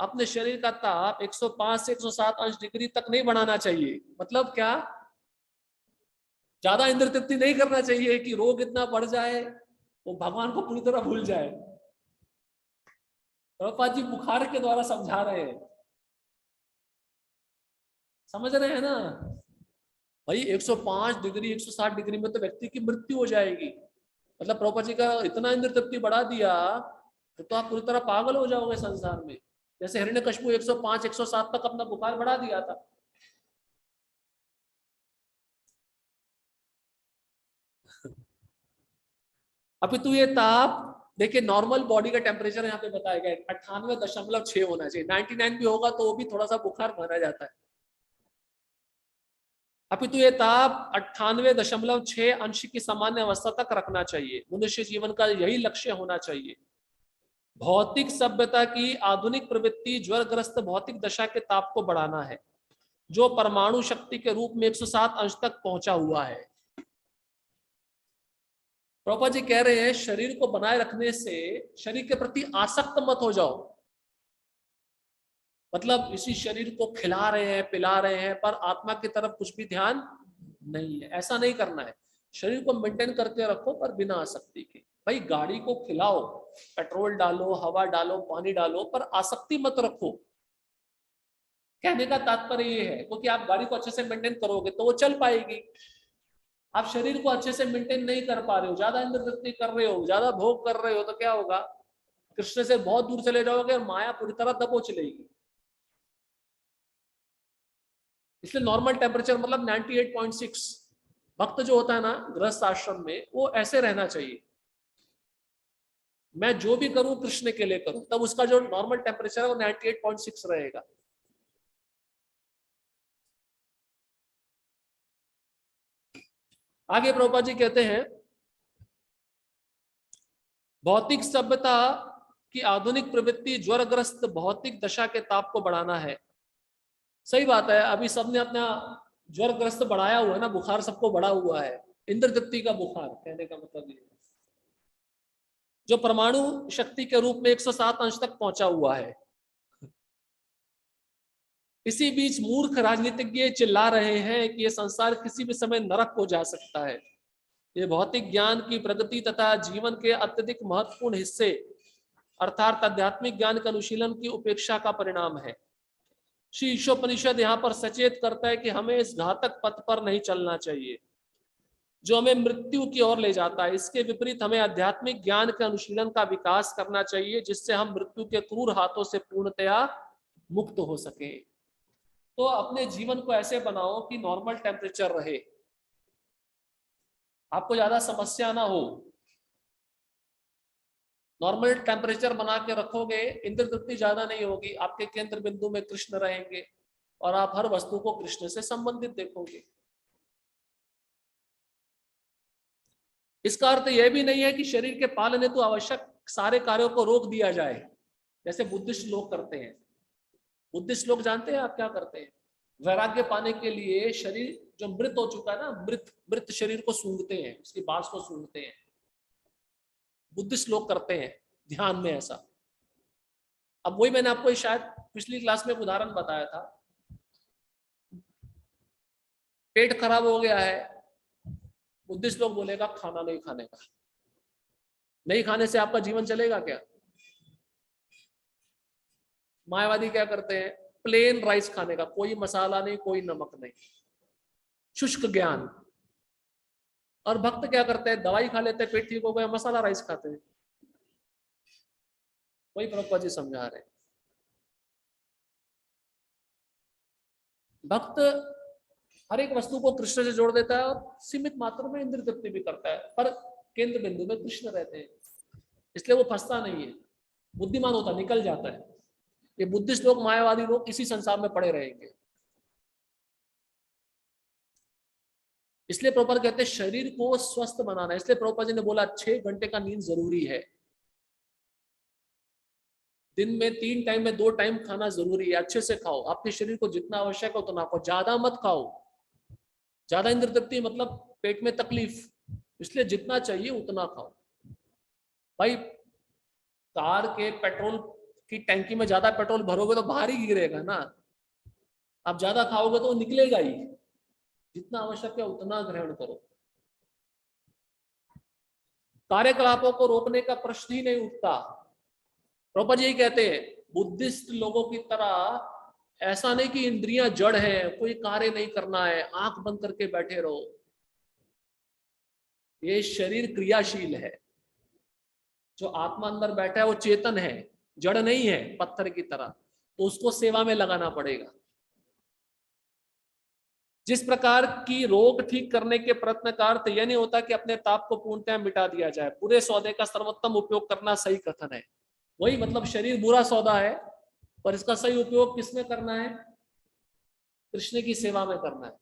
अपने शरीर का ताप 105 से 107 अंश डिग्री तक नहीं बढ़ाना चाहिए। मतलब क्या, ज्यादा इंद्र तृप्ति नहीं करना चाहिए कि रोग इतना बढ़ जाए वो भगवान को पूरी तरह भूल जाए। प्रभुपाद जी बुखार के द्वारा समझा रहे हैं, समझ रहे हैं ना भाई। 105 डिग्री 160 डिग्री में तो व्यक्ति की मृत्यु हो जाएगी। मतलब प्रभुपाद जी का इतना इंद्र तृप्ति बढ़ा दिया तो आप पूरी तरह पागल हो जाओगे संसार में। जैसे हिरण्यकशिपु 105 107 तक अपना बुखार बढ़ा दिया था। अभी तो ये ताप देखिए, नॉर्मल बॉडी का टेम्परेचर यहाँ पे बताया गया 98.6 होना चाहिए। 99 भी होगा तो वो भी थोड़ा सा बुखार माना जाता है। अभी तो ये ताप 98.6 अंश की सामान्य अवस्था तक रखना चाहिए। मनुष्य जीवन का यही लक्ष्य होना चाहिए। भौतिक सभ्यता की आधुनिक प्रवृत्ति ज्वरग्रस्त भौतिक दशा के ताप को बढ़ाना है, जो परमाणु शक्ति के रूप में 107 अंश तक पहुंचा हुआ है। प्रभुपाद जी कह रहे हैं शरीर को बनाए रखने से शरीर के प्रति आसक्त मत हो जाओ। मतलब इसी शरीर को खिला रहे हैं पिला रहे हैं पर आत्मा की तरफ कुछ भी ध्यान नहीं है, ऐसा नहीं करना है। शरीर को मेंटेन करके रखो पर बिना आसक्ति के। भाई गाड़ी को खिलाओ, पेट्रोल डालो, हवा डालो, पानी डालो, पर आसक्ति मत रखो। कहने का तात्पर्य ये है क्योंकि आप गाड़ी को अच्छे से मेंटेन करोगे तो वो चल पाएगी। आप शरीर को अच्छे से मेंटेन नहीं कर पा रहे हो, ज्यादा इंद्र तृप्ति कर रहे हो, ज्यादा भोग कर रहे हो, तो क्या होगा, कृष्ण से बहुत दूर चले जाओगे और माया पूरी तरह दबोच लेगी। इसलिए नॉर्मल टेम्परेचर मतलब 98.6। भक्त जो होता है ना गृहस्थ आश्रम में, वो ऐसे रहना चाहिए। मैं जो भी करूं कृष्ण के लिए करूं, तब उसका जो नॉर्मल टेम्परेचर है वो 98.6 रहेगा। आगे प्रभुपाद जी कहते हैं भौतिक सभ्यता की आधुनिक प्रवृत्ति ज्वरग्रस्त भौतिक दशा के ताप को बढ़ाना है। सही बात है, अभी सबने अपना ज्वरग्रस्त बढ़ाया हुआ है ना, बुखार सबको बढ़ा हुआ है, इंद्र तृप्ति का बुखार। कहने का मतलब ये जो परमाणु शक्ति के रूप में 107 अंश तक पहुंचा हुआ है। इसी बीच मूर्ख राजनीतिज्ञ चिल्ला रहे हैं कि यह संसार किसी भी समय नरक हो जा सकता है। ये भौतिक ज्ञान की प्रगति तथा जीवन के अत्यधिक महत्वपूर्ण हिस्से अर्थात आध्यात्मिक ज्ञान के अनुशीलन की उपेक्षा का परिणाम है। श्री ईशोपनिषद यहाँ पर सचेत करता है कि हमें इस घातक पथ पर नहीं चलना चाहिए जो हमें मृत्यु की ओर ले जाता है। इसके विपरीत हमें आध्यात्मिक ज्ञान के अनुशीलन का विकास करना चाहिए जिससे हम मृत्यु के क्रूर हाथों से पूर्णतया मुक्त हो सके। तो अपने जीवन को ऐसे बनाओ कि नॉर्मल टेम्परेचर रहे, आपको ज्यादा समस्या ना हो। नॉर्मल टेम्परेचर बना के रखोगे, इंद्र तृप्ति ज्यादा नहीं होगी, आपके केंद्र बिंदु में कृष्ण रहेंगे और आप हर वस्तु को कृष्ण से संबंधित देखोगे। इसका अर्थ यह भी नहीं है कि शरीर के पालन हेतु आवश्यक सारे कार्यों को रोक दिया जाए, जैसे बुद्धिस्ट लोग करते हैं। बुद्धिस्ट लोग जानते हैं आप क्या करते हैं, वैराग्य पाने के लिए शरीर जो मृत हो चुका है ना, मृत मृत शरीर को सूंघते हैं, उसकी बांस को सूंघते हैं। बुद्धिस्ट लोग करते हैं ध्यान में ऐसा। अब वही मैंने आपको शायद पिछली क्लास में एक उदाहरण बताया था। पेट खराब हो गया है, बुद्धिस्ट लोग बोलेगा खाना नहीं खाने का। नहीं खाने से आपका जीवन चलेगा क्या? मायावादी क्या करते हैं, प्लेन राइस खाने का, कोई मसाला नहीं, कोई नमक नहीं, शुष्क ज्ञान। और भक्त क्या करते हैं, दवाई खा लेते हैं, पेट ठीक हो गया, मसाला राइस खाते हैं। वही प्रभुपाद जी समझा रहे हैं। भक्त हर एक वस्तु को कृष्ण से जोड़ देता है और सीमित मात्रा में इंद्र तृप्ति भी करता है, पर केंद्र बिंदु में कृष्ण रहते हैं। इसलिए वो फंसता नहीं है, बुद्धिमान होता, निकल जाता है। ये बुद्धिस्ट लोग, मायावादी लोग इसी संसार में पड़े रहेंगे। इसलिए प्रभुपाद कहते हैं शरीर को स्वस्थ बनाना। इसलिए प्रभुपाद जी ने बोला 6 घंटे का नींद जरूरी है, दिन में 3 टाइम में 2 टाइम खाना जरूरी है। अच्छे से खाओ, आपके शरीर को जितना आवश्यक है उतना खाओ, ज्यादा मत खाओ। ज्यादा इंद्र तृप्ति मतलब पेट में तकलीफ, इसलिए जितना चाहिए उतना खाओ। भाई कार के पेट्रोल की टैंकी में ज्यादा पेट्रोल भरोगे तो बाहर ही गिरेगा ना, आप ज्यादा खाओगे तो निकलेगा ही। जितना आवश्यक है उतना ग्रहण करो। कार्यकलापों को रोकने का प्रश्न ही नहीं उठता। प्रभुपाद जी कहते हैं बुद्धिस्ट लोगों की तरह ऐसा नहीं कि इंद्रियां जड़ है, कोई कार्य नहीं करना है, आंख बंद करके बैठे रहो। ये शरीर क्रियाशील है, जो आत्मा अंदर बैठा है वो चेतन है, जड़ नहीं है पत्थर की तरह, तो उसको सेवा में लगाना पड़ेगा। जिस प्रकार की रोग ठीक करने के प्रयत्न का अर्थ यह नहीं होता कि अपने ताप को पूर्णतः मिटा दिया जाए, पूरे सौदे का सर्वोत्तम उपयोग करना सही कथन है। वही मतलब शरीर बुरा सौदा है, पर इसका सही उपयोग किसमें करना है? कृष्ण की सेवा में करना है।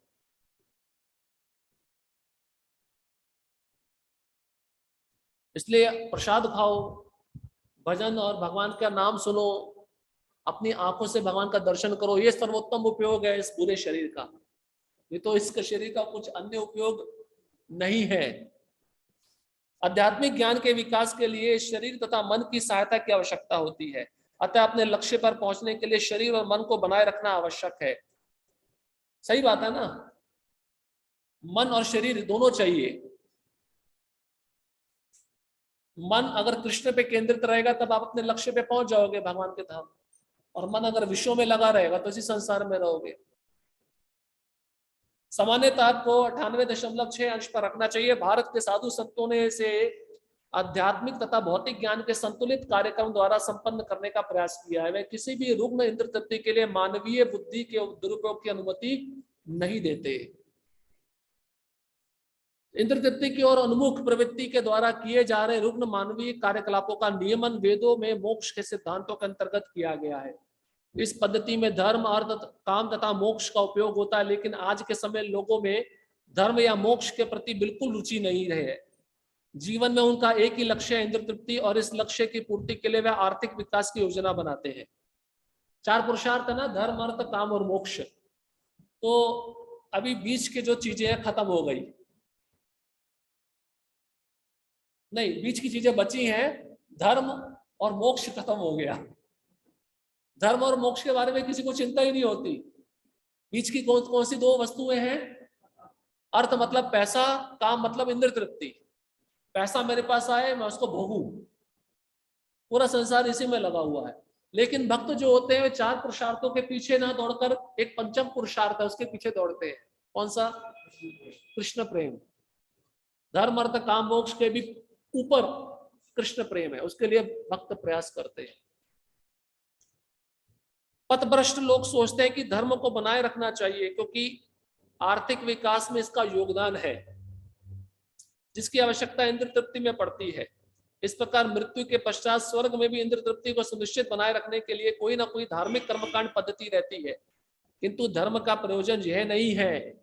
इसलिए प्रसाद खाओ, भजन और भगवान का नाम सुनो, अपनी आंखों से भगवान का दर्शन करो, ये सर्वोत्तम उपयोग है इस पूरे शरीर का। ये तो इस शरीर का कुछ अन्य उपयोग नहीं है। आध्यात्मिक ज्ञान के विकास के लिए शरीर तथा मन की सहायता की आवश्यकता होती है। अतः अपने लक्ष्य पर पहुंचने के लिए शरीर और मन को बनाए रखना आवश्यक है। सही बात है ना, मन और शरीर दोनों चाहिए। मन अगर कृष्ण पे केंद्रित रहेगा तब आप अपने लक्ष्य पे पहुंच जाओगे, भगवान के धाम। और मन अगर विषयों में लगा रहेगा तो इसी संसार में रहोगे। सामान्यतः आपको 98.6 अंश पर रखना चाहिए। भारत के साधु संतों ने इसे आध्यात्मिक तथा भौतिक ज्ञान के संतुलित कार्यक्रम द्वारा संपन्न करने का प्रयास किया है। वे किसी भी रुग्ण इंद्र तृप्ति के लिए मानवीय बुद्धि के दुरुपयोग की अनुमति नहीं देते। इंद्र तृप्ति की ओर उन्मुख प्रवृत्ति के द्वारा किए जा रहे रुग्ण मानवीय कार्यकलापों का नियमन वेदों में मोक्ष के सिद्धांतों के अंतर्गत किया गया है। इस पद्धति में धर्म, अर्थ, काम तथा मोक्ष का उपयोग होता है, लेकिन आज के समय लोगों में धर्म या मोक्ष के प्रति बिल्कुल रुचि नहीं रहे। जीवन में उनका एक ही लक्ष्य है, इंद्र तृप्ति, और इस लक्ष्य की पूर्ति के लिए वे आर्थिक विकास की योजना बनाते हैं। 4 पुरुषार्थ है ना, धर्म, अर्थ, काम और मोक्ष। तो अभी बीच के जो चीजें हैं खत्म हो गई, नहीं बीच की चीजें बची हैं, धर्म और मोक्ष खत्म हो गया। धर्म और मोक्ष के बारे में किसी को चिंता ही नहीं होती। बीच की कौन कौन सी 2 वस्तुएं हैं? अर्थ मतलब पैसा, काम मतलब इंद्र तृप्ति। पैसा मेरे पास आए, मैं उसको भोगूं, पूरा संसार इसी में लगा हुआ है। लेकिन भक्त जो होते हैं वे 4 पुरुषार्थों के पीछे ना दौड़कर एक पंचम पुरुषार्थ है उसके पीछे दौड़ते हैं। कौन सा? कृष्ण प्रेम। धर्म, अर्थ, काम, मोक्ष के भी ऊपर कृष्ण प्रेम है, उसके लिए भक्त प्रयास करते हैं। पथभ्रष्ट लोग सोचते हैं कि धर्म को बनाए रखना चाहिए क्योंकि आर्थिक विकास में इसका योगदान है, जिसकी आवश्यकता इंद्र तृप्ति में पड़ती है। इस प्रकार मृत्यु के पश्चात स्वर्ग में भी इंद्र तृप्ति को सुनिश्चित बनाए रखने के लिए कोई ना कोई धार्मिक कर्मकांड पद्धति रहती है, किंतु धर्म का प्रयोजन यह नहीं है।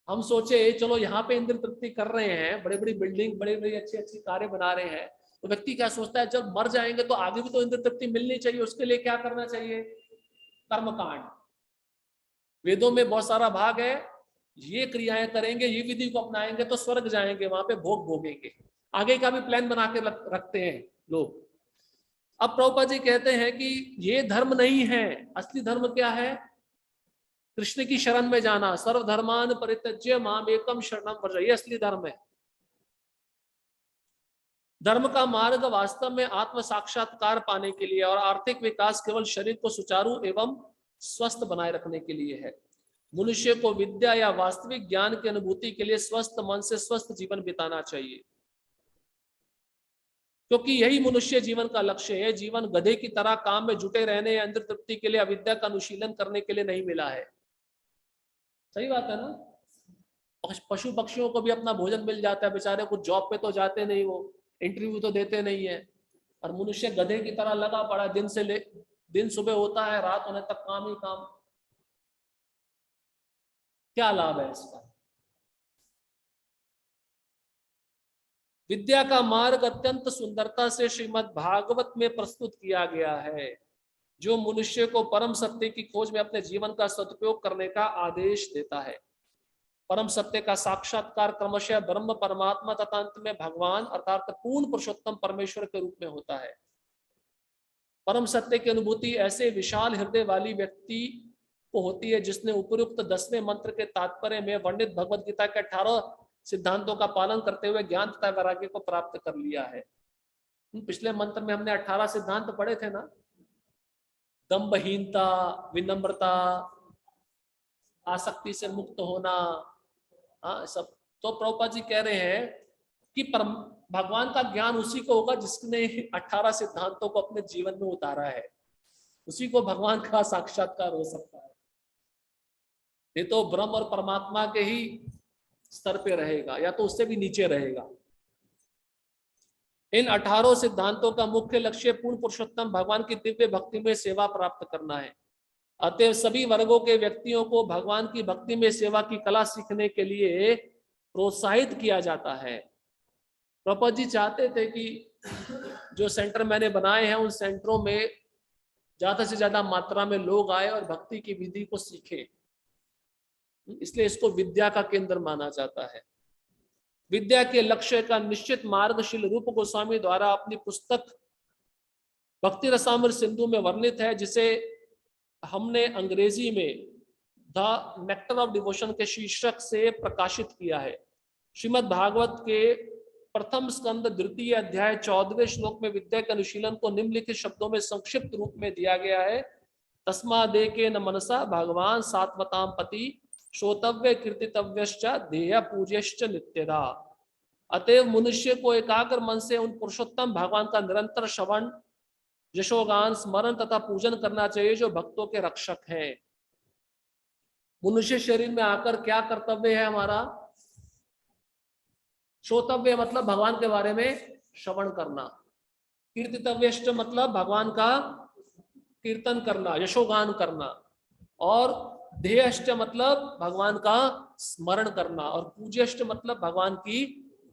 हम सोचे चलो यहाँ पे इंद्र तृप्ति कर रहे हैं, बड़ी बड़ी बिल्डिंग, बड़ी बड़ी अच्छी अच्छी कारें बना रहे हैं, तो व्यक्ति क्या सोचता है जब मर जाएंगे तो आगे भी तो इंद्र तृप्ति मिलनी चाहिए, उसके लिए क्या करना चाहिए? कर्मकांड। वेदों में बहुत सारा भाग है, ये क्रियाएं करेंगे, ये विधि को अपनाएंगे तो स्वर्ग जाएंगे, वहां पे भोग भोगेंगे। आगे का भी प्लान बना के रखते हैं लोग। अब प्रभुपाद जी कहते हैं कि ये धर्म नहीं है, असली धर्म क्या है? कृष्ण की शरण में जाना। सर्वधर्मान परित्यज्य माम एकम शरणम व्रज, ये असली धर्म है। धर्म का मार्ग वास्तव में आत्म साक्षात्कार पाने के लिए और आर्थिक विकास केवल शरीर को सुचारू एवं स्वस्थ बनाए रखने के लिए है। मनुष्य को विद्या या वास्तविक ज्ञान की अनुभूति के लिए स्वस्थ मन से स्वस्थ जीवन बिताना चाहिए, क्योंकि यही मनुष्य जीवन का लक्ष्य है। जीवन गधे की तरह काम में जुटे रहने या इंद्र तृप्ति के लिए अविद्या का अनुशीलन करने के लिए नहीं मिला है। सही बात है ना? पशु पक्षियों को भी अपना भोजन मिल जाता है, बेचारे कुछ जॉब पे तो जाते नहीं, वो इंटरव्यू तो देते नहीं है, और मनुष्य गधे की तरह लगा पड़ा, दिन सुबह होता है रात होने तक काम ही काम। क्या लाभ है इसका? विद्या का मार्ग अत्यंत सुंदरता से श्रीमद् भागवत में प्रस्तुत किया गया है, जो मनुष्य को परम सत्य की खोज में अपने जीवन का सदुपयोग करने का आदेश देता है। परम सत्य का साक्षात्कार क्रमशः ब्रह्म परमात्मा तथा अंत में भगवान अर्थात पूर्ण पुरुषोत्तम परमेश्वर के रूप में होता है। परम सत्य की अनुभूति ऐसे विशाल हृदय वाली व्यक्ति को होती है जिसने उपयुक्त 10वें मंत्र के तात्पर्य में वर्णित भगवत गीता के 18 सिद्धांतों का पालन करते हुए ज्ञान तथा वैराग्य को प्राप्त कर लिया है। पिछले मंत्र में हमने 18 सिद्धांत पढ़े थे ना, दंभहीनता, विनम्रता, आसक्ति से मुक्त होना, सब। तो प्रभुपाद जी कह रहे हैं कि भगवान का ज्ञान उसी को होगा जिसने 18 सिद्धांतों को अपने जीवन में उतारा है, उसी को भगवान का साक्षात्कार हो सकता है। ये तो ब्रह्म और परमात्मा के ही स्तर पे रहेगा या तो उससे भी नीचे रहेगा। इन 18 सिद्धांतों का मुख्य लक्ष्य पूर्ण पुरुषोत्तम भगवान की दिव्य भक्ति में सेवा प्राप्त करना है। अतः सभी वर्गों के व्यक्तियों को भगवान की भक्ति में सेवा की कला सीखने के लिए प्रोत्साहित किया जाता है। प्रभुपाद जी चाहते थे कि जो सेंटर मैंने बनाए हैं उन सेंटरों में ज्यादा से ज्यादा मात्रा में लोग आए और भक्ति की विधि को सीखें, इसलिए इसको विद्या का केंद्र माना जाता है। विद्या के लक्ष्य का निश्चित मार्ग श्रील रूप गोस्वामी द्वारा अपनी पुस्तक भक्ति रसामृत सिंधु में वर्णित है, जिसे हमने अंग्रेजी में द नेक्टर ऑफ डिवोशन के शीर्षक से प्रकाशित किया है। श्रीमद् भागवत के प्रथम स्कंद द्वितीय अध्याय 14वें श्लोक में विद्या के अनुशीलन को निम्नलिखित शब्दों में संक्षिप्त रूप में दिया गया है। तस्मादे के न मनसा भगवान सात्वताम पति श्रोतव्य कीर्तितव्यश्च ध्येय पूज्यश्च नित्यदा। अतएव मनुष्य को एकाग्र मन से उन पुरुषोत्तम भगवान का निरंतर श्रवण, यशोगान, स्मरण तथा पूजन करना चाहिए जो भक्तों के रक्षक हैं। मनुष्य शरीर में आकर क्या कर्तव्य है हमारा? श्रोतव्य मतलब भगवान के बारे में श्रवण करना, कीर्तितव्यश्च मतलब भगवान का कीर्तन करना, यशोगान करना, और ध्येयश्च मतलब भगवान का स्मरण करना, और पूज्यश्च मतलब भगवान की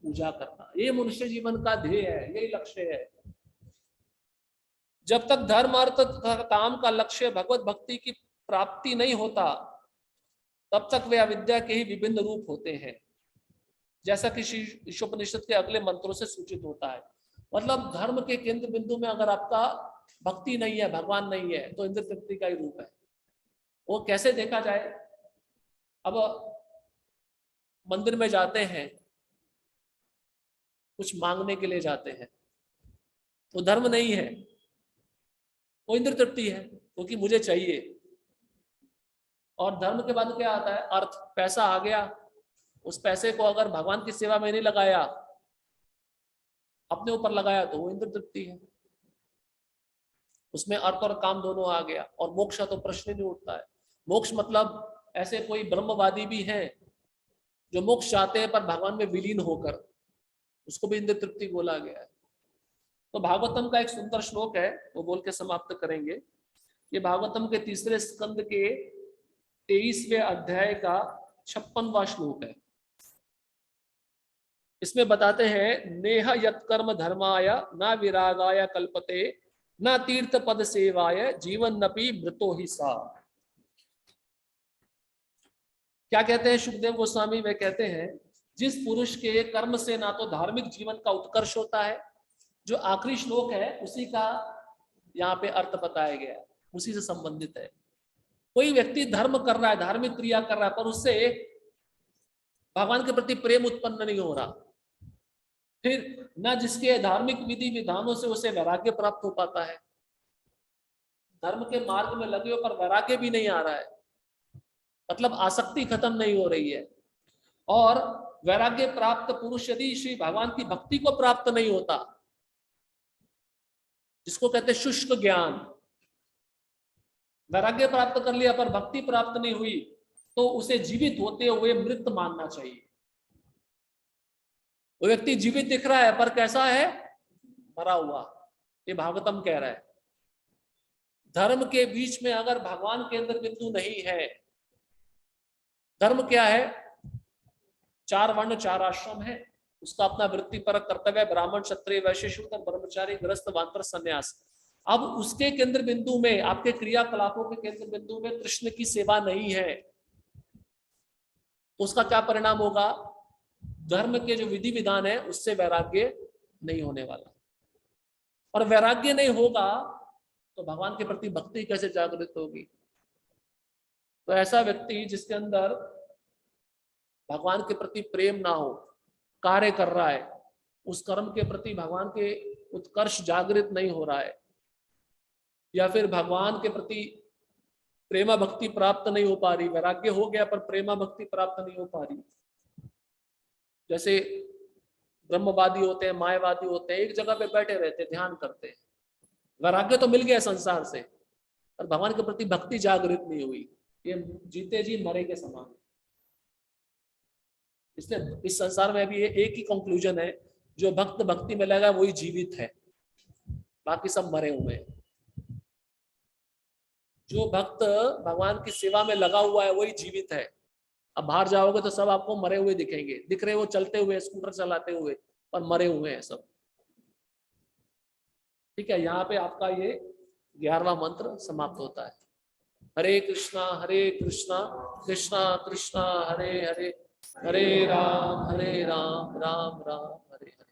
पूजा करना। ये मनुष्य जीवन का ध्येय है, यही लक्ष्य है। जब तक धर्म अर्थ तथा काम का लक्ष्य भगवत भक्ति की प्राप्ति नहीं होता तब तक वे अविद्या के ही विभिन्न रूप होते हैं, जैसा कि ईशोपनिषद के अगले मंत्रों से सूचित होता है। मतलब धर्म के केंद्र बिंदु में अगर आपका भक्ति नहीं है, भगवान नहीं है, तो इंद्र तृप्ति का ही रूप है। वो कैसे देखा जाए? अब मंदिर में जाते हैं, कुछ मांगने के लिए जाते हैं, तो धर्म नहीं है, वो इंद्र तृप्ति है, क्योंकि मुझे चाहिए। और धर्म के बाद क्या आता है? अर्थ। पैसा आ गया, उस पैसे को अगर भगवान की सेवा में नहीं लगाया, अपने ऊपर लगाया, तो वो इंद्र तृप्ति है। उसमें अर्थ और काम दोनों आ गया। और मोक्ष तो प्रश्न नहीं उठता है। मोक्ष मतलब ऐसे कोई ब्रह्मवादी भी हैं जो मोक्ष चाहते हैं पर भगवान में विलीन होकर, उसको भी इंद्र तृप्ति बोला गया है। तो भागवतम का एक सुंदर श्लोक है, वो बोल के समाप्त करेंगे। ये भागवतम के तीसरे स्कंद के 23वें अध्याय का 56वां श्लोक है। इसमें बताते हैं, नेह यत्कर्म धर्माय न विरागाय कल्पते न तीर्थ पद सेवाय जीवन नपि मृतो ही सा। क्या कहते हैं सुखदेव गोस्वामी? वे कहते हैं, जिस पुरुष के कर्म से ना तो धार्मिक जीवन का उत्कर्ष होता है, जो आखिरी श्लोक है उसी का यहाँ पे अर्थ बताया गया है, उसी से संबंधित है। कोई व्यक्ति धर्म कर रहा है, धार्मिक क्रिया कर रहा है, पर उससे भगवान के प्रति प्रेम उत्पन्न नहीं हो रहा, फिर न जिसके धार्मिक विधि विधानों से उसे वैराग्य प्राप्त हो पाता है, धर्म के मार्ग में लगे हो पर वैराग्य भी नहीं आ रहा है, मतलब आसक्ति खत्म नहीं हो रही है। और वैराग्य प्राप्त पुरुष यदि श्री भगवान की भक्ति को प्राप्त नहीं होता, जिसको कहते हैं शुष्क ज्ञान, वैराग्य प्राप्त कर लिया पर भक्ति प्राप्त नहीं हुई, तो उसे जीवित होते हुए मृत मानना चाहिए। वो व्यक्ति जीवित दिख रहा है पर कैसा है? मरा हुआ। ये भागवतम कह रहा है। धर्म के बीच में अगर भगवान केंद्र बिंदु नहीं है, धर्म क्या है? 4 वर्ण 4 आश्रम है, उसका अपना वृत्तिपरक कर्तव्य है, ब्राह्मण क्षत्रिय वैश्य शूद्र ब्रह्मचारी गृहस्थ वानप्रस्थ सन्यास। अब उसके केंद्र बिंदु में, आपके क्रियाकलापों के केंद्र बिंदु में कृष्ण की सेवा नहीं है, तो उसका क्या परिणाम होगा? धर्म के जो विधि विधान है उससे वैराग्य नहीं होने वाला, और वैराग्य नहीं होगा तो भगवान के प्रति भक्ति कैसे जागृत होगी? तो ऐसा व्यक्ति जिसके अंदर भगवान के प्रति प्रेम ना हो, कार्य कर रहा है, उस कर्म के प्रति भगवान के उत्कर्ष जागृत नहीं हो रहा है, या फिर भगवान के प्रति प्रेमा भक्ति प्राप्त नहीं हो पा रही, वैराग्य हो गया पर प्रेमा भक्ति प्राप्त नहीं हो पा रही। जैसे ब्रह्मवादी होते हैं, मायावादी होते हैं, एक जगह पे बैठे रहते हैं, ध्यान करते हैं, वैराग्य तो मिल गया संसार से, पर भगवान के प्रति भक्ति जागृत नहीं हुई, ये जीते जी मरे के समान। इसलिए इस संसार में अभी एक ही कंक्लूजन है, जो भक्त भक्ति में लगा वही जीवित है, बाकी सब मरे हुए हैं। जो भक्त भगवान की सेवा में लगा हुआ है वही जीवित है। अब बाहर जाओगे तो सब आपको मरे हुए दिखेंगे, दिख रहे वो चलते हुए, स्कूटर चलाते हुए, पर मरे हुए हैं सब। ठीक है, यहाँ पे आपका ये 11वां मंत्र समाप्त होता है। हरे कृष्णा कृष्णा कृष्णा हरे हरे, हरे राम राम राम हरे हरे।